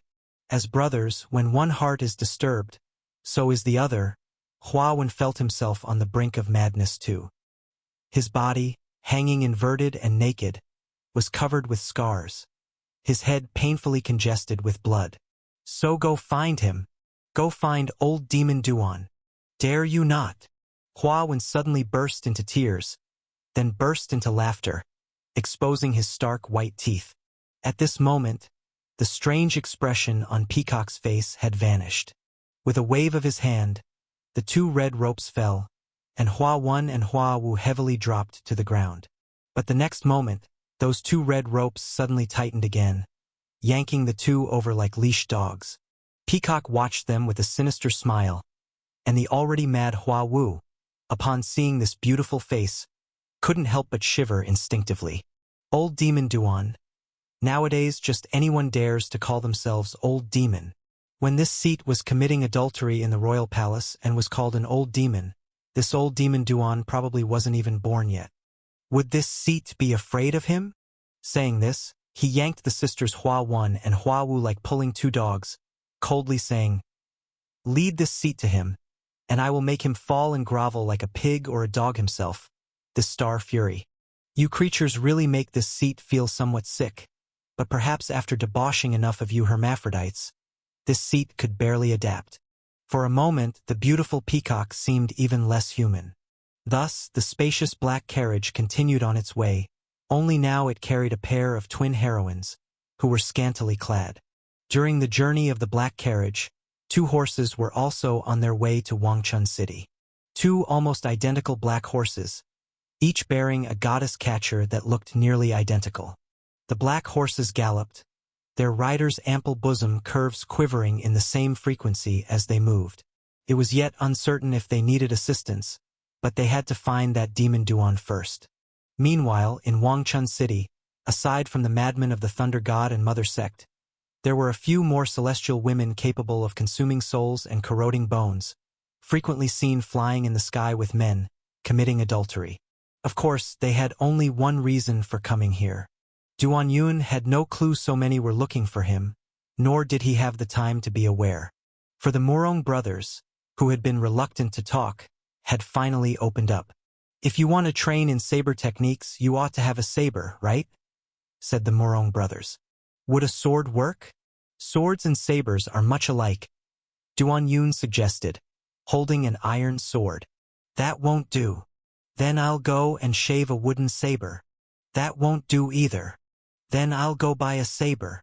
Speaker 1: As brothers, when one heart is disturbed, so is the other. Huawun felt himself on the brink of madness too. His body, hanging inverted and naked, was covered with scars, his head painfully congested with blood. "So go find him," Go find old demon Duan. Dare you not? Hua Wen suddenly burst into tears, then burst into laughter, exposing his stark white teeth. At this moment, the strange expression on Peacock's face had vanished. With a wave of his hand, the two red ropes fell, and Hua Wen and Hua Wu heavily dropped to the ground. But the next moment, those two red ropes suddenly tightened again, yanking the two over like leash dogs. Peacock watched them with a sinister smile, and the already mad Hua Wu, upon seeing this beautiful face, couldn't help but shiver instinctively. Old Demon Duan. Nowadays just anyone dares to call themselves Old Demon. When this seat was committing adultery in the royal palace and was called an old demon, this old demon Duan probably wasn't even born yet. Would this seat be afraid of him? Saying this, he yanked the sisters Hua Wen and Hua Wu like pulling two dogs, coldly saying, "Lead this seat to him, and I will make him fall and grovel like a pig or a dog himself, this star fury. You creatures really make this seat feel somewhat sick, but perhaps after debauching enough of you hermaphrodites, this seat could barely adapt." For a moment, the beautiful peacock seemed even less human. Thus, the spacious black carriage continued on its way, only now it carried a pair of twin heroines, who were scantily clad. During the journey of the black carriage, two horses were also on their way to Wangchun City. Two almost identical black horses, each bearing a goddess catcher that looked nearly identical. The black horses galloped, their riders' ample bosom curves quivering in the same frequency as they moved. It was yet uncertain if they needed assistance, but they had to find that demon Duan first. Meanwhile, in Wangchun City, aside from the madmen of the Thunder God and Mother Sect, there were a few more celestial women capable of consuming souls and corroding bones, frequently seen flying in the sky with men, committing adultery. Of course, they had only one reason for coming here. Duan Yun had no clue so many were looking for him, nor did he have the time to be aware. For the Murong brothers, who had been reluctant to talk, had finally opened up. "If you want to train in saber techniques, you ought to have a saber, right?" said the Murong brothers. "Would a sword work? Swords and sabers are much alike," Duan Yun suggested, holding an iron sword. "That won't do. Then I'll go and shave a wooden saber." "That won't do either. Then I'll go buy a saber."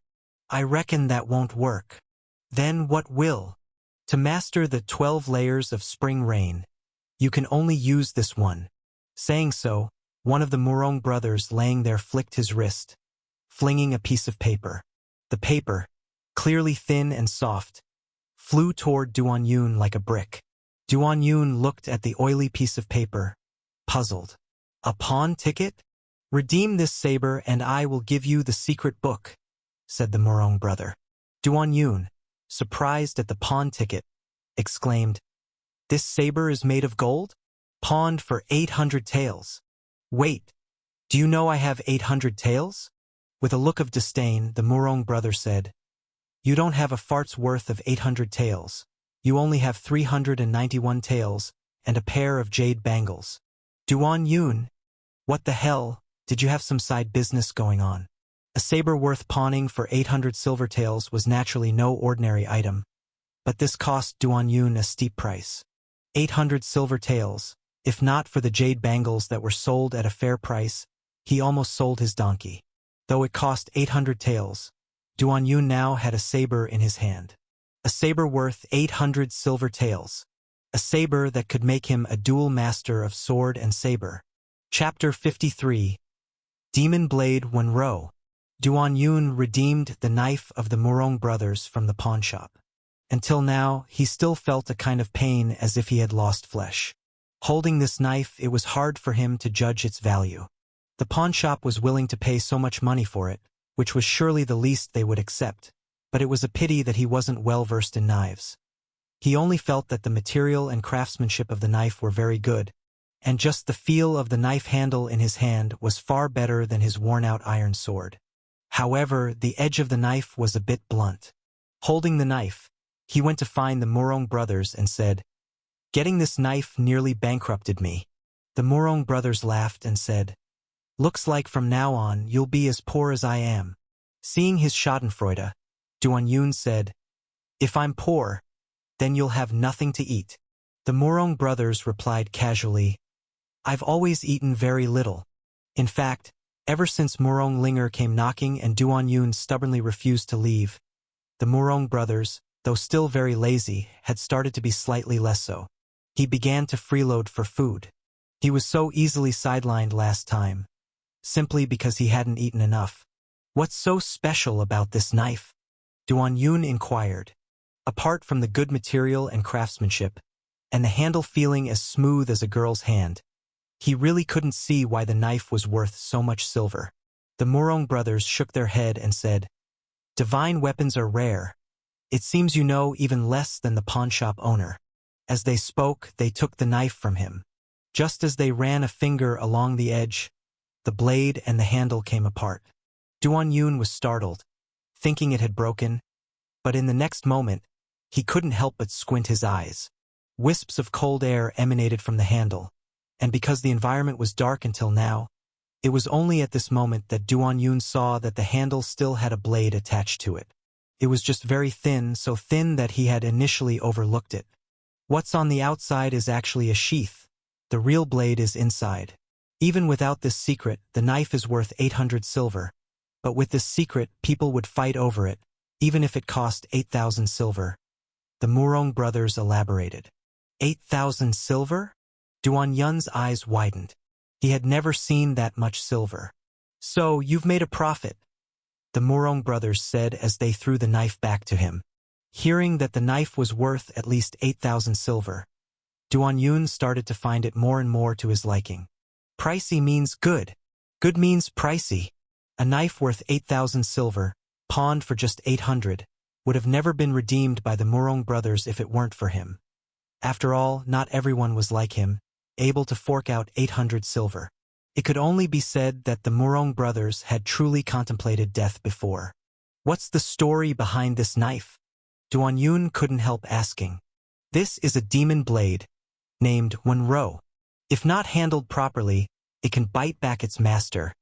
Speaker 1: "I reckon that won't work." "Then what will?" "To master the 12 layers of spring rain, you can only use this one." Saying so, one of the Murong brothers laying there flicked his wrist, flinging a piece of paper. The paper, clearly thin and soft, flew toward Duan Yun like a brick. Duan Yun looked at the oily piece of paper, puzzled. "A pawn ticket? Redeem this saber and I will give you the secret book," said the Murong brother. Duan Yun, surprised at the pawn ticket, exclaimed, "This saber is made of gold? Pawned for 800 taels. Wait, do you know I have 800 taels?" With a look of disdain, the Murong brother said, "You don't have a fart's worth of 800 taels. You only have 391 taels and a pair of jade bangles." "Duan Yun, what the hell, did you have some side business going on?" A saber worth pawning for 800 silver taels was naturally no ordinary item, but this cost Duan Yun a steep price. 800 silver taels. If not for the jade bangles that were sold at a fair price, he almost sold his donkey. Though it cost 800 taels, Duan Yun now had a saber in his hand. A saber worth 800 silver taels. A saber that could make him a dual master of sword and saber. Chapter 53. Demon Blade Wenro. Duan Yun redeemed the knife of the Murong brothers from the pawnshop. Until now, he still felt a kind of pain as if he had lost flesh. Holding this knife, it was hard for him to judge its value. The pawnshop was willing to pay so much money for it, which was surely the least they would accept, but it was a pity that he wasn't well versed in knives. He only felt that the material and craftsmanship of the knife were very good, and just the feel of the knife handle in his hand was far better than his worn-out iron sword. However, the edge of the knife was a bit blunt. Holding the knife, he went to find the Murong brothers and said, "Getting this knife nearly bankrupted me." The Murong brothers laughed and said, "Looks like from now on you'll be as poor as I am." Seeing his schadenfreude, Duan Yun said, "If I'm poor, then you'll have nothing to eat. The Morong brothers replied casually, I've always eaten very little. In fact, ever since Morong Linger came knocking and Duan Yun stubbornly refused to leave, the Morong brothers, though still very lazy, had started to be slightly less so. He began to freeload for food. He was so easily sidelined last time, simply because he hadn't eaten enough. What's so special about this knife? Duan Yun inquired. Apart from the good material and craftsmanship, and the handle feeling as smooth as a girl's hand, he really couldn't see why the knife was worth so much silver. The Morong brothers shook their head and said, Divine weapons are rare. It seems you know even less than the pawnshop owner. As they spoke, they took the knife from him. Just as they ran a finger along the edge, the blade and the handle came apart. Duan Yun was startled, thinking it had broken, but in the next moment, he couldn't help but squint his eyes. Wisps of cold air emanated from the handle, and because the environment was dark until now, it was only at this moment that Duan Yun saw that the handle still had a blade attached to it. It was just very thin, so thin that he had initially overlooked it. What's on the outside is actually a sheath. The real blade is inside. Even without this secret, the knife is worth 800 silver. But with this secret, people would fight over it, even if it cost 8,000 silver. The Morong brothers elaborated. 8,000 silver? Duan Yun's eyes widened. He had never seen that much silver. So, you've made a profit, the Morong brothers said as they threw the knife back to him. Hearing that the knife was worth at least 8,000 silver, Duan Yun started to find it more and more to his liking. Pricey means good. Good means pricey. A knife worth 8,000 silver, pawned for just 800, would have never been redeemed by the Morong brothers if it weren't for him. After all, not everyone was like him, able to fork out 800 silver. It could only be said that the Morong brothers had truly contemplated death before. What's the story behind this knife? Duan Yun couldn't help asking. This is a demon blade, named Wenro. If not handled properly, it can bite back its master,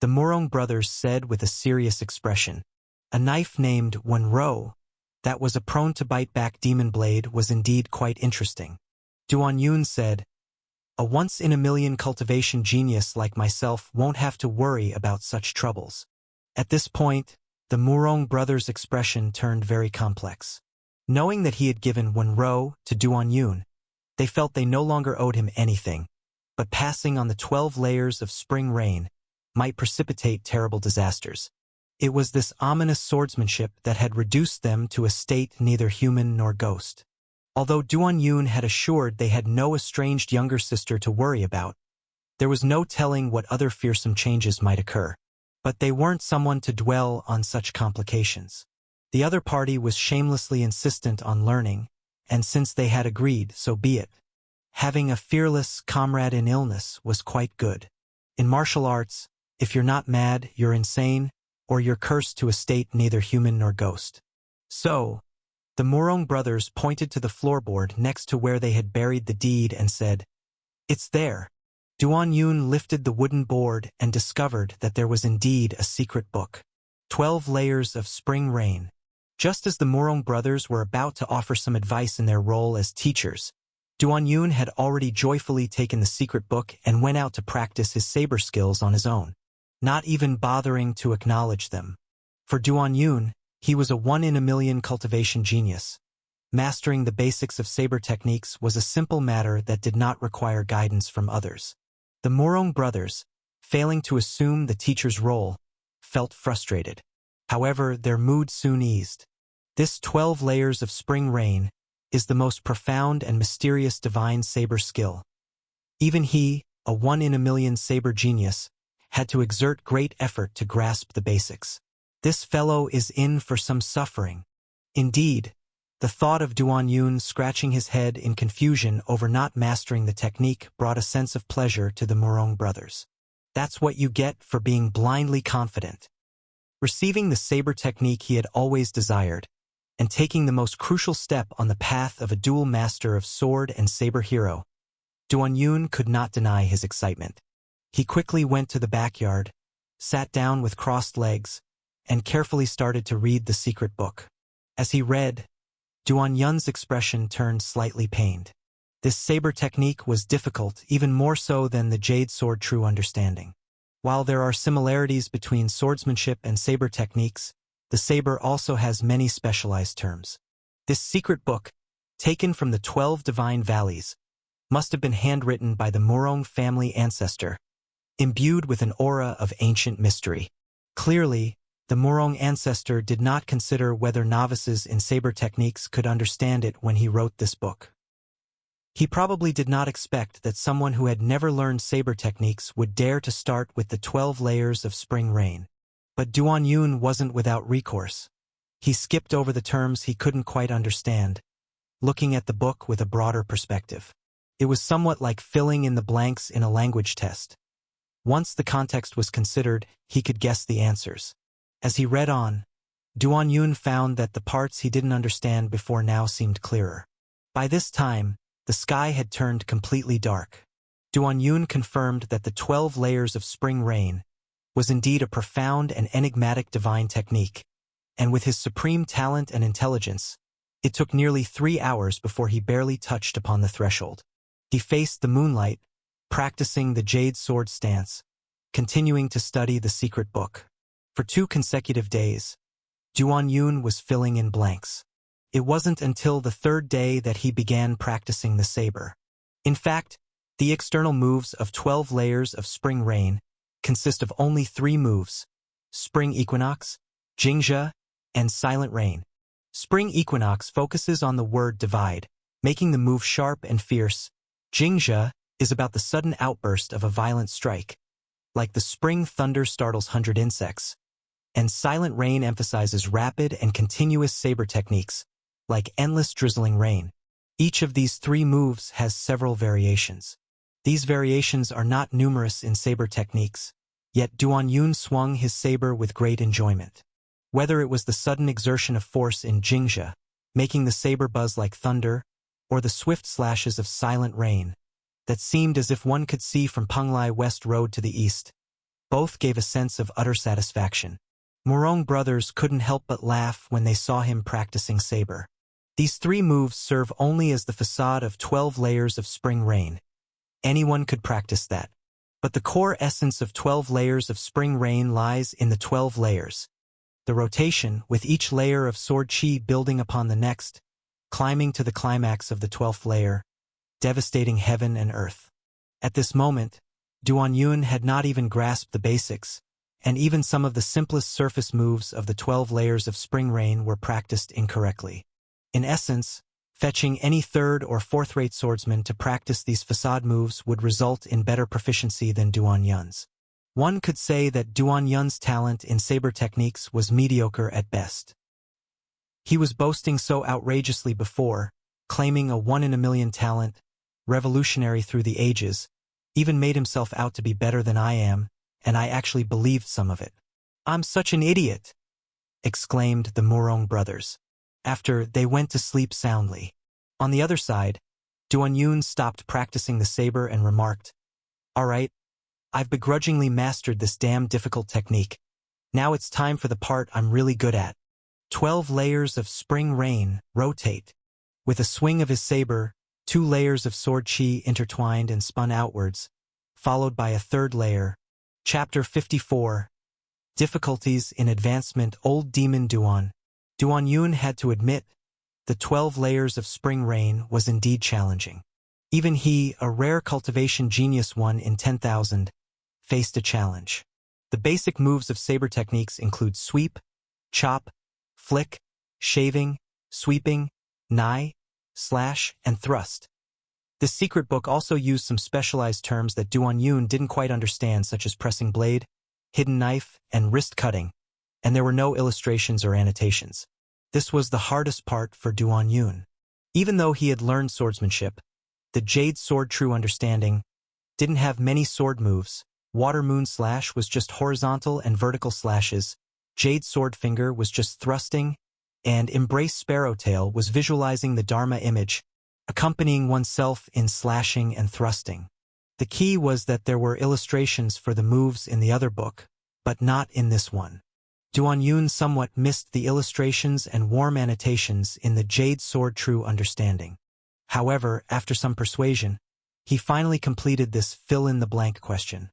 Speaker 1: the Morong brothers said with a serious expression. A knife named Wenro, that was a prone-to-bite-back demon blade, was indeed quite interesting. Duan Yun said, A once-in-a-million cultivation genius like myself won't have to worry about such troubles. At this point, the Morong brothers' expression turned very complex. Knowing that he had given Wenro to Duan Yun, they felt they no longer owed him anything, but passing on the 12 layers of spring rain might precipitate terrible disasters. It was this ominous swordsmanship that had reduced them to a state neither human nor ghost. Although Duan Yun had assured they had no estranged younger sister to worry about, there was no telling what other fearsome changes might occur. But they weren't someone to dwell on such complications. The other party was shamelessly insistent on learning, and since they had agreed, so be it. Having a fearless comrade in illness was quite good. In martial arts, if you're not mad, you're insane, or you're cursed to a state neither human nor ghost. So, the Morong brothers pointed to the floorboard next to where they had buried the deed and said, It's there. Duan Yun lifted the wooden board and discovered that there was indeed a secret book. 12 layers of spring rain. Just as the Morong brothers were about to offer some advice in their role as teachers, Duan Yun had already joyfully taken the secret book and went out to practice his saber skills on his own, not even bothering to acknowledge them. For Duan Yun, he was a one-in-a-million cultivation genius. Mastering the basics of saber techniques was a simple matter that did not require guidance from others. The Morong brothers, failing to assume the teacher's role, felt frustrated. However, their mood soon eased. This 12 layers of spring rain is the most profound and mysterious divine saber skill. Even he, a one-in-a-million saber genius, had to exert great effort to grasp the basics. This fellow is in for some suffering. Indeed, the thought of Duan Yun scratching his head in confusion over not mastering the technique brought a sense of pleasure to the Morong brothers. That's what you get for being blindly confident. Receiving the saber technique he had always desired, and taking the most crucial step on the path of a dual master of sword and saber hero, Duan Yun could not deny his excitement. He quickly went to the backyard, sat down with crossed legs, and carefully started to read the secret book. As he read, Duan Yun's expression turned slightly pained. This saber technique was difficult, even more so than the jade sword true understanding. While there are similarities between swordsmanship and saber techniques, the saber also has many specialized terms. This secret book, taken from the 12 Divine Valleys, must have been handwritten by the Murong family ancestor, imbued with an aura of ancient mystery. Clearly, the Murong ancestor did not consider whether novices in saber techniques could understand it when he wrote this book. He probably did not expect that someone who had never learned saber techniques would dare to start with the 12 layers of spring rain. But Duan Yun wasn't without recourse. He skipped over the terms he couldn't quite understand, looking at the book with a broader perspective. It was somewhat like filling in the blanks in a language test. Once the context was considered, he could guess the answers. As he read on, Duan Yun found that the parts he didn't understand before now seemed clearer. By this time, the sky had turned completely dark. Duan Yun confirmed that the 12 layers of spring rain was indeed a profound and enigmatic divine technique, and with his supreme talent and intelligence, it took nearly 3 hours before he barely touched upon the threshold. He faced the moonlight, practicing the jade sword stance, continuing to study the secret book. For 2 consecutive days, Duan Yun was filling in blanks. It wasn't until the 3rd day that he began practicing the saber. In fact, the external moves of 12 layers of spring rain consist of only 3 moves: Spring Equinox, Jingzhe, and Silent Rain. Spring Equinox focuses on the word divide, making the move sharp and fierce. Jingzhe is about the sudden outburst of a violent strike, like the spring thunder startles 100 insects. And Silent Rain emphasizes rapid and continuous saber techniques, like endless drizzling rain. Each of these 3 moves has several variations. These variations are not numerous in saber techniques, yet Duan Yun swung his saber with great enjoyment. Whether it was the sudden exertion of force in Jingzhe, making the saber buzz like thunder, or the swift slashes of Silent Rain, that seemed as if one could see from Penglai West Road to the east, both gave a sense of utter satisfaction. Murong brothers couldn't help but laugh when they saw him practicing saber. These 3 moves serve only as the facade of 12 layers of spring rain. Anyone could practice that. But the core essence of 12 layers of spring rain lies in the 12 layers. The rotation, with each layer of sword chi building upon the next, climbing to the climax of the 12th layer, devastating heaven and earth. At this moment, Duan Yun had not even grasped the basics, and even some of the simplest surface moves of the 12 layers of spring rain were practiced incorrectly. In essence, fetching any 3rd or 4th-rate swordsman to practice these facade moves would result in better proficiency than Duan Yun's. One could say that Duan Yun's talent in saber techniques was mediocre at best. He was boasting so outrageously before, claiming a 1-in-a-million talent, revolutionary through the ages, even made himself out to be better than I am, and I actually believed some of it. "I'm such an idiot!" exclaimed the Murong brothers, after they went to sleep soundly. On the other side, Duan Yun stopped practicing the saber and remarked, "All right, I've begrudgingly mastered this damn difficult technique. Now it's time for the part I'm really good at. 12 layers of spring rain, rotate." With a swing of his saber, 2 layers of sword chi intertwined and spun outwards, followed by a 3rd layer. Chapter 54. Difficulties in Advancement. Old Demon Duan. Duan Yun had to admit, the 12 layers of spring rain was indeed challenging. Even he, a rare cultivation genius 1 in 10,000, faced a challenge. The basic moves of saber techniques include sweep, chop, flick, shaving, sweeping, nai, slash, and thrust. This secret book also used some specialized terms that Duan Yun didn't quite understand, such as pressing blade, hidden knife, and wrist cutting, and there were no illustrations or annotations. This was the hardest part for Duan Yun. Even though he had learned swordsmanship, the jade sword true understanding didn't have many sword moves. Water moon slash was just horizontal and vertical slashes, jade sword finger was just thrusting, and embrace sparrowtail was visualizing the Dharma image, accompanying oneself in slashing and thrusting. The key was that there were illustrations for the moves in the other book, but not in this one. Duan Yun somewhat missed the illustrations and warm annotations in the Jade Sword True Understanding. However, after some persuasion, he finally completed this fill-in-the-blank question.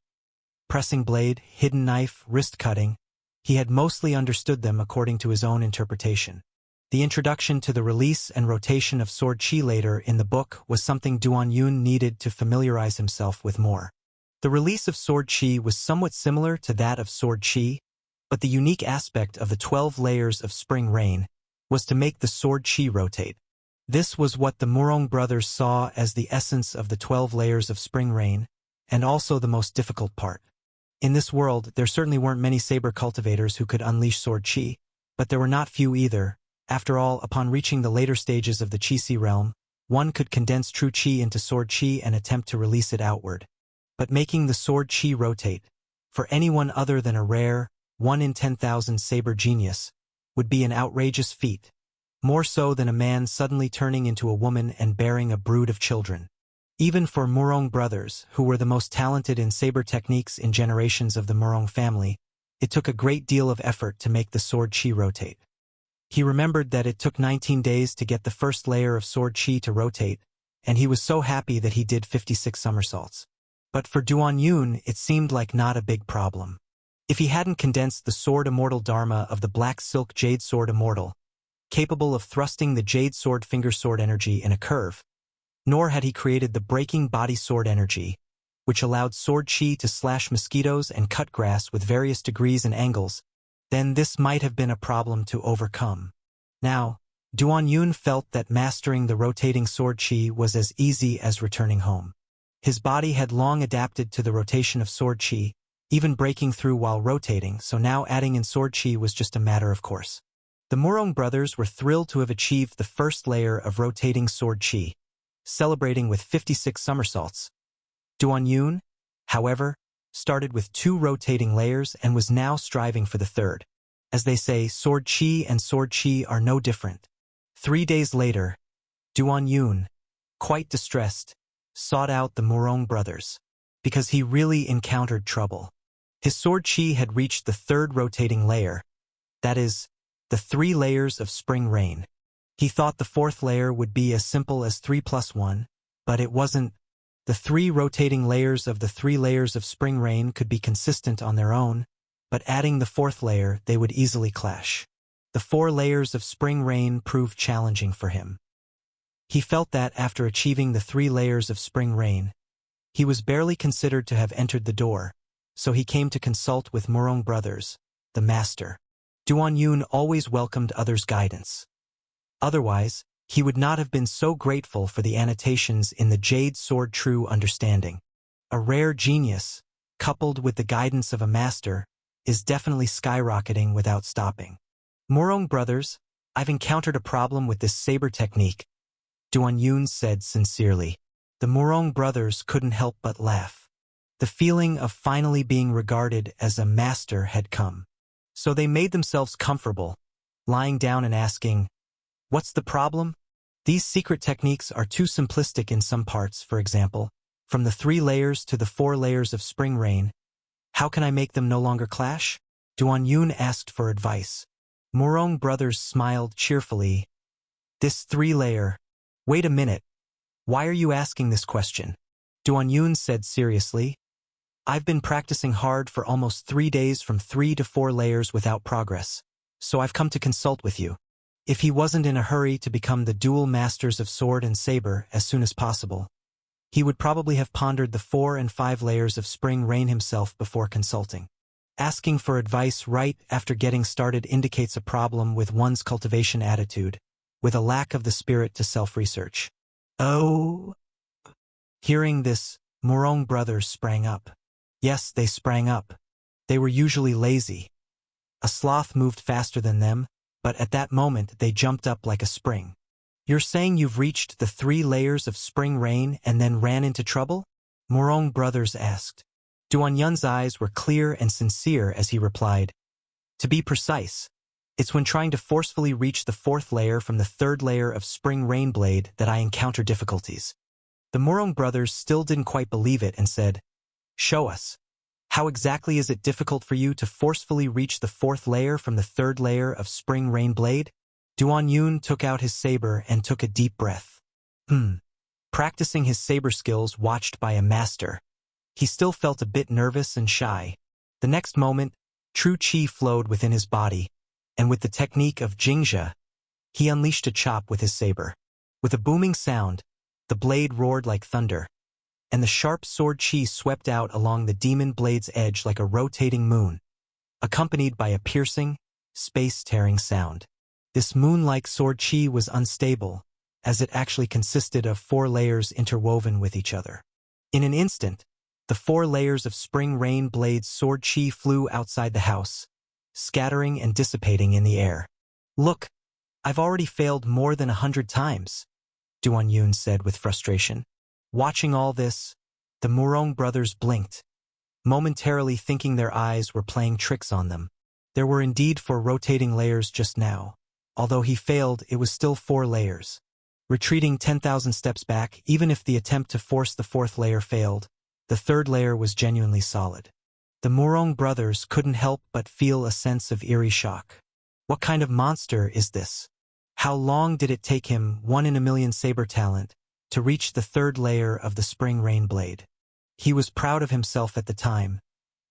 Speaker 1: Pressing blade, hidden knife, wrist cutting, he had mostly understood them according to his own interpretation. The introduction to the release and rotation of sword chi later in the book was something Duan Yun needed to familiarize himself with more. The release of sword chi was somewhat similar to that of sword chi, but the unique aspect of the 12 layers of spring rain was to make the sword chi rotate. This was what the Murong brothers saw as the essence of the 12 layers of spring rain, and also the most difficult part. In this world, there certainly weren't many saber cultivators who could unleash sword chi, but there were not few either. After all, upon reaching the later stages of the Chi-Si realm, one could condense true chi into sword chi and attempt to release it outward. But making the sword chi rotate, for anyone other than a rare, 1 in 10,000 saber genius, would be an outrageous feat, more so than a man suddenly turning into a woman and bearing a brood of children. Even for Murong brothers, who were the most talented in saber techniques in generations of the Murong family, it took a great deal of effort to make the sword chi rotate. He remembered that it took 19 days to get the first layer of sword chi to rotate, and he was so happy that he did 56 somersaults. But for Duan Yun, it seemed like not a big problem. If he hadn't condensed the Sword Immortal Dharma of the Black Silk Jade Sword Immortal, capable of thrusting the Jade Sword Finger Sword energy in a curve, nor had he created the Breaking Body Sword energy, which allowed sword chi to slash mosquitoes and cut grass with various degrees and angles, then this might have been a problem to overcome. Now, Duan Yun felt that mastering the rotating sword chi was as easy as returning home. His body had long adapted to the rotation of sword chi, even breaking through while rotating, so now adding in sword chi was just a matter of course. The Murong brothers were thrilled to have achieved the first layer of rotating sword chi, celebrating with 56 somersaults. Duan Yun, however, started with 2 rotating layers and was now striving for the third. As they say, sword chi and sword chi are no different. 3 days later, Duan Yun, quite distressed, sought out the Murong brothers, because he really encountered trouble. His sword chi had reached the 3rd rotating layer, that is, the 3 layers of spring rain. He thought the 4th layer would be as simple as 3 plus 1, but it wasn't. The 3 rotating layers of the 3 layers of spring rain could be consistent on their own, but adding the 4th layer, they would easily clash. The 4 layers of spring rain proved challenging for him. He felt that after achieving the 3 layers of spring rain, he was barely considered to have entered the door, so he came to consult with Murong brothers, the master. Duan Yun always welcomed others' guidance. Otherwise, he would not have been so grateful for the annotations in the Jade Sword True Understanding. A rare genius, coupled with the guidance of a master, is definitely skyrocketing without stopping. Murong brothers, I've encountered a problem with this saber technique, Duan Yun said sincerely. The Murong brothers couldn't help but laugh. The feeling of finally being regarded as a master had come. So they made themselves comfortable, lying down and asking, "What's the problem? These secret techniques are too simplistic in some parts, for example, from the 3 layers to the 4 layers of spring rain. How can I make them no longer clash?" Duan Yun asked for advice. Murong brothers smiled cheerfully. "This 3-layer. Wait a minute. Why are you asking this question?" Duan Yun said seriously. "I've been practicing hard for almost 3 days from 3 to 4 layers without progress, so I've come to consult with you." If he wasn't in a hurry to become the dual masters of sword and saber as soon as possible, he would probably have pondered the 4 and 5 layers of spring rain himself before consulting. Asking for advice right after getting started indicates a problem with one's cultivation attitude, with a lack of the spirit to self-research. Oh! Hearing this, Murong brothers sprang up. Yes, they sprang up. They were usually lazy. A sloth moved faster than them, but at that moment they jumped up like a spring. "You're saying you've reached the 3 layers of spring rain and then ran into trouble?" Murong brothers asked. Duan Yun's eyes were clear and sincere as he replied, "To be precise, it's when trying to forcefully reach the 4th layer from the 3rd layer of spring rain blade that I encounter difficulties." The Murong brothers still didn't quite believe it and said, "Show us. How exactly is it difficult for you to forcefully reach the fourth layer from the third layer of Spring Rain Blade? Duan Yun took out his saber and took a deep breath. Practicing his saber skills watched by a master. He still felt a bit nervous and shy. The next moment, true qi flowed within his body, and with the technique of Jingzhe, he unleashed a chop with his saber. With a booming sound, the blade roared like thunder, and the sharp sword qi swept out along the demon blade's edge like a rotating moon, accompanied by a piercing, space-tearing sound. This moon-like sword qi was unstable, as it actually consisted of 4 layers interwoven with each other. In an instant, the 4 layers of Spring Rain Blade's sword qi flew outside the house, scattering and dissipating in the air. "Look, I've already failed more than 100 times," Duan Yun said with frustration. Watching all this, the Murong brothers blinked, momentarily thinking their eyes were playing tricks on them. There were indeed 4 rotating layers just now. Although he failed, it was still 4 layers. Retreating 10,000 steps back, even if the attempt to force the 4th layer failed, the 3rd layer was genuinely solid. The Murong brothers couldn't help but feel a sense of eerie shock. What kind of monster is this? How long did it take him, 1 in a million saber talent, to reach the 3rd layer of the Spring Rain Blade? He was proud of himself at the time.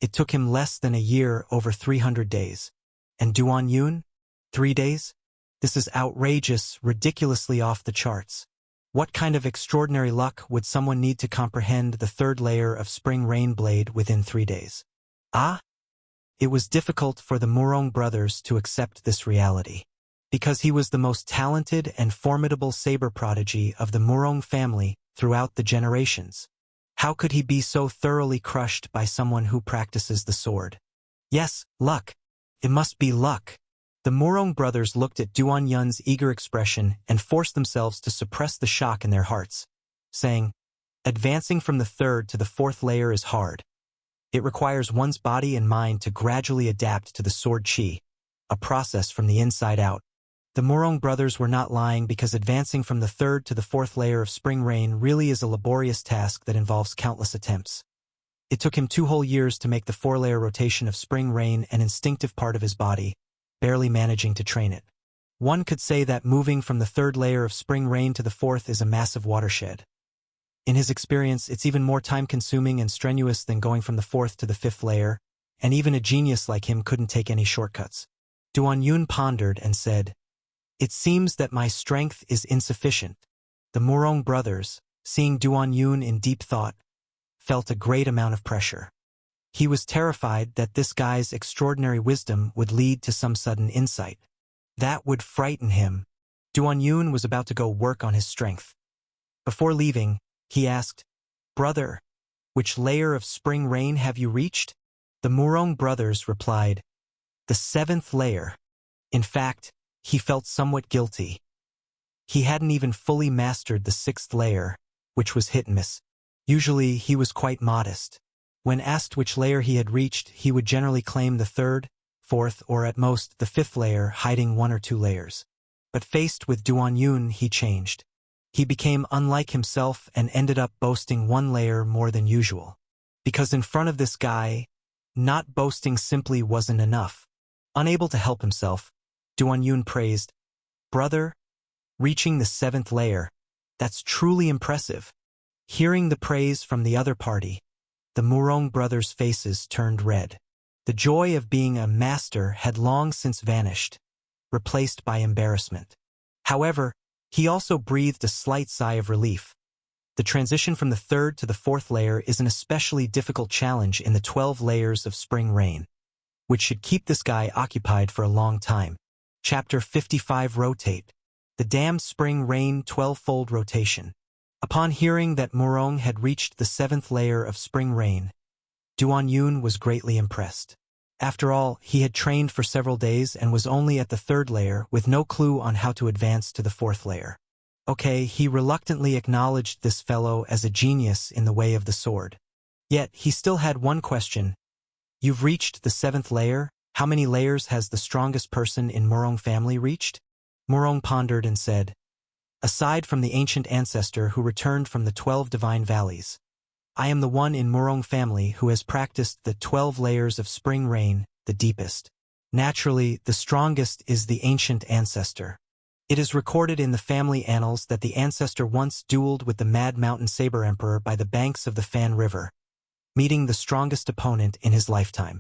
Speaker 1: It took him less than a year, over 300 days. And Duan Yun? 3 days? This is outrageous, ridiculously off the charts. What kind of extraordinary luck would someone need to comprehend the 3rd layer of Spring Rain Blade within 3 days? It was difficult for the Murong brothers to accept this reality. Because he was the most talented and formidable saber prodigy of the Murong family throughout the generations. How could he be so thoroughly crushed by someone who practices the sword? Yes, luck. It must be luck. The Murong brothers looked at Duan Yun's eager expression and forced themselves to suppress the shock in their hearts, saying, "Advancing from the 3rd to the 4th layer is hard. It requires one's body and mind to gradually adapt to the sword qi, a process from the inside out." The Murong brothers were not lying, because advancing from the 3rd to the 4th layer of Spring Rain really is a laborious task that involves countless attempts. It took him 2 whole years to make the 4-layer rotation of Spring Rain an instinctive part of his body, barely managing to train it. One could say that moving from the 3rd layer of Spring Rain to the 4th is a massive watershed. In his experience, it's even more time-consuming and strenuous than going from the 4th to the 5th layer, and even a genius like him couldn't take any shortcuts. Duan Yun pondered and said, "It seems that my strength is insufficient." The Murong brothers, seeing Duan Yun in deep thought, felt a great amount of pressure. He was terrified that this guy's extraordinary wisdom would lead to some sudden insight. That would frighten him. Duan Yun was about to go work on his strength. Before leaving, he asked, "Brother, which layer of Spring Rain have you reached?" The Murong brothers replied, "The 7th layer." In fact, he felt somewhat guilty. He hadn't even fully mastered the 6th layer, which was hit and miss. Usually, he was quite modest. When asked which layer he had reached, he would generally claim the 3rd, 4th, or at most the 5th layer, hiding 1 or 2 layers. But faced with Duan Yun, he changed. He became unlike himself and ended up boasting 1 layer more than usual. Because in front of this guy, not boasting simply wasn't enough. Unable to help himself, Duan Yun praised, "Brother, reaching the 7th layer, that's truly impressive." Hearing the praise from the other party, the Murong brothers' faces turned red. The joy of being a master had long since vanished, replaced by embarrassment. However, he also breathed a slight sigh of relief. The transition from the 3rd to the 4th layer is an especially difficult challenge in the 12 layers of Spring Rain, which should keep this guy occupied for a long time. Chapter 55 Rotate. The damned Spring Rain 12-fold rotation. Upon hearing that Murong had reached the 7th layer of Spring Rain, Duan Yun was greatly impressed. After all, he had trained for several days and was only at the 3rd layer with no clue on how to advance to the 4th layer. Okay, he reluctantly acknowledged this fellow as a genius in the way of the sword. Yet, he still had one question. "You've reached the 7th layer? How many layers has the strongest person in Murong family reached?" Murong pondered and said, "Aside from the ancient ancestor who returned from the 12 divine valleys, I am the one in Murong family who has practiced the 12 layers of spring rain, the deepest. Naturally, the strongest is the ancient ancestor. It is recorded in the family annals that the ancestor once dueled with the Mad Mountain Saber Emperor by the banks of the Fan River, meeting the strongest opponent in his lifetime.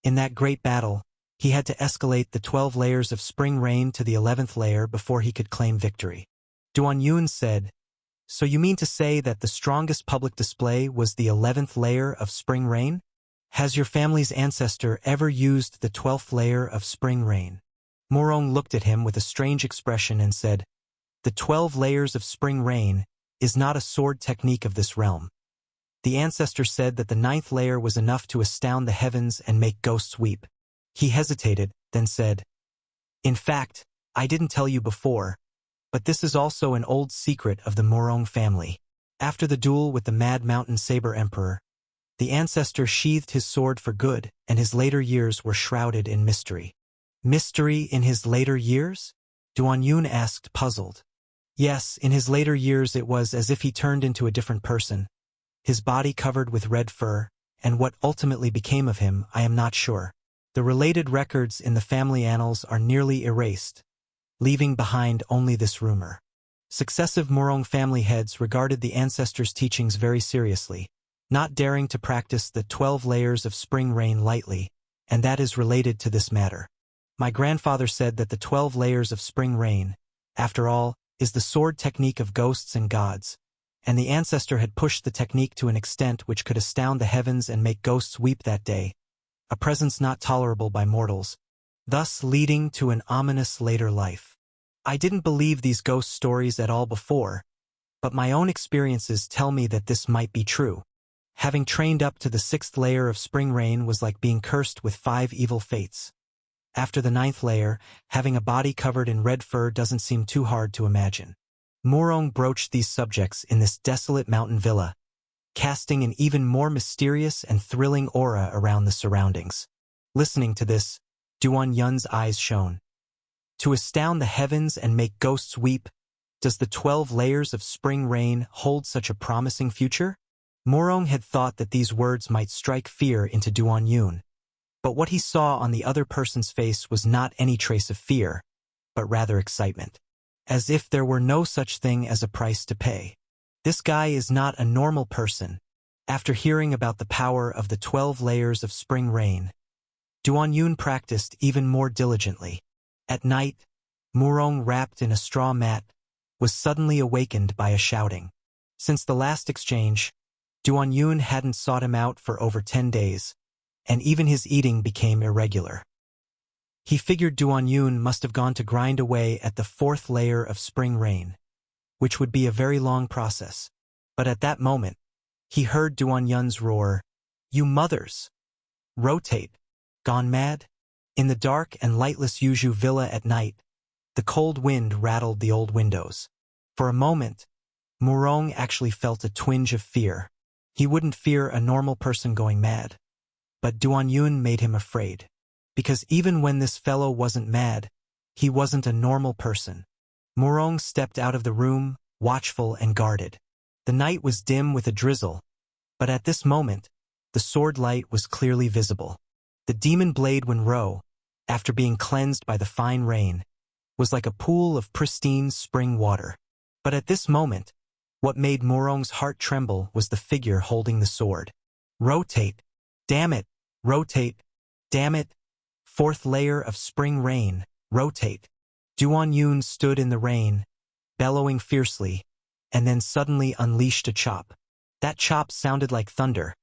Speaker 1: In that great battle, he had to escalate the 12 layers of spring rain to the 11th layer before he could claim victory. Duan Yun said, "So you mean to say that the strongest public display was the 11th layer of spring rain? Has your family's ancestor ever used the 12th layer of spring rain?" Murong looked at him with a strange expression and said, "The 12 layers of spring rain is not a sword technique of this realm." The ancestor said that the 9th layer was enough to astound the heavens and make ghosts weep. He hesitated, then said, "In fact, I didn't tell you before, but this is also an old secret of the Murong family. After the duel with the Mad Mountain Saber Emperor, the ancestor sheathed his sword for good, and his later years were shrouded in mystery." "Mystery in his later years?" Duan Yun asked, puzzled. "Yes, in his later years it was as if he turned into a different person, his body covered with red fur, and what ultimately became of him, I am not sure. The related records in the family annals are nearly erased, leaving behind only this rumor." Successive Murong family heads regarded the ancestors' teachings very seriously, not daring to practice the 12 layers of spring rain lightly, and that is related to this matter. My grandfather said that the 12 layers of spring rain, after all, is the sword technique of ghosts and gods, and the ancestor had pushed the technique to an extent which could astound the heavens and make ghosts weep that day, a presence not tolerable by mortals, thus leading to an ominous later life. I didn't believe these ghost stories at all before, but my own experiences tell me that this might be true. Having trained up to the 6th layer of spring rain was like being cursed with 5 evil fates. After the 9th layer, having a body covered in red fur doesn't seem too hard to imagine. Murong broached these subjects in this desolate mountain villa, casting an even more mysterious and thrilling aura around the surroundings. Listening to this, Duan Yun's eyes shone. To astound the heavens and make ghosts weep, does the 12 layers of spring rain hold such a promising future? Murong had thought that these words might strike fear into Duan Yun, but what he saw on the other person's face was not any trace of fear, but rather excitement. As if there were no such thing as a price to pay. This guy is not a normal person. After hearing about the power of the 12 layers of spring rain, Duan Yun practiced even more diligently. At night, Murong, wrapped in a straw mat, was suddenly awakened by a shouting. Since the last exchange, Duan Yun hadn't sought him out for over 10 days, and even his eating became irregular. He figured Duan Yun must have gone to grind away at the 4th layer of spring rain, which would be a very long process. But at that moment, he heard Duan Yun's roar, "You mothers! Rotate! Gone mad?" In the dark and lightless Yuzhu villa at night, the cold wind rattled the old windows. For a moment, Murong actually felt a twinge of fear. He wouldn't fear a normal person going mad. But Duan Yun made him afraid. Because even when this fellow wasn't mad, he wasn't a normal person. Murong stepped out of the room, watchful and guarded. The night was dim with a drizzle, but at this moment, the sword light was clearly visible. The demon blade Wenro, after being cleansed by the fine rain, was like a pool of pristine spring water. But at this moment, what made Murong's heart tremble was the figure holding the sword. "Rotate! Damn it! Rotate! Damn it! 4th layer of spring rain, rotate!" Duan Yun stood in the rain, bellowing fiercely, and then suddenly unleashed a chop. That chop sounded like thunder.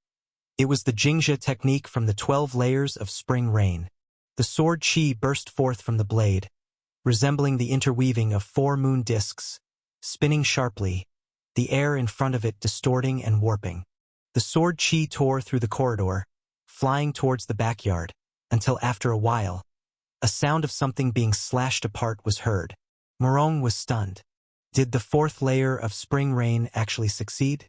Speaker 1: It was the Jingxia technique from the 12 layers of spring rain. The sword chi burst forth from the blade, resembling the interweaving of 4 moon discs, spinning sharply, the air in front of it distorting and warping. The sword chi tore through the corridor, flying towards the backyard, until after a while, a sound of something being slashed apart was heard. Murong was stunned. Did the 4th layer of spring rain actually succeed?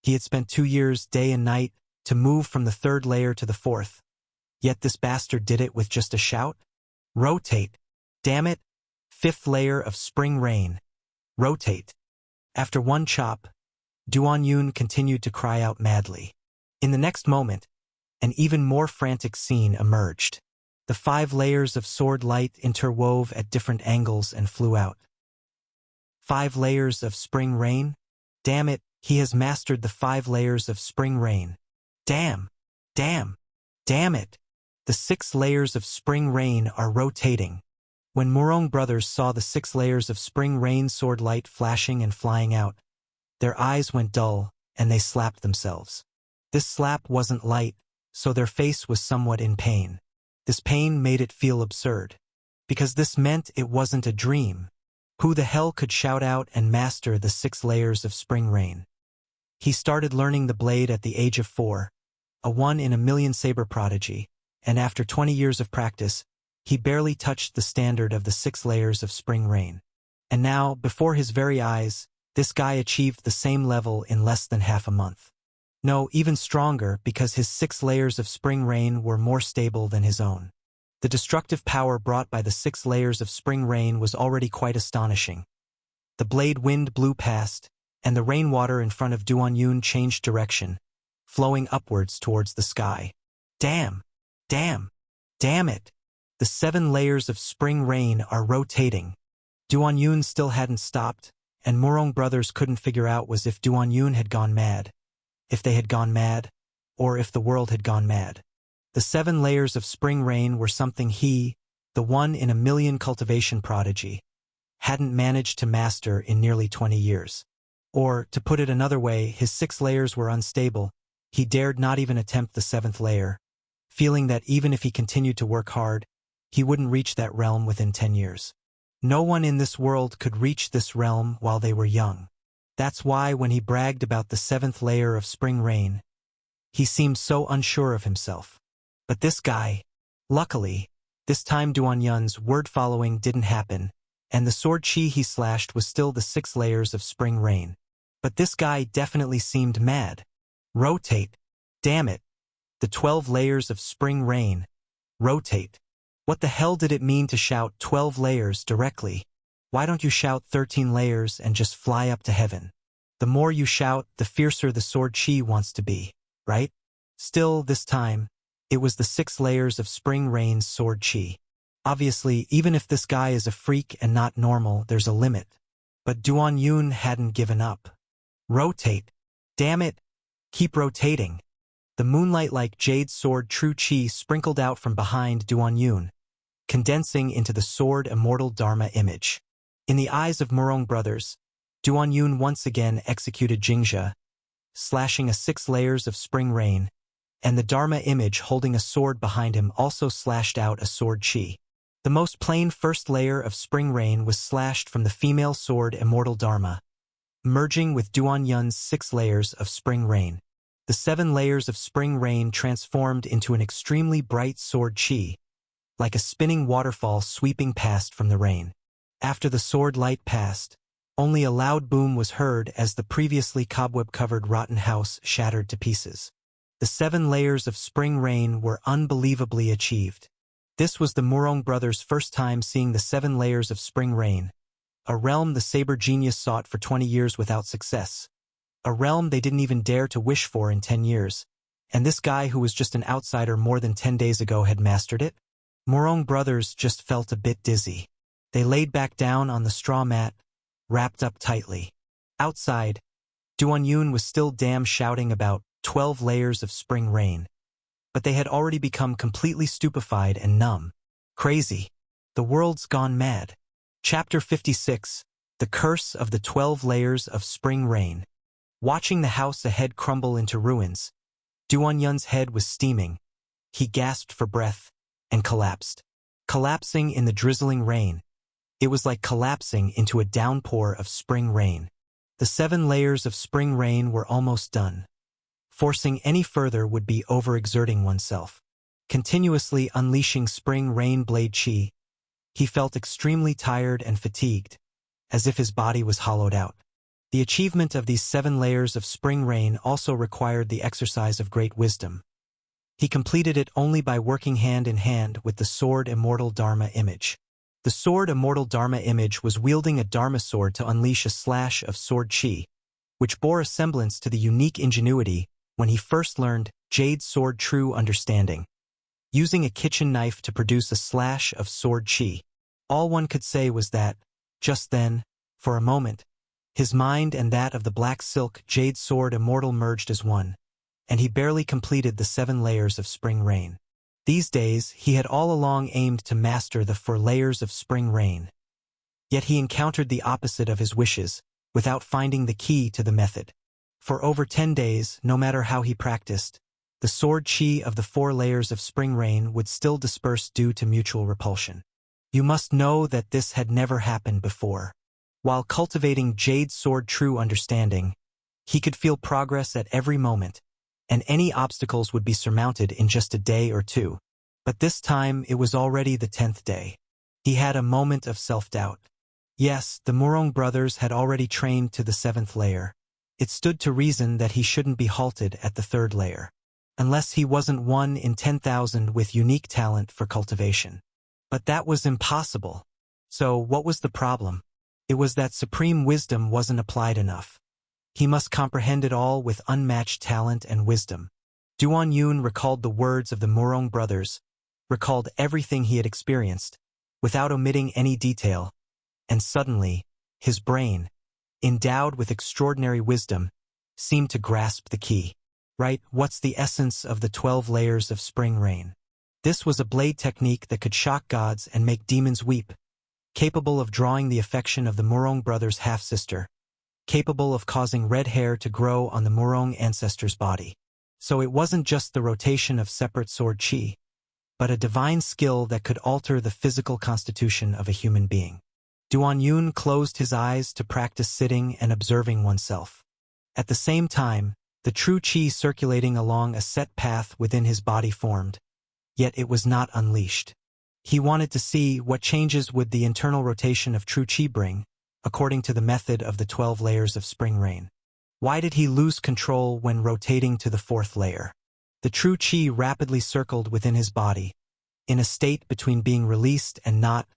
Speaker 1: He had spent 2 years, day and night, to move from the 3rd layer to the 4th. Yet this bastard did it with just a shout? "Rotate! Damn it! 5th layer of spring rain. Rotate!" After one chop, Duan continued to cry out madly. In the next moment, an even more frantic scene emerged. The 5 layers of sword light interwove at different angles and flew out. 5 layers of spring rain? Damn it, he has mastered the 5 layers of spring rain. Damn! Damn! Damn it! The 6 layers of spring rain are rotating. When Murong brothers saw the 6 layers of spring rain sword light flashing and flying out, their eyes went dull, and they slapped themselves. This slap wasn't light, so their face was somewhat in pain. This pain made it feel absurd, because this meant it wasn't a dream. Who the hell could shout out and master the 6 layers of spring rain? He started learning the blade at the age of 4, a 1 in a million saber prodigy, and after 20 years of practice, he barely touched the standard of the 6 layers of spring rain. And now, before his very eyes, this guy achieved the same level in less than half a month. No, even stronger, because his 6 layers of spring rain were more stable than his own. The destructive power brought by the 6 layers of spring rain was already quite astonishing. The blade wind blew past, and the rainwater in front of Duan changed direction, flowing upwards towards the sky. Damn! Damn! Damn it! The 7 layers of spring rain are rotating. Duan still hadn't stopped, and Murong brothers couldn't figure out was if Duan had gone mad, if they had gone mad, or if the world had gone mad. The 7 layers of spring rain were something he, the 1 in a million cultivation prodigy, hadn't managed to master in nearly 20 years. Or, to put it another way, his 6 layers were unstable. He dared not even attempt the 7th layer, feeling that even if he continued to work hard, he wouldn't reach that realm within 10 years. No one in this world could reach this realm while they were young. That's why when he bragged about the 7th layer of spring rain, he seemed so unsure of himself. But this guy, luckily, this time Duan word following didn't happen, and the sword chi he slashed was still the 6 layers of spring rain. But this guy definitely seemed mad. Rotate. Damn it. The 12 layers of spring rain. Rotate. What the hell did it mean to shout 12 layers directly? Why don't you shout 13 layers and just fly up to heaven? The more you shout, the fiercer the sword chi wants to be, right? Still, this time, it was the 6 layers of spring rain's sword chi. Obviously, even if this guy is a freak and not normal, there's a limit. But Duan hadn't given up. Rotate. Damn it. Keep rotating. The moonlight-like jade sword true chi sprinkled out from behind Duan, condensing into the sword immortal Dharma image. In the eyes of Murong brothers, Duan once again executed Jingxia, slashing a 6 layers of spring rain, and the Dharma image holding a sword behind him also slashed out a sword chi. The most plain first layer of spring rain was slashed from the female sword immortal Dharma, merging with Duan's 6 layers of spring rain. The 7 layers of spring rain transformed into an extremely bright sword chi, like a spinning waterfall sweeping past from the rain. After the sword light passed, only a loud boom was heard as the previously cobweb-covered rotten house shattered to pieces. The 7 layers of spring rain were unbelievably achieved. This was the Murong brothers' first time seeing the 7 layers of spring rain, a realm the saber genius sought for 20 years without success, a realm they didn't even dare to wish for in 10 years, and this guy who was just an outsider more than 10 days ago had mastered it? Murong brothers just felt a bit dizzy. They laid back down on the straw mat, wrapped up tightly. Outside, Duan was still damn shouting about 12 layers of spring rain. But they had already become completely stupefied and numb. Crazy. The world's gone mad. Chapter 56, The Curse of the 12 Layers of Spring Rain. Watching the house ahead crumble into ruins, Duan's head was steaming. He gasped for breath and collapsed. Collapsing in the drizzling rain. It was like collapsing into a downpour of spring rain. The 7 layers of spring rain were almost done. Forcing any further would be overexerting oneself. Continuously unleashing spring rain blade chi, he felt extremely tired and fatigued, as if his body was hollowed out. The achievement of these 7 layers of spring rain also required the exercise of great wisdom. He completed it only by working hand in hand with the sword immortal Dharma image. The sword immortal Dharma image was wielding a Dharma sword to unleash a slash of sword chi, which bore a semblance to the unique ingenuity when he first learned Jade Sword True Understanding, using a kitchen knife to produce a slash of sword chi. All one could say was that, just then, for a moment, his mind and that of the black silk jade sword immortal merged as one, and he barely completed the 7 layers of spring rain. These days, he had all along aimed to master the 4 layers of spring rain. Yet he encountered the opposite of his wishes, without finding the key to the method. For over 10 days, no matter how he practiced, the sword chi of the 4 layers of spring rain would still disperse due to mutual repulsion. You must know that this had never happened before. While cultivating Jade Sword True Understanding, he could feel progress at every moment, and any obstacles would be surmounted in just a day or 2. But this time it was already the 10th day. He had a moment of self-doubt. Yes, the Murong brothers had already trained to the 7th layer. It stood to reason that he shouldn't be halted at the 3rd layer, unless he wasn't 1 in 10,000 with unique talent for cultivation. But that was impossible. So what was the problem? It was that supreme wisdom wasn't applied enough. He must comprehend it all with unmatched talent and wisdom. Duan Yun recalled the words of the Murong brothers, recalled everything he had experienced, without omitting any detail, and suddenly, his brain, endowed with extraordinary wisdom, seemed to grasp the key. Right, what's the essence of the 12 layers of spring rain? This was a blade technique that could shock gods and make demons weep, capable of drawing the affection of the Murong brothers' half-sister, capable of causing red hair to grow on the Murong ancestor's body. So it wasn't just the rotation of separate sword chi, but a divine skill that could alter the physical constitution of a human being. Duan Yun closed his eyes to practice sitting and observing oneself. At the same time, the true chi circulating along a set path within his body formed, yet it was not unleashed. He wanted to see what changes would the internal rotation of true chi bring, according to the method of the 12 layers of spring rain. Why did he lose control when rotating to the 4th layer? The true chi rapidly circled within his body, in a state between being released and not,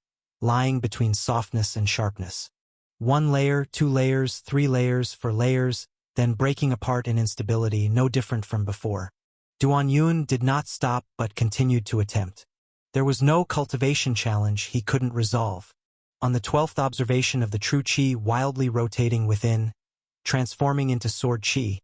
Speaker 1: lying between softness and sharpness. 1 layer, 2 layers, 3 layers, 4 layers, then breaking apart in instability, no different from before. Duan Yun did not stop but continued to attempt. There was no cultivation challenge he couldn't resolve. On the 12th observation of the true chi wildly rotating within, transforming into sword chi,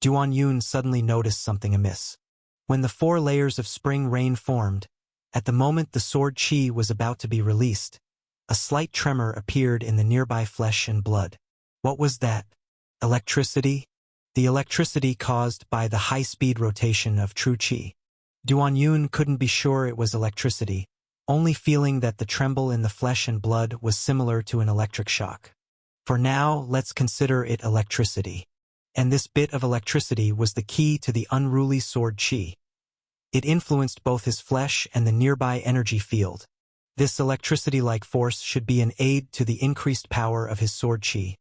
Speaker 1: Duan Yun suddenly noticed something amiss. When the 4 layers of spring rain formed, at the moment the sword chi was about to be released, a slight tremor appeared in the nearby flesh and blood. What was that? Electricity? The electricity caused by the high-speed rotation of true chi. Duan Yun couldn't be sure it was electricity, only feeling that the tremble in the flesh and blood was similar to an electric shock. For now, let's consider it electricity. And this bit of electricity was the key to the unruly sword chi. It influenced both his flesh and the nearby energy field. This electricity-like force should be an aid to the increased power of his sword chi,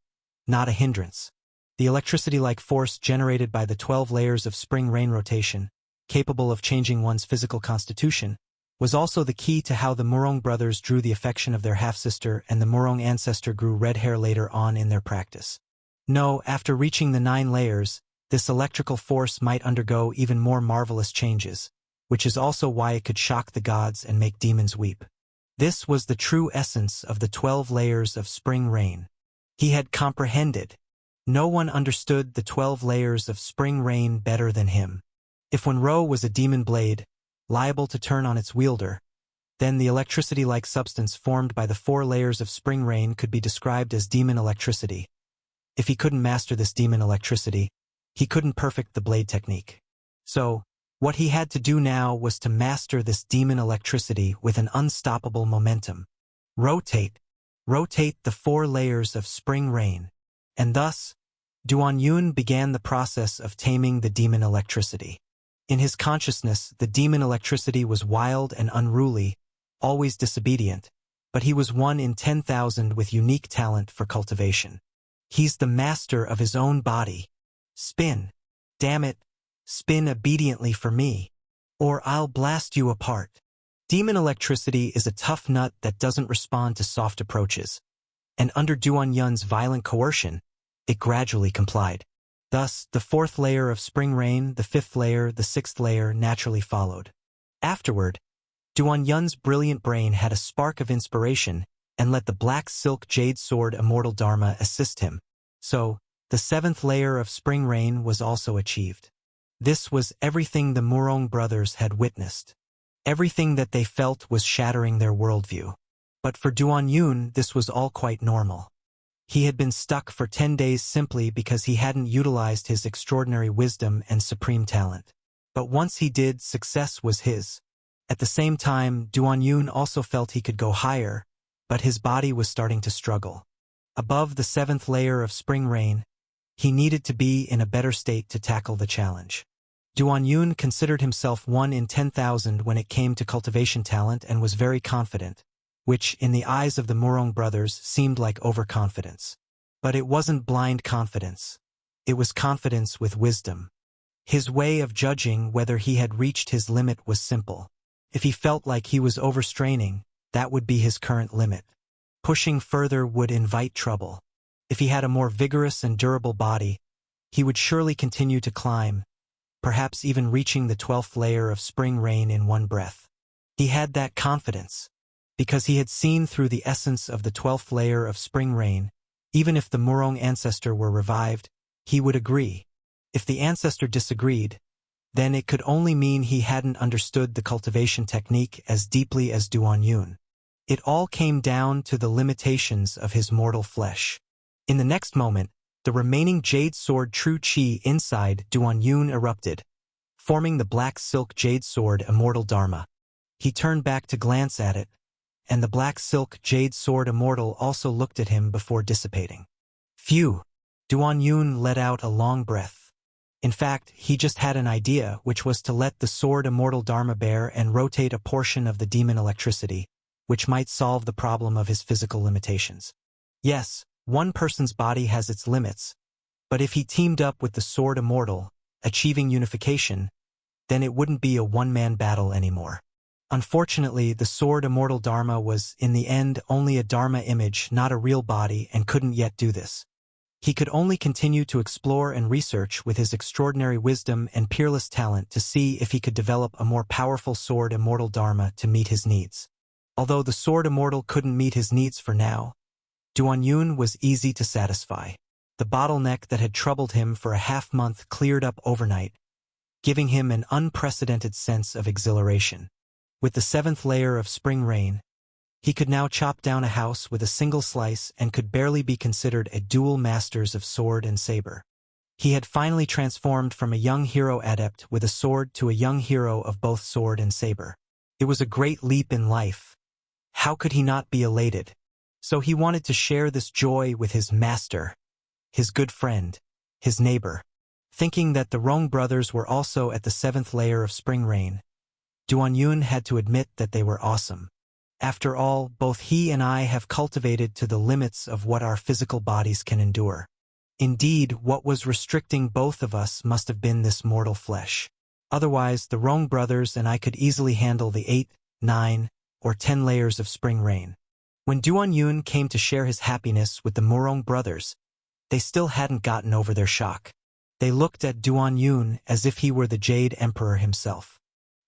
Speaker 1: not a hindrance. The electricity-like force generated by the 12 layers of spring rain rotation, capable of changing one's physical constitution, was also the key to how the Murong brothers drew the affection of their half-sister and the Murong ancestor grew red hair later on in their practice. No, after reaching the 9 layers, this electrical force might undergo even more marvelous changes, which is also why it could shock the gods and make demons weep. This was the true essence of the 12 layers of spring rain. He had comprehended. No one understood the 12 layers of spring rain better than him. If one row was a demon blade, liable to turn on its wielder, then the electricity-like substance formed by the 4 layers of spring rain could be described as demon electricity. If he couldn't master this demon electricity, he couldn't perfect the blade technique. So, what he had to do now was to master this demon electricity with an unstoppable momentum. Rotate the 4 layers of spring rain. And thus, Duan Yun began the process of taming the demon electricity. In his consciousness, the demon electricity was wild and unruly, always disobedient, but he was 1 in 10,000 with unique talent for cultivation. He's the master of his own body. Spin. Damn it, spin obediently for me, or I'll blast you apart. Demon electricity is a tough nut that doesn't respond to soft approaches, and under Duan Yun's violent coercion, it gradually complied. Thus, the fourth layer of spring rain, the fifth layer, the sixth layer naturally followed. Afterward, Duan Yun's brilliant brain had a spark of inspiration and let the black silk jade sword Immortal Dharma assist him. So, the seventh layer of spring rain was also achieved. This was everything the Murong brothers had witnessed. Everything that they felt was shattering their worldview. But for Duan Yun, this was all quite normal. He had been stuck for 10 days simply because he hadn't utilized his extraordinary wisdom and supreme talent. But once he did, success was his. At the same time, Duan Yun also felt he could go higher, but his body was starting to struggle. Above the seventh layer of spring rain, he needed to be in a better state to tackle the challenge. Duan Yun considered himself 1 in 10,000 when it came to cultivation talent and was very confident, which, in the eyes of the Murong brothers, seemed like overconfidence. But it wasn't blind confidence. It was confidence with wisdom. His way of judging whether he had reached his limit was simple. If he felt like he was overstraining, that would be his current limit. Pushing further would invite trouble. If he had a more vigorous and durable body, he would surely continue to climb, perhaps even reaching the 12th layer of spring rain in one breath. He had that confidence, because he had seen through the essence of the 12th layer of spring rain. Even if the Murong ancestor were revived, he would agree. If the ancestor disagreed, then it could only mean he hadn't understood the cultivation technique as deeply as Duan Yun. It all came down to the limitations of his mortal flesh. In the next moment, the remaining jade sword true chi inside Duan Yun erupted, forming the black silk jade sword Immortal Dharma. He turned back to glance at it, and the black silk jade sword Immortal also looked at him before dissipating. Phew! Duan Yun let out a long breath. In fact, he just had an idea, which was to let the sword Immortal Dharma bear and rotate a portion of the demon electricity, which might solve the problem of his physical limitations. Yes, one person's body has its limits, but if he teamed up with the sword Immortal, achieving unification, then it wouldn't be a one-man battle anymore. Unfortunately, the sword Immortal Dharma was, in the end, only a Dharma image, not a real body, and couldn't yet do this. He could only continue to explore and research with his extraordinary wisdom and peerless talent to see if he could develop a more powerful sword Immortal Dharma to meet his needs. Although the sword Immortal couldn't meet his needs for now, Duan Yun was easy to satisfy. The bottleneck that had troubled him for a half-month cleared up overnight, giving him an unprecedented sense of exhilaration. With the seventh layer of spring rain, he could now chop down a house with a single slice and could barely be considered a dual masters of sword and saber. He had finally transformed from a young hero adept with a sword to a young hero of both sword and saber. It was a great leap in life. How could he not be elated? So he wanted to share this joy with his master, his good friend, his neighbor. Thinking that the Rong brothers were also at the seventh layer of spring rain, Duan Yun had to admit that they were awesome. After all, both he and I have cultivated to the limits of what our physical bodies can endure. Indeed, what was restricting both of us must have been this mortal flesh. Otherwise, the Rong brothers and I could easily handle the 8, 9, or 10 layers of spring rain. When Duan Yun came to share his happiness with the Murong brothers, they still hadn't gotten over their shock. They looked at Duan Yun as if he were the Jade Emperor himself.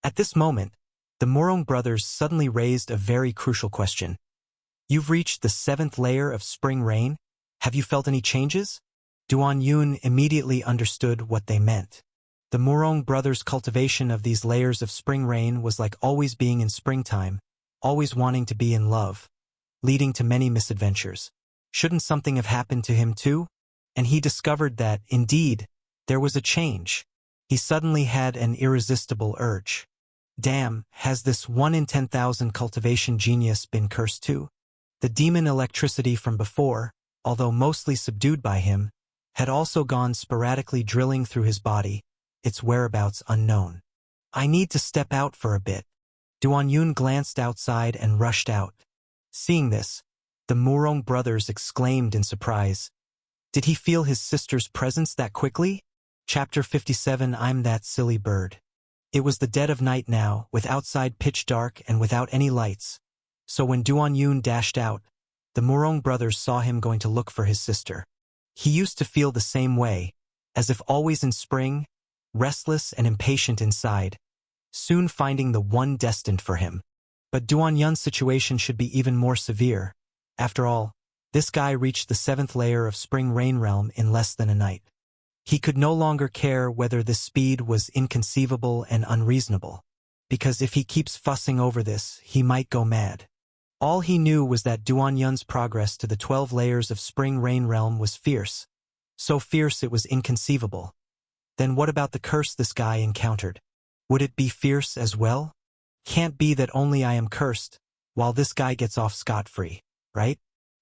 Speaker 1: At this moment, the Murong brothers suddenly raised a very crucial question. You've reached the seventh layer of spring rain? Have you felt any changes? Duan Yun immediately understood what they meant. The Murong brothers' cultivation of these layers of spring rain was like always being in springtime, always wanting to be in love, leading to many misadventures. Shouldn't something have happened to him too? And he discovered that, indeed, there was a change. He suddenly had an irresistible urge. Damn, has this 1 in 10,000 cultivation genius been cursed too? The demon electricity from before, although mostly subdued by him, had also gone sporadically drilling through his body, its whereabouts unknown. I need to step out for a bit. Duan Yun glanced outside and rushed out. Seeing this, the Murong brothers exclaimed in surprise. Did he feel his sister's presence that quickly? Chapter 57 I'm that silly bird. It was the dead of night now, with outside pitch dark and without any lights. So when Duan Yun dashed out, the Murong brothers saw him going to look for his sister. He used to feel the same way, as if always in spring, restless and impatient inside, soon finding the one destined for him. But Duan Yun's situation should be even more severe. After all, this guy reached the 7th layer of Spring Rain Realm in less than a night. He could no longer care whether this speed was inconceivable and unreasonable, because if he keeps fussing over this, he might go mad. All he knew was that Duan Yun's progress to the 12 layers of Spring Rain Realm was fierce, so fierce it was inconceivable. Then what about the curse this guy encountered? Would it be fierce as well? Can't be that only I am cursed, while this guy gets off scot-free, right?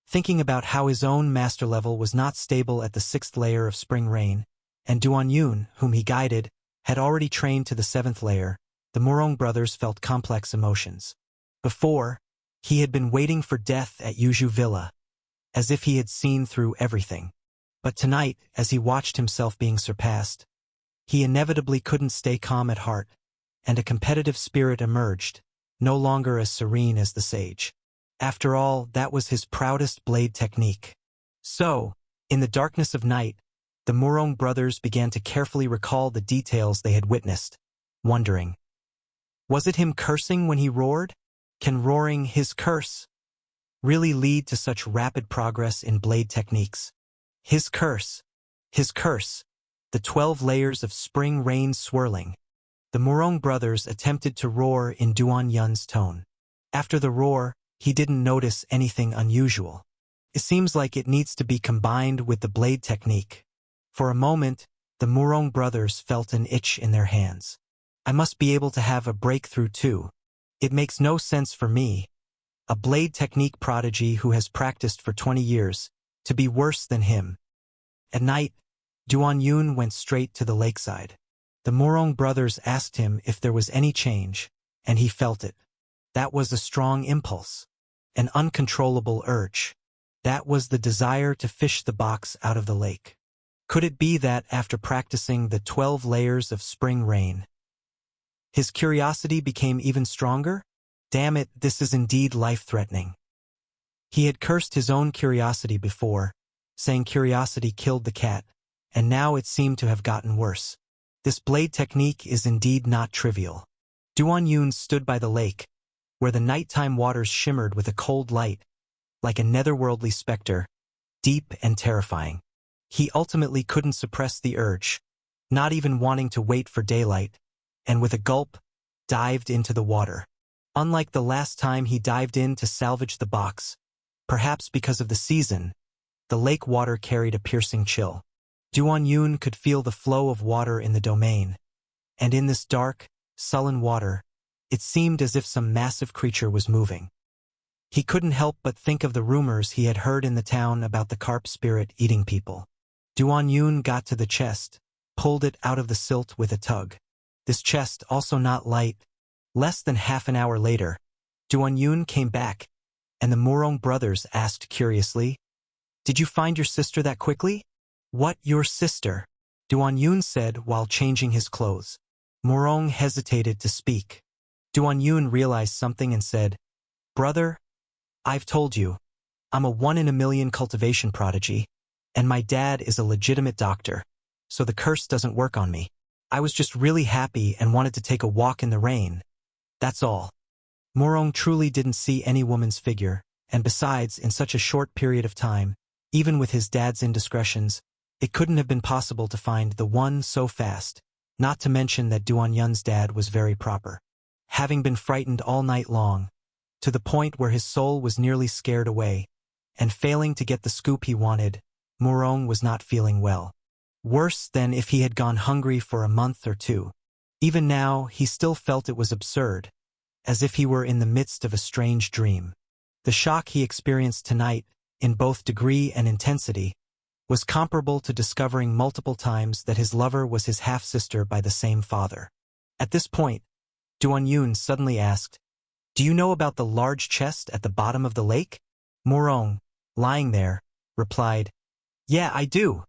Speaker 1: Thinking about how his own master level was not stable at the 6th layer of Spring Rain, and Duan Yun, whom he guided, had already trained to the 7th layer, the Murong brothers felt complex emotions. Before, he had been waiting for death at Yuzhu Villa, as if he had seen through everything. But tonight, as he watched himself being surpassed, he inevitably couldn't stay calm at heart, and a competitive spirit emerged, no longer as serene as the sage. After all, that was his proudest blade technique. So, in the darkness of night, the Murong brothers began to carefully recall the details they had witnessed, wondering, was it him cursing when he roared? Can roaring, his curse, really lead to such rapid progress in blade techniques? His curse, the 12 layers of spring rain swirling. The Murong brothers attempted to roar in Duan Yun's tone. After the roar, he didn't notice anything unusual. It seems like it needs to be combined with the blade technique. For a moment, the Murong brothers felt an itch in their hands. I must be able to have a breakthrough too. It makes no sense for me, a blade technique prodigy who has practiced for 20 years, to be worse than him. At night, Duan Yun went straight to the lakeside. The Murong brothers asked him if there was any change, and he felt it. That was a strong impulse, an uncontrollable urge. That was the desire to fish the box out of the lake. Could it be that after practicing the 12 layers of spring rain, his curiosity became even stronger? Damn it, this is indeed life-threatening. He had cursed his own curiosity before, saying curiosity killed the cat, and now it seemed to have gotten worse. This blade technique is indeed not trivial. Duan Yun stood by the lake, where the nighttime waters shimmered with a cold light, like a netherworldly specter, deep and terrifying. He ultimately couldn't suppress the urge, not even wanting to wait for daylight, and with a gulp, dived into the water. Unlike the last time he dived in to salvage the box, perhaps because of the season, the lake water carried a piercing chill. Duan Yun could feel the flow of water in the domain, and in this dark, sullen water, it seemed as if some massive creature was moving. He couldn't help but think of the rumors he had heard in the town about the carp spirit eating people. Duan Yun got to the chest, pulled it out of the silt with a tug. This chest also not light. Less than half an hour later, Duan Yun came back, and the Murong brothers asked curiously, "Did you find your sister that quickly?" "What, your sister?" Duan Yun said while changing his clothes. Murong hesitated to speak. Duan Yun realized something and said, "Brother, I've told you, I'm a 1-in-a-million cultivation prodigy, and my dad is a legitimate doctor, so the curse doesn't work on me. I was just really happy and wanted to take a walk in the rain. That's all." Murong truly didn't see any woman's figure, and besides, in such a short period of time, even with his dad's indiscretions, it couldn't have been possible to find the one so fast, not to mention that Duan Yun's dad was very proper. Having been frightened all night long, to the point where his soul was nearly scared away, and failing to get the scoop he wanted, Murong was not feeling well. Worse than if he had gone hungry for a month or two. Even now, he still felt it was absurd, as if he were in the midst of a strange dream. The shock he experienced tonight, in both degree and intensity, was comparable to discovering multiple times that his lover was his half-sister by the same father. At this point, Duan Yun suddenly asked, "Do you know about the large chest at the bottom of the lake?" Murong, lying there, replied, "Yeah, I do.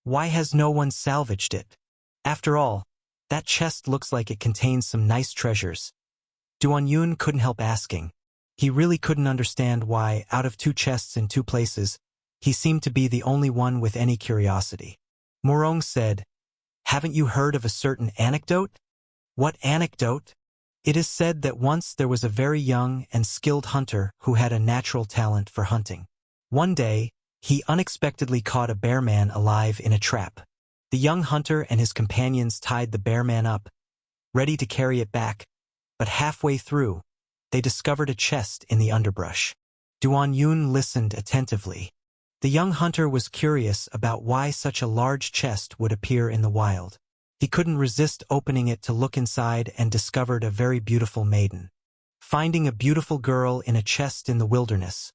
Speaker 1: Why has no one salvaged it? After all, that chest looks like it contains some nice treasures." Duan Yun couldn't help asking. He really couldn't understand why, out of 2 chests in 2 places, He seemed to be the only one with any curiosity. Morong said, "Haven't you heard of a certain anecdote?" "What anecdote?" "It is said that once there was a very young and skilled hunter who had a natural talent for hunting. One day, he unexpectedly caught a bear man alive in a trap. The young hunter and his companions tied the bear man up, ready to carry it back, but halfway through, they discovered a chest in the underbrush." Duan Yun listened attentively. The young hunter was curious about why such a large chest would appear in the wild. He couldn't resist opening it to look inside and discovered a very beautiful maiden. Finding a beautiful girl in a chest in the wilderness,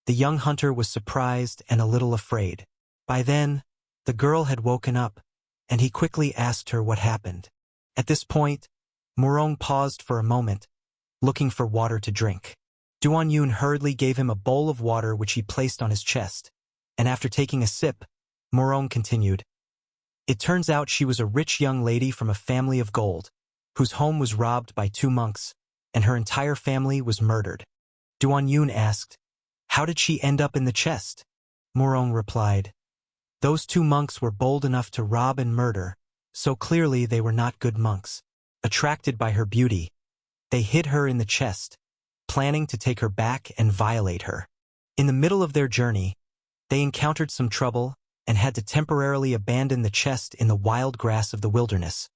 Speaker 1: the young hunter was surprised and a little afraid. By then, the girl had woken up, and he quickly asked her what happened. At this point, Morong paused for a moment, looking for water to drink. Duan Yun hurriedly gave him a bowl of water which he placed on his chest, and after taking a sip, Morong continued, "It turns out she was a rich young lady from a family of gold, whose home was robbed by 2 monks, and her entire family was murdered." Duan Yun asked, "How did she end up in the chest?" Morong replied, "Those 2 monks were bold enough to rob and murder, so clearly they were not good monks. Attracted by her beauty, they hid her in the chest, planning to take her back and violate her. In the middle of their journey, they encountered some trouble and had to temporarily abandon the chest in the wild grass of the wilderness,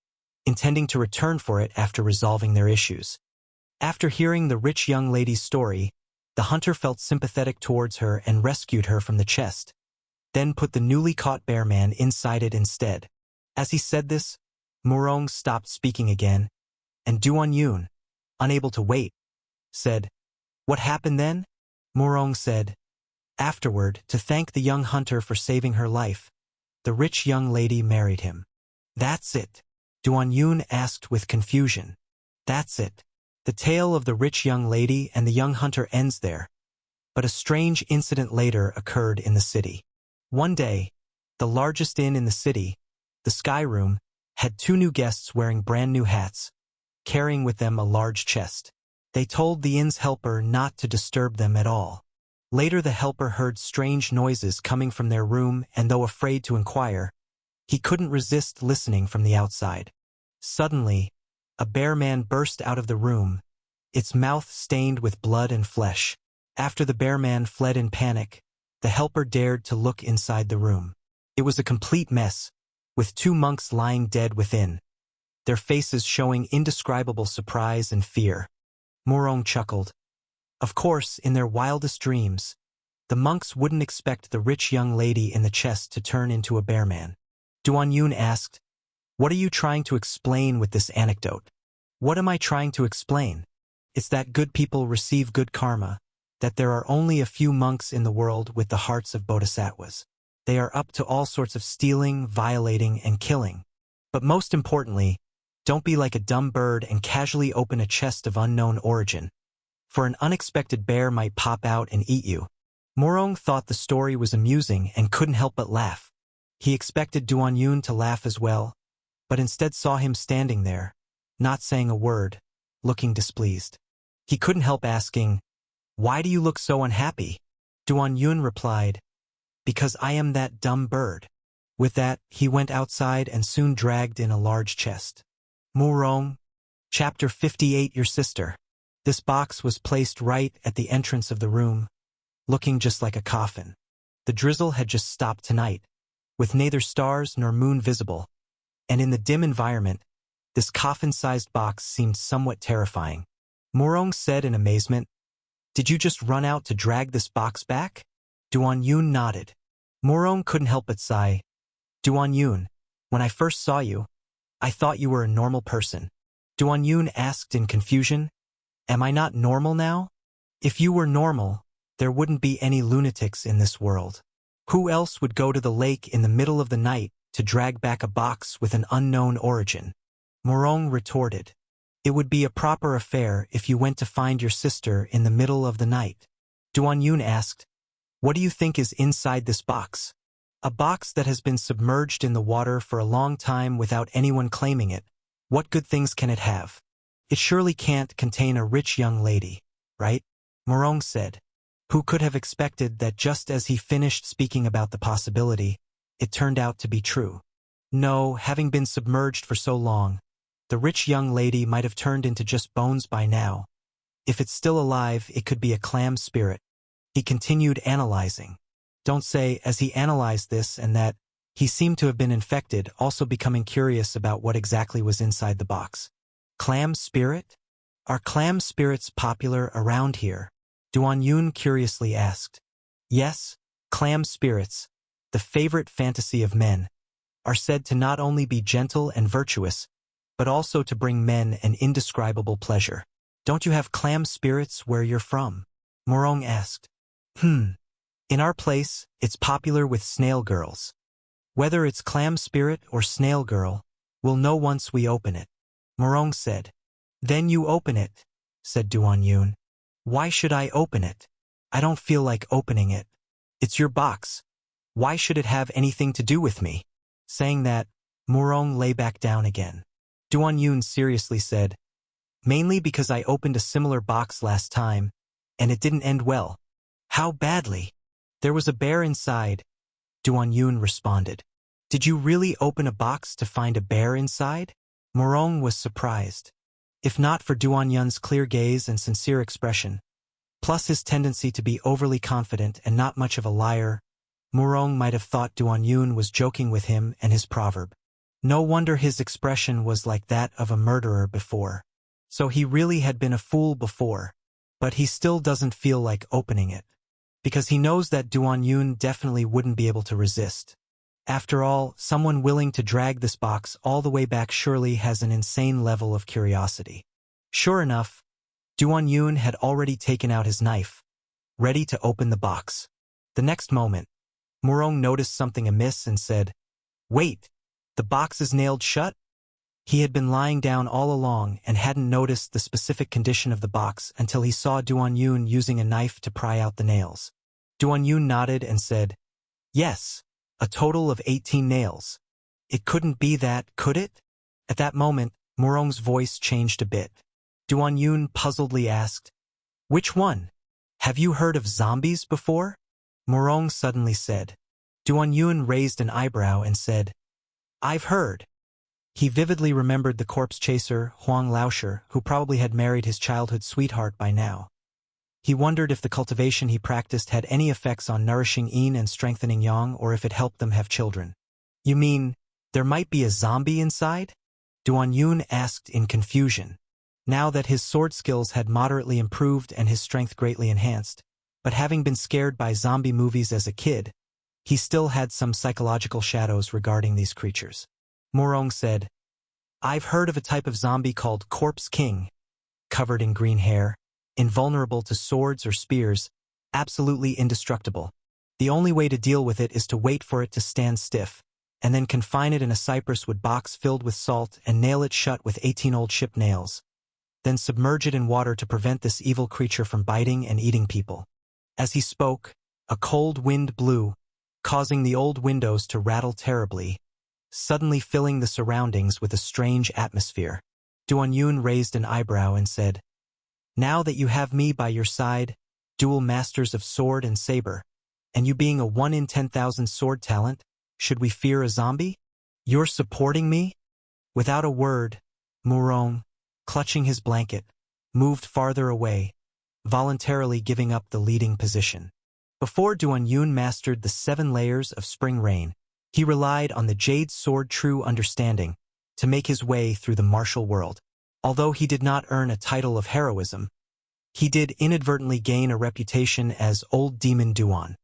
Speaker 1: intending to return for it after resolving their issues. After hearing the rich young lady's story, the hunter felt sympathetic towards her and rescued her from the chest, then put the newly caught bear man inside it instead." As he said this, Morong stopped speaking again, and Duan Yun, unable to wait, said, "What happened then?" Morong said, "Afterward, to thank the young hunter for saving her life, the rich young lady married him." "That's it?" Duan Yun asked with confusion. "That's it. The tale of the rich young lady and the young hunter ends there. But a strange incident later occurred in the city. One day, the largest inn in the city, the Sky Room, had 2 new guests wearing brand new hats, carrying with them a large chest. They told the inn's helper not to disturb them at all. Later the helper heard strange noises coming from their room, and though afraid to inquire, he couldn't resist listening from the outside. Suddenly, a bear man burst out of the room, its mouth stained with blood and flesh. After the bear man fled in panic, the helper dared to look inside the room. It was a complete mess, with 2 monks lying dead within, their faces showing indescribable surprise and fear. Morong chuckled. Of course, in their wildest dreams, the monks wouldn't expect the rich young lady in the chest to turn into a bear man. Duan Yun asked, "What are you trying to explain with this anecdote?" "What am I trying to explain? It's that good people receive good karma, that there are only a few monks in the world with the hearts of bodhisattvas. They are up to all sorts of stealing, violating, and killing. But most importantly, don't be like a dumb bird and casually open a chest of unknown origin, for an unexpected bear might pop out and eat you." Morong thought the story was amusing and couldn't help but laugh. He expected Duan Yun to laugh as well, but instead saw him standing there, not saying a word, looking displeased. He couldn't help asking, "Why do you look so unhappy?" Duan Yun replied, "Because I am that dumb bird." With that, he went outside and soon dragged in a large chest. Morong, Chapter 58. Your sister. This box was placed right at the entrance of the room, looking just like a coffin. The drizzle had just stopped tonight, with neither stars nor moon visible, and in the dim environment, this coffin-sized box seemed somewhat terrifying. Morong said in amazement, "Did you just run out to drag this box back?" Duan Yun nodded. Morong couldn't help but sigh. "Duan Yun, when I first saw you, I thought you were a normal person." Duan Yun asked in confusion, "Am I not normal now?" "If you were normal, there wouldn't be any lunatics in this world. Who else would go to the lake in the middle of the night to drag back a box with an unknown origin?" Morong retorted, "It would be a proper affair if you went to find your sister in the middle of the night." Duan Yun asked, "What do you think is inside this box?" "A box that has been submerged in the water for a long time without anyone claiming it. What good things can it have? It surely can't contain a rich young lady, right?" Morong said. Who could have expected that just as he finished speaking about the possibility, it turned out to be true? No, having been submerged for so long, the rich young lady might have turned into just bones by now. If it's still alive, it could be a clam spirit. He continued analyzing. Don't say, as he analyzed this and that, he seemed to have been infected, also becoming curious about what exactly was inside the box. Clam spirit? Are clam spirits popular around here? Duan Yun curiously asked. Yes, clam spirits, the favorite fantasy of men, are said to not only be gentle and virtuous, but also to bring men an indescribable pleasure. Don't you have clam spirits where you're from? Morong asked. In our place, it's popular with snail girls. Whether it's clam spirit or snail girl, we'll know once we open it. Morong said. Then you open it, said Duan Yun. Why should I open it? I don't feel like opening it. It's your box. Why should it have anything to do with me? Saying that, Morong lay back down again. Duan Yun seriously said, mainly because I opened a similar box last time, and it didn't end well. How badly? There was a bear inside, Duan Yun responded. Did you really open a box to find a bear inside? Morong was surprised. If not for Duan Yun's clear gaze and sincere expression, plus his tendency to be overly confident and not much of a liar, Morong might have thought Duan Yun was joking with him and his proverb. No wonder his expression was like that of a murderer before. So he really had been a fool before, but he still doesn't feel like opening it, because he knows that Duan Yun definitely wouldn't be able to resist. After all, someone willing to drag this box all the way back surely has an insane level of curiosity. Sure enough, Duan Yun had already taken out his knife, ready to open the box. The next moment, Morong noticed something amiss and said, Wait, the box is nailed shut? He had been lying down all along and hadn't noticed the specific condition of the box until he saw Duan Yun using a knife to pry out the nails. Duan Yun nodded and said, Yes, a total of 18 nails. It couldn't be that, could it? At that moment, Morong's voice changed a bit. Duan Yun puzzledly asked, Which one? Have you heard of zombies before? Morong suddenly said. Duan Yun raised an eyebrow and said, I've heard. He vividly remembered the corpse chaser, Huang Laosher, who probably had married his childhood sweetheart by now. He wondered if the cultivation he practiced had any effects on nourishing yin and strengthening yang, or if it helped them have children. You mean, there might be a zombie inside? Duan Yun asked in confusion. Now that his sword skills had moderately improved and his strength greatly enhanced, but having been scared by zombie movies as a kid, he still had some psychological shadows regarding these creatures. Morong said, I've heard of a type of zombie called Corpse King, covered in green hair, invulnerable to swords or spears, absolutely indestructible. The only way to deal with it is to wait for it to stand stiff, and then confine it in a cypress wood box filled with salt and nail it shut with 18 old ship nails. Then submerge it in water to prevent this evil creature from biting and eating people. As he spoke, a cold wind blew, causing the old windows to rattle terribly, suddenly filling the surroundings with a strange atmosphere. Duan Yun raised an eyebrow and said, Now that you have me by your side, dual masters of sword and saber, and you being a 1 in 10,000 sword talent, should we fear a zombie? You're supporting me? Without a word, Morong, clutching his blanket, moved farther away, voluntarily giving up the leading position. Before Duan Yun mastered the 7 layers of spring rain, he relied on the Jade Sword True Understanding to make his way through the martial world. Although he did not earn a title of heroism, he did inadvertently gain a reputation as Old Demon Duan.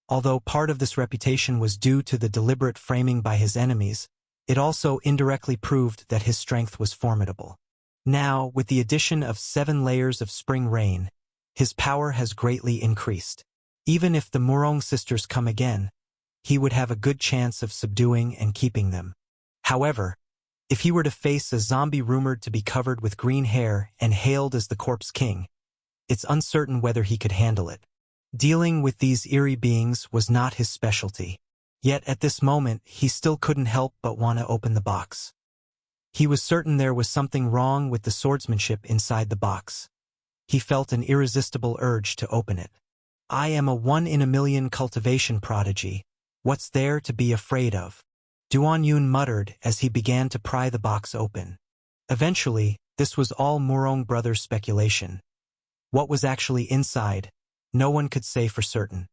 Speaker 1: Although part of this reputation was due to the deliberate framing by his enemies, it also indirectly proved that his strength was formidable. Now, with the addition of 7 layers of spring rain, his power has greatly increased. Even if the Morong sisters come again, he would have a good chance of subduing and keeping them. However, if he were to face a zombie rumored to be covered with green hair and hailed as the Corpse King, it's uncertain whether he could handle it. Dealing with these eerie beings was not his specialty. Yet at this moment, he still couldn't help but want to open the box. He was certain there was something wrong with the swordsmanship inside the box. He felt an irresistible urge to open it. I am a one-in-a-million cultivation prodigy. What's there to be afraid of? Duan Yun muttered as he began to pry the box open. Eventually, this was all Murong brothers' speculation. What was actually inside, no one could say for certain.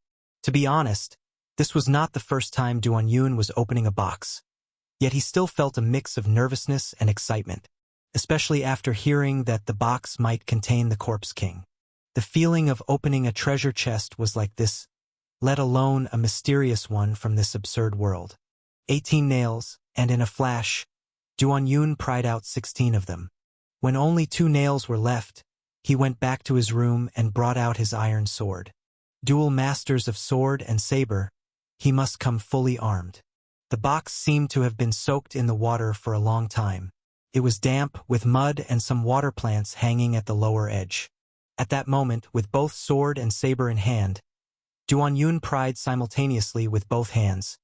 Speaker 1: To be honest, this was not the first time Duan Yun was opening a box. Yet he still felt a mix of nervousness and excitement, especially after hearing that the box might contain the Corpse King. The feeling of opening a treasure chest was like this, let alone a mysterious one from this absurd world. 18 nails, and in a flash, Duan Yun pried out 16 of them. When only 2 nails were left, he went back to his room and brought out his iron sword. Dual masters of sword and saber, he must come fully armed. The box seemed to have been soaked in the water for a long time. It was damp, with mud and some water plants hanging at the lower edge. At that moment, with both sword and saber in hand, Duan Yun pried simultaneously with both hands,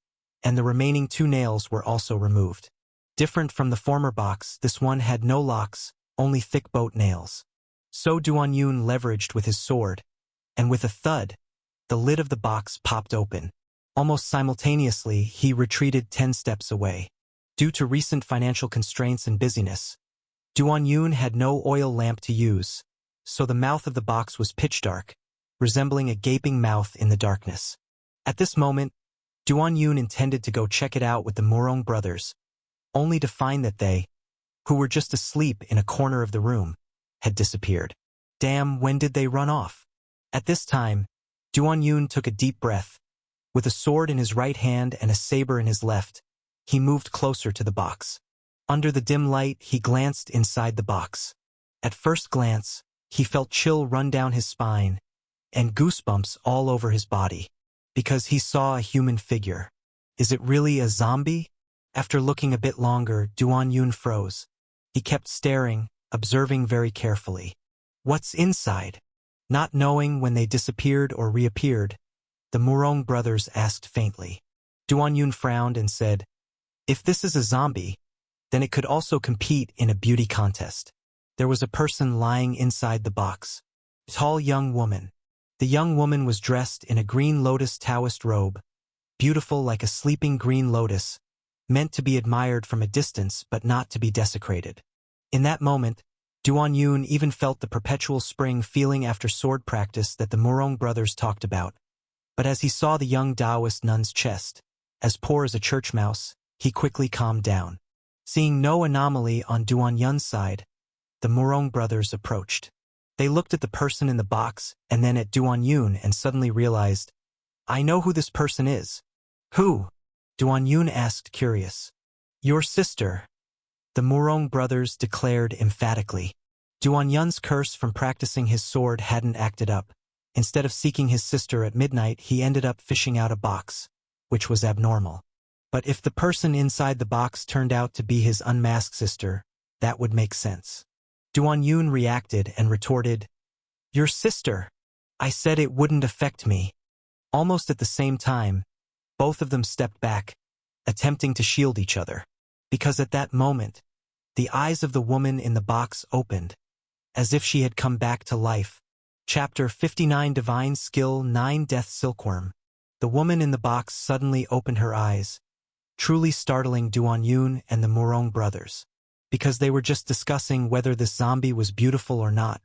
Speaker 1: and the remaining 2 nails were also removed. Different from the former box, this one had no locks, only thick boat nails. So Duan Yun leveraged with his sword, and with a thud, the lid of the box popped open. Almost simultaneously, he retreated 10 steps away. Due to recent financial constraints and busyness, Duan Yun had no oil lamp to use, so the mouth of the box was pitch dark, resembling a gaping mouth in the darkness. At this moment, Duan Yun intended to go check it out with the Murong brothers, only to find that they, who were just asleep in a corner of the room, had disappeared. Damn, when did they run off? At this time, Duan Yun took a deep breath. With a sword in his right hand and a saber in his left, he moved closer to the box. Under the dim light, he glanced inside the box. At first glance, he felt chill run down his spine and goosebumps all over his body, because he saw a human figure. Is it really a zombie? After looking a bit longer, Duan Yun froze. He kept staring, observing very carefully. What's inside? Not knowing when they disappeared or reappeared, the Murong brothers asked faintly. Duan Yun frowned and said, if this is a zombie, then it could also compete in a beauty contest. There was a person lying inside the box. A tall young woman. The young woman was dressed in a green lotus Taoist robe, beautiful like a sleeping green lotus, meant to be admired from a distance but not to be desecrated. In that moment, Duan Yun even felt the perpetual spring feeling after sword practice that the Murong brothers talked about. But as he saw the young Taoist nun's chest, as poor as a church mouse, he quickly calmed down. Seeing no anomaly on Duan Yun's side, the Murong brothers approached. They looked at the person in the box and then at Duan Yun and suddenly realized, I know who this person is. Who? Duan Yun asked, curious. Your sister, the Murong brothers declared emphatically. Duan Yun's curse from practicing his sword hadn't acted up. Instead of seeking his sister at midnight, he ended up fishing out a box, which was abnormal. But if the person inside the box turned out to be his unmasked sister, that would make sense. Duan Yun reacted and retorted, your sister. I said it wouldn't affect me. Almost at the same time, both of them stepped back, attempting to shield each other. Because at that moment, the eyes of the woman in the box opened, as if she had come back to life. Chapter 59 Divine Skill 9 Death Silkworm. The woman in the box suddenly opened her eyes, truly startling Duan Yun and the Murong brothers, because they were just discussing whether this zombie was beautiful or not,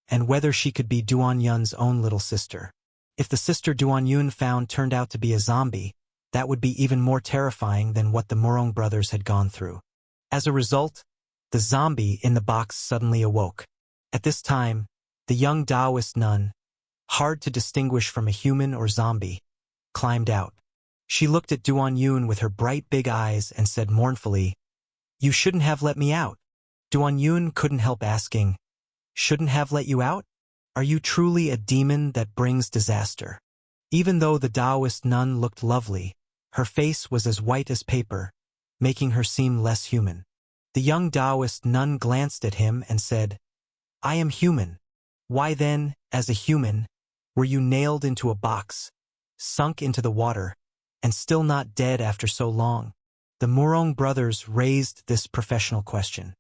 Speaker 1: and whether she could be Duan Yun's own little sister. If the sister Duan Yun found turned out to be a zombie, that would be even more terrifying than what the Murong brothers had gone through. As a result, the zombie in the box suddenly awoke. At this time, the young Taoist nun, hard to distinguish from a human or zombie, climbed out. She looked at Duan Yun with her bright big eyes and said mournfully, you shouldn't have let me out. Duan Yun couldn't help asking, shouldn't have let you out? Are you truly a demon that brings disaster? Even though the Taoist nun looked lovely, her face was as white as paper, making her seem less human. The young Taoist nun glanced at him and said, I am human. Why then, as a human, were you nailed into a box, sunk into the water, and still not dead after so long? The Murong brothers raised this professional question.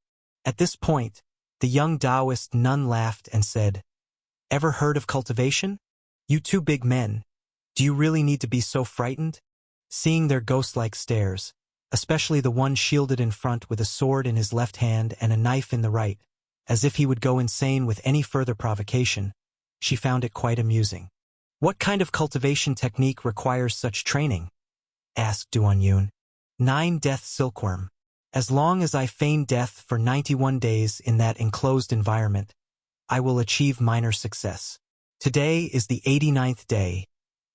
Speaker 1: At this point, the young Taoist nun laughed and said, ever heard of cultivation? You two big men, do you really need to be so frightened? Seeing their ghost-like stares, especially the one shielded in front with a sword in his left hand and a knife in the right, as if he would go insane with any further provocation, she found it quite amusing. What kind of cultivation technique requires such training? Asked Duan Yun. 9 Death Silkworm. As long as I feign death for 91 days in that enclosed environment, I will achieve minor success. Today is the 89th day,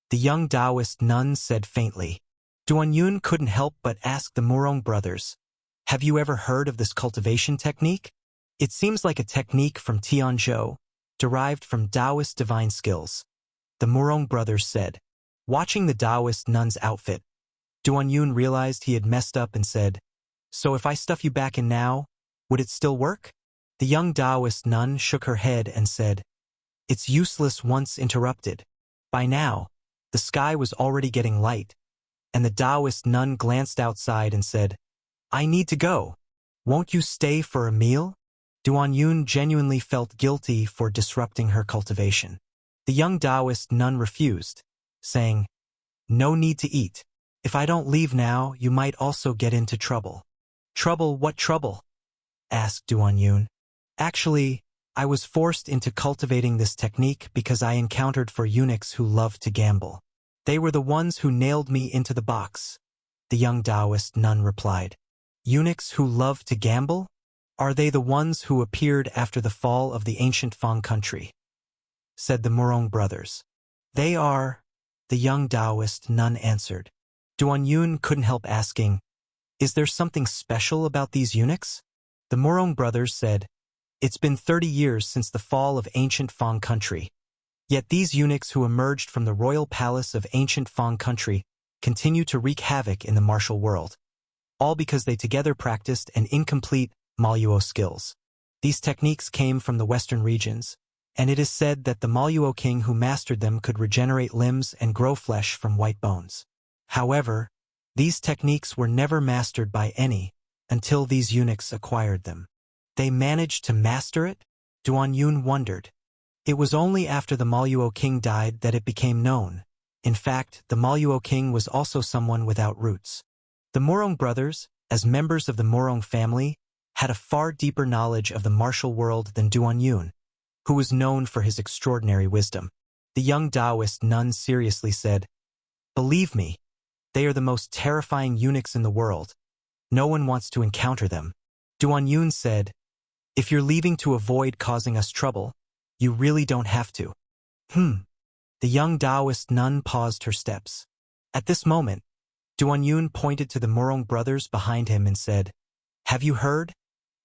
Speaker 1: the young Taoist nun said faintly. Duan Yun couldn't help but ask the Murong brothers, have you ever heard of this cultivation technique? It seems like a technique from Tianzhou, derived from Taoist divine skills. The Murong brothers said. Watching the Taoist nun's outfit, Duan Yun realized he had messed up and said, so if I stuff you back in now, would it still work? The young Taoist nun shook her head and said, it's useless once interrupted. By now, the sky was already getting light, and the Taoist nun glanced outside and said, I need to go. Won't you stay for a meal? Duan Yun genuinely felt guilty for disrupting her cultivation. The young Taoist nun refused, saying, no need to eat. If I don't leave now, you might also get into trouble. Trouble? What trouble? Asked Duan Yun. Actually, I was forced into cultivating this technique because I encountered 4 eunuchs who loved to gamble. They were the ones who nailed me into the box. The young Taoist nun replied. Eunuchs who love to gamble? Are they the ones who appeared after the fall of the ancient Fang country? Said the Murong brothers. They are, the young Taoist nun answered. Duan Yun couldn't help asking, is there something special about these eunuchs? The Murong brothers said, it's been 30 years since the fall of ancient Fang country. Yet these eunuchs who emerged from the royal palace of ancient Fang country continue to wreak havoc in the martial world, all because they together practiced an incomplete Maluo skills. These techniques came from the western regions, and it is said that the Maluo king who mastered them could regenerate limbs and grow flesh from white bones. However, these techniques were never mastered by any until these eunuchs acquired them. They managed to master it? Duan Yun wondered. It was only after the Maluo king died that it became known. In fact, the Maluo king was also someone without roots. The Murong brothers, as members of the Murong family, had a far deeper knowledge of the martial world than Duan Yun, who was known for his extraordinary wisdom. The young Taoist nun seriously said, believe me, they are the most terrifying eunuchs in the world. No one wants to encounter them. Duan Yun said, if you're leaving to avoid causing us trouble, you really don't have to. The young Taoist nun paused her steps. At this moment, Duan Yun pointed to the Murong brothers behind him and said, have you heard?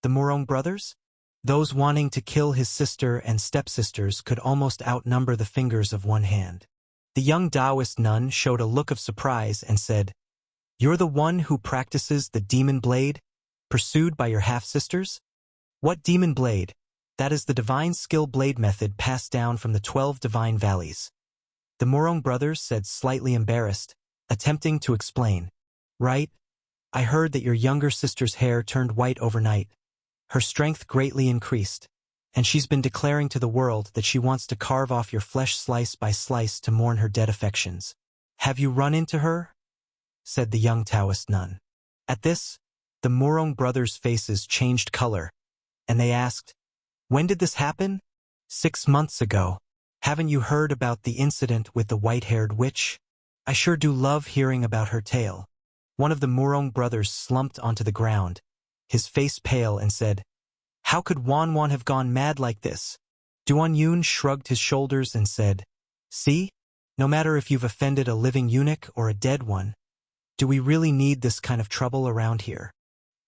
Speaker 1: The Murong brothers? Those wanting to kill his sister and stepsisters could almost outnumber the fingers of one hand. The young Taoist nun showed a look of surprise and said, you're the one who practices the demon blade, pursued by your half-sisters? What demon blade? That is the divine skill blade method passed down from the 12 divine valleys. The Murong brothers said, slightly embarrassed, attempting to explain. Right? I heard that your younger sister's hair turned white overnight. Her strength greatly increased, and she's been declaring to the world that she wants to carve off your flesh slice by slice to mourn her dead affections. Have you run into her? Said the young Taoist nun. At this, the Murong brothers' faces changed color, and they asked, when did this happen? 6 months ago. Haven't you heard about the incident with the white-haired witch? I sure do love hearing about her tale. One of the Murong brothers slumped onto the ground, his face pale, and said, how could Wanwan have gone mad like this? Duan Yun shrugged his shoulders and said, see, no matter if you've offended a living eunuch or a dead one, do we really need this kind of trouble around here?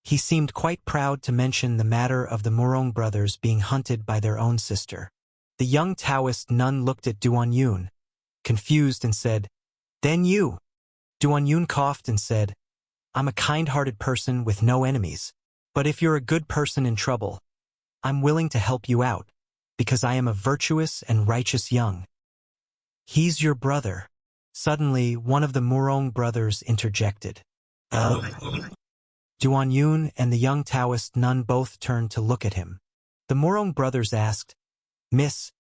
Speaker 1: He seemed quite proud to mention the matter of the Murong brothers being hunted by their own sister. The young Taoist nun looked at Duan Yun, confused, and said, then you? Duan Yun coughed and said, I'm a kind-hearted person with no enemies, but if you're a good person in trouble, I'm willing to help you out, because I am a virtuous and righteous young. He's your brother. Suddenly, one of the Murong brothers interjected. Duan Yun and the young Taoist nun both turned to look at him. The Murong brothers asked, Miss,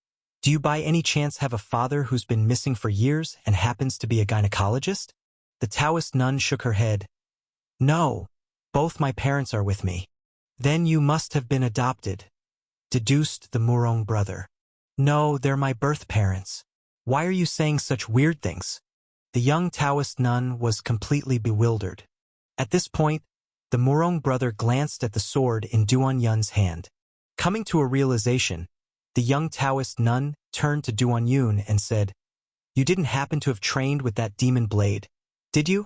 Speaker 1: Do you by any chance have a father who's been missing for years and happens to be a gynecologist? The Taoist nun shook her head. No, both my parents are with me. Then you must have been adopted, deduced the Murong brother. No, they're my birth parents. Why are you saying such weird things? The young Taoist nun was completely bewildered. At this point, the Murong brother glanced at the sword in Duan Yun's hand. Coming to a realization, the young Taoist nun turned to Duan Yun and said, You didn't happen to have trained with that demon blade, did you?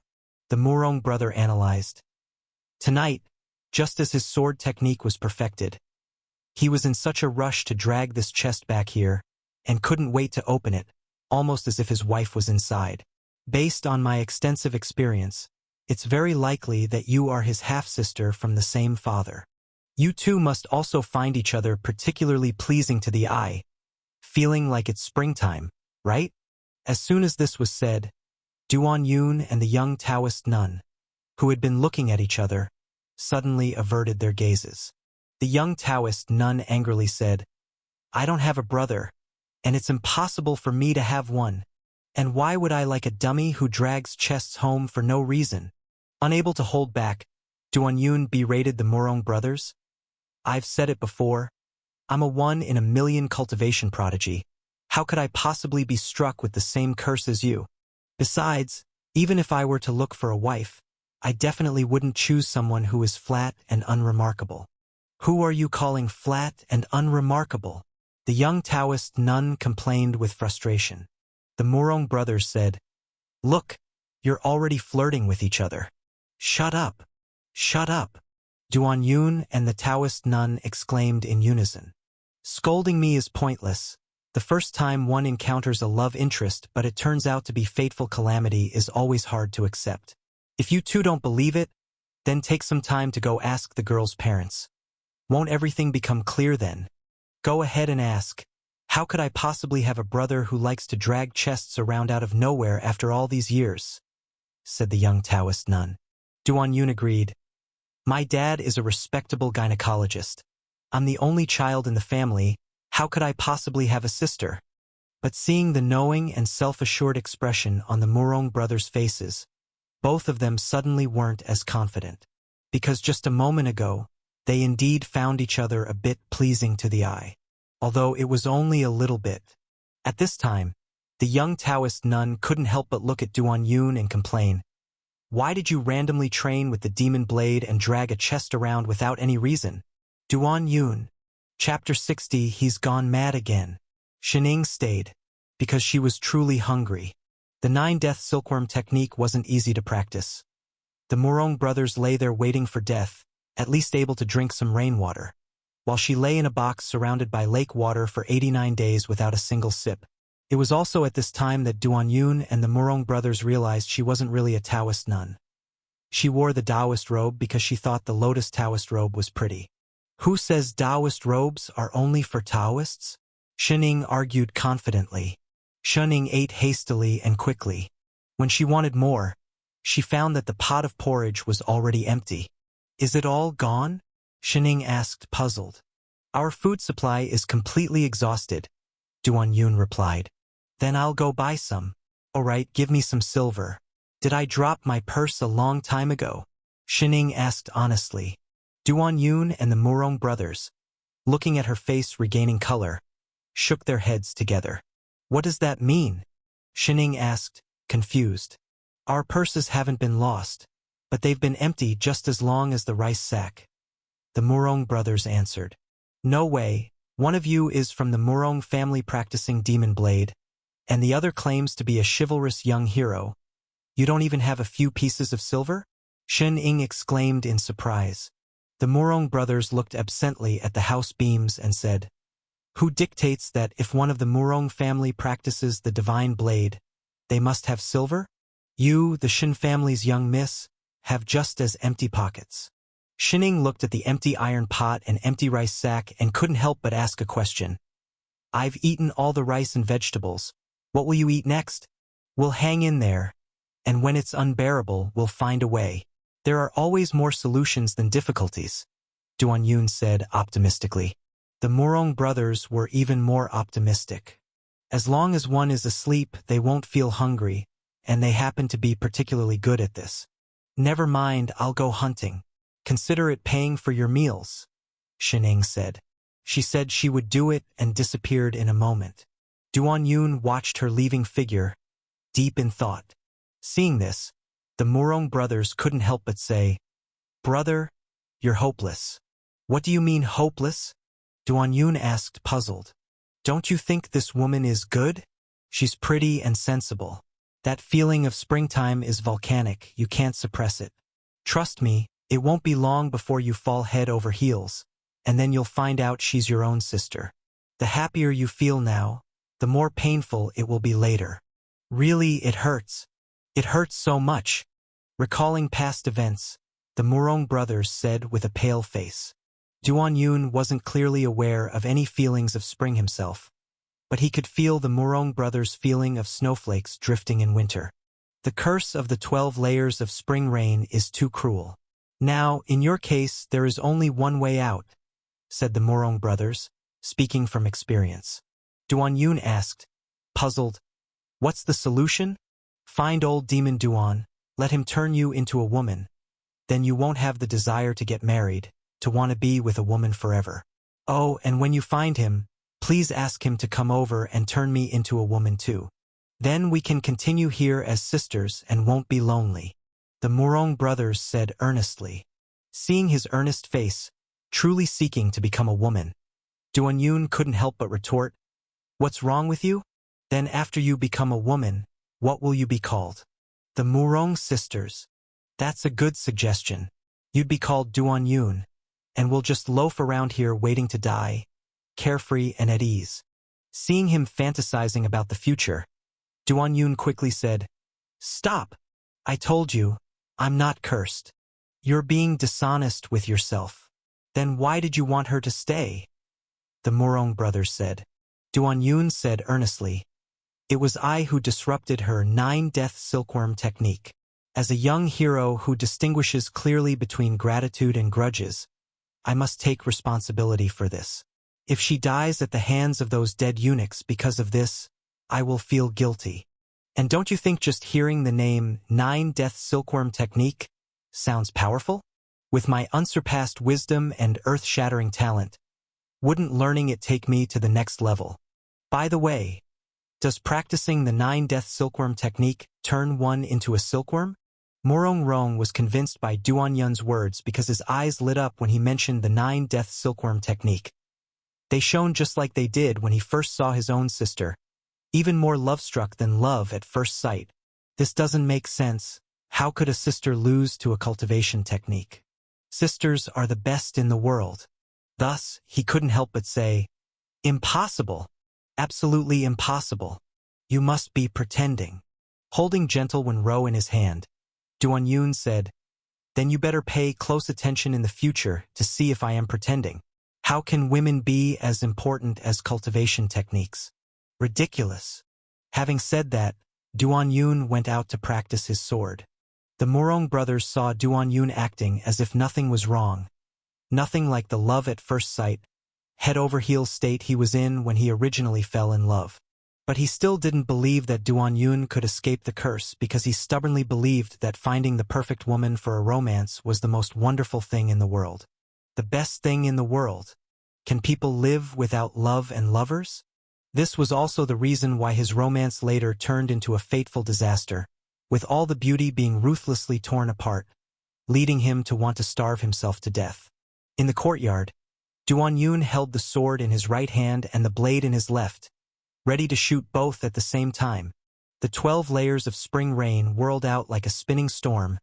Speaker 1: The Murong brother analyzed. Tonight, just as his sword technique was perfected, he was in such a rush to drag this chest back here and couldn't wait to open it, almost as if his wife was inside. Based on my extensive experience, it's very likely that you are his half-sister from the same father. You two must also find each other particularly pleasing to the eye, feeling like it's springtime, right? As soon as this was said, Duan Yun and the young Taoist nun, who had been looking at each other, suddenly averted their gazes. The young Taoist nun angrily said, I don't have a brother, and it's impossible for me to have one. And why would I like a dummy who drags chests home for no reason? Unable to hold back, Duan Yun berated the Murong brothers. I've said it before, I'm a 1 in a million cultivation prodigy. How could I possibly be struck with the same curse as you? Besides, even if I were to look for a wife, I definitely wouldn't choose someone who is flat and unremarkable. Who are you calling flat and unremarkable? The young Taoist nun complained with frustration. The Murong brothers said, Look, you're already flirting with each other. Shut up. Shut up. Duan Yun and the Taoist nun exclaimed in unison. Scolding me is pointless. The first time one encounters a love interest but it turns out to be fateful calamity is always hard to accept. If you two don't believe it, then take some time to go ask the girl's parents. Won't everything become clear then? Go ahead and ask. How could I possibly have a brother who likes to drag chests around out of nowhere after all these years? Said the young Taoist nun. Duan Yun agreed. My dad is a respectable gynecologist. I'm the only child in the family. How could I possibly have a sister? But seeing the knowing and self-assured expression on the Murong brothers' faces, both of them suddenly weren't as confident. Because just a moment ago, they indeed found each other a bit pleasing to the eye. Although it was only a little bit. At this time, the young Taoist nun couldn't help but look at Duan Yun and complain. Why did you randomly train with the demon blade and drag a chest around without any reason? Duan Yun. Chapter 60. He's gone mad again. Shining stayed, because she was truly hungry. The 9-death silkworm technique wasn't easy to practice. The Murong brothers lay there waiting for death, at least able to drink some rainwater, while she lay in a box surrounded by lake water for 89 days without a single sip. It was also at this time that Duan Yun and the Murong brothers realized she wasn't really a Taoist nun. She wore the Taoist robe because she thought the lotus Taoist robe was pretty. Who says Taoist robes are only for Taoists? Shining argued confidently. Shining ate hastily and quickly. When she wanted more, she found that the pot of porridge was already empty. Is it all gone? Shining asked, puzzled. Our food supply is completely exhausted, Duan Yun replied. Then I'll go buy some. All right, give me some silver. Did I drop my purse a long time ago? Shining asked honestly. Duan Yun and the Murong brothers, looking at her face regaining color, shook their heads together. What does that mean? Shining asked, confused. Our purses haven't been lost, but they've been empty just as long as the rice sack. The Murong brothers answered. No way, one of you is from the Murong family practicing demon blade, and the other claims to be a chivalrous young hero. You don't even have a few pieces of silver? Shen Ying exclaimed in surprise. The Murong brothers looked absently at the house beams and said, Who dictates that if one of the Murong family practices the divine blade, they must have silver? You, the Shin family's young miss, have just as empty pockets. Shining looked at the empty iron pot and empty rice sack and couldn't help but ask a question. I've eaten all the rice and vegetables. What will you eat next? We'll hang in there, and when it's unbearable, we'll find a way. There are always more solutions than difficulties, Duan Yun said optimistically. The Murong brothers were even more optimistic. As long as one is asleep, they won't feel hungry, and they happen to be particularly good at this. Never mind, I'll go hunting. Consider it paying for your meals, Shineng said. She said she would do it and disappeared in a moment. Duan Yun watched her leaving figure, deep in thought. Seeing this, the Murong brothers couldn't help but say, "Brother, you're hopeless." "What do you mean hopeless?" Duan Yun asked, puzzled. "Don't you think this woman is good? She's pretty and sensible. That feeling of springtime is volcanic, you can't suppress it. Trust me, it won't be long before you fall head over heels, and then you'll find out she's your own sister. The happier you feel now, the more painful it will be later. Really, it hurts. It hurts so much." Recalling past events, the Murong brothers said with a pale face. Duan Yun wasn't clearly aware of any feelings of spring himself, but he could feel the Murong brothers' feeling of snowflakes drifting in winter. The curse of the 12 layers of spring rain is too cruel. "Now, in your case, there is only one way out," said the Murong brothers, speaking from experience. Duan Yun asked, puzzled, "What's the solution?" "Find old demon Duan, let him turn you into a woman. Then you won't have the desire to get married, to want to be with a woman forever. Oh, and when you find him, please ask him to come over and turn me into a woman too. Then we can continue here as sisters and won't be lonely," the Murong brothers said earnestly. Seeing his earnest face, truly seeking to become a woman, Duan Yun couldn't help but retort, "What's wrong with you? Then after you become a woman, what will you be called?" "The Murong sisters. That's a good suggestion. You'd be called Duan Yun, and we'll just loaf around here waiting to die, carefree and at ease." Seeing him fantasizing about the future, Duan Yun quickly said, "Stop! I told you, I'm not cursed. You're being dishonest with yourself. Then why did you want her to stay?" the Murong brothers said. Duan Yun said earnestly, "It was I who disrupted her 9-death silkworm technique. As a young hero who distinguishes clearly between gratitude and grudges, I must take responsibility for this. If she dies at the hands of those dead eunuchs because of this, I will feel guilty. And don't you think just hearing the name 9-death silkworm technique sounds powerful? With my unsurpassed wisdom and earth-shattering talent, wouldn't learning it take me to the next level? By the way, does practicing the 9-death silkworm technique turn one into a silkworm?" Murong Rong was convinced by Duan Yun's words because his eyes lit up when he mentioned the 9-death silkworm technique. They shone just like they did when he first saw his own sister, even more love-struck than love at first sight. "This doesn't make sense. How could a sister lose to a cultivation technique? Sisters are the best in the world." Thus, he couldn't help but say, "Impossible. Absolutely impossible. You must be pretending." Holding Gentle When Row in his hand, Duan Yun said, "Then you better pay close attention in the future to see if I am pretending. How can women be as important as cultivation techniques? Ridiculous." Having said that, Duan Yun went out to practice his sword. The Murong brothers saw Duan Yun acting as if nothing was wrong. Nothing like the love at first sight, head-over-heels state he was in when he originally fell in love. But he still didn't believe that Duan Yun could escape the curse because he stubbornly believed that finding the perfect woman for a romance was the most wonderful thing in the world. The best thing in the world. Can people live without love and lovers? This was also the reason why his romance later turned into a fateful disaster, with all the beauty being ruthlessly torn apart, leading him to want to starve himself to death. In the courtyard, Duan Yun held the sword in his right hand and the blade in his left, ready to shoot both at the same time. The 12 layers of spring rain whirled out like a spinning storm,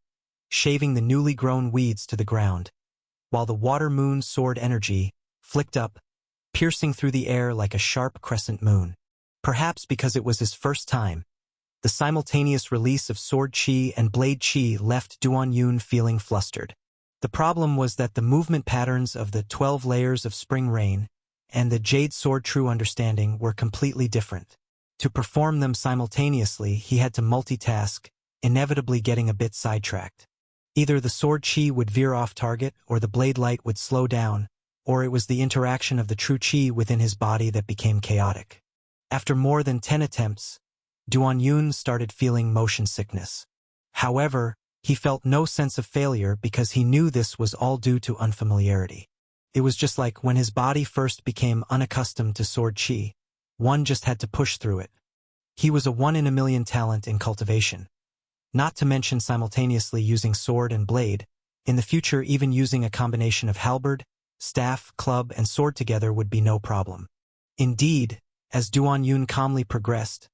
Speaker 1: shaving the newly grown weeds to the ground, while the water moon sword energy flicked up, piercing through the air like a sharp crescent moon. Perhaps because it was his first time, the simultaneous release of sword chi and blade chi left Duan Yun feeling flustered. The problem was that the movement patterns of the 12 layers of spring rain and the Jade Sword True Understanding were completely different. To perform them simultaneously, he had to multitask, inevitably getting a bit sidetracked. Either the sword chi would veer off target, or the blade light would slow down, or it was the interaction of the true chi within his body that became chaotic. After more than 10 attempts, Duan Yun started feeling motion sickness. However, he felt no sense of failure because he knew this was all due to unfamiliarity. It was just like when his body first became unaccustomed to sword chi. One just had to push through it. He was a one-in-a-million talent in cultivation. Not to mention simultaneously using sword and blade. In the future, even using a combination of halberd, staff, club, and sword together would be no problem. Indeed, as Duan Yun calmly progressed,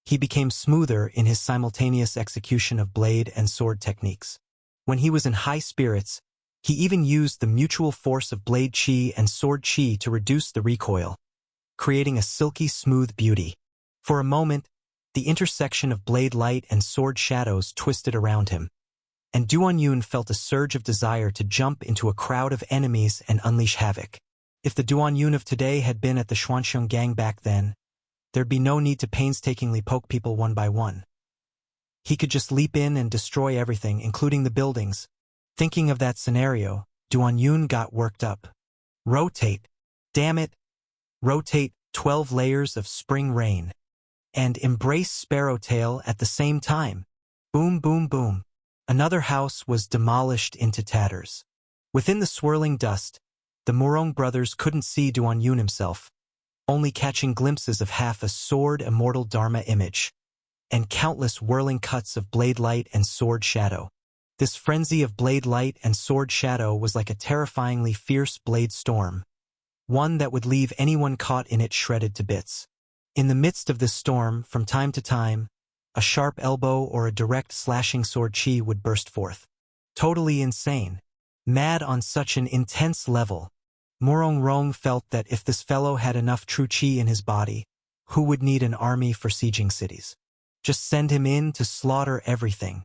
Speaker 1: he became smoother in his simultaneous execution of blade and sword techniques. When he was in high spirits, he even used the mutual force of blade chi and sword chi to reduce the recoil, creating a silky smooth beauty. For a moment, the intersection of blade light and sword shadows twisted around him, and Duan Yun felt a surge of desire to jump into a crowd of enemies and unleash havoc. If the Duan Yun of today had been at the Xuanxiong gang back then, there'd be no need to painstakingly poke people one by one. He could just leap in and destroy everything, including the buildings. Thinking of that scenario, Duan Yun got worked up. Rotate. Damn it. Rotate 12 layers of spring rain. And embrace Sparrowtail at the same time. Boom, boom, boom. Another house was demolished into tatters. Within the swirling dust, the Murong brothers couldn't see Duan Yun himself, only catching glimpses of half a sword immortal Dharma image, and countless whirling cuts of blade light and sword shadow. This frenzy of blade light and sword shadow was like a terrifyingly fierce blade storm, one that would leave anyone caught in it shredded to bits. In the midst of this storm, from time to time, a sharp elbow or a direct slashing sword chi would burst forth. Totally insane. Mad on such an intense level, Murong Rong felt that if this fellow had enough true chi in his body, who would need an army for sieging cities? Just send him in to slaughter everything.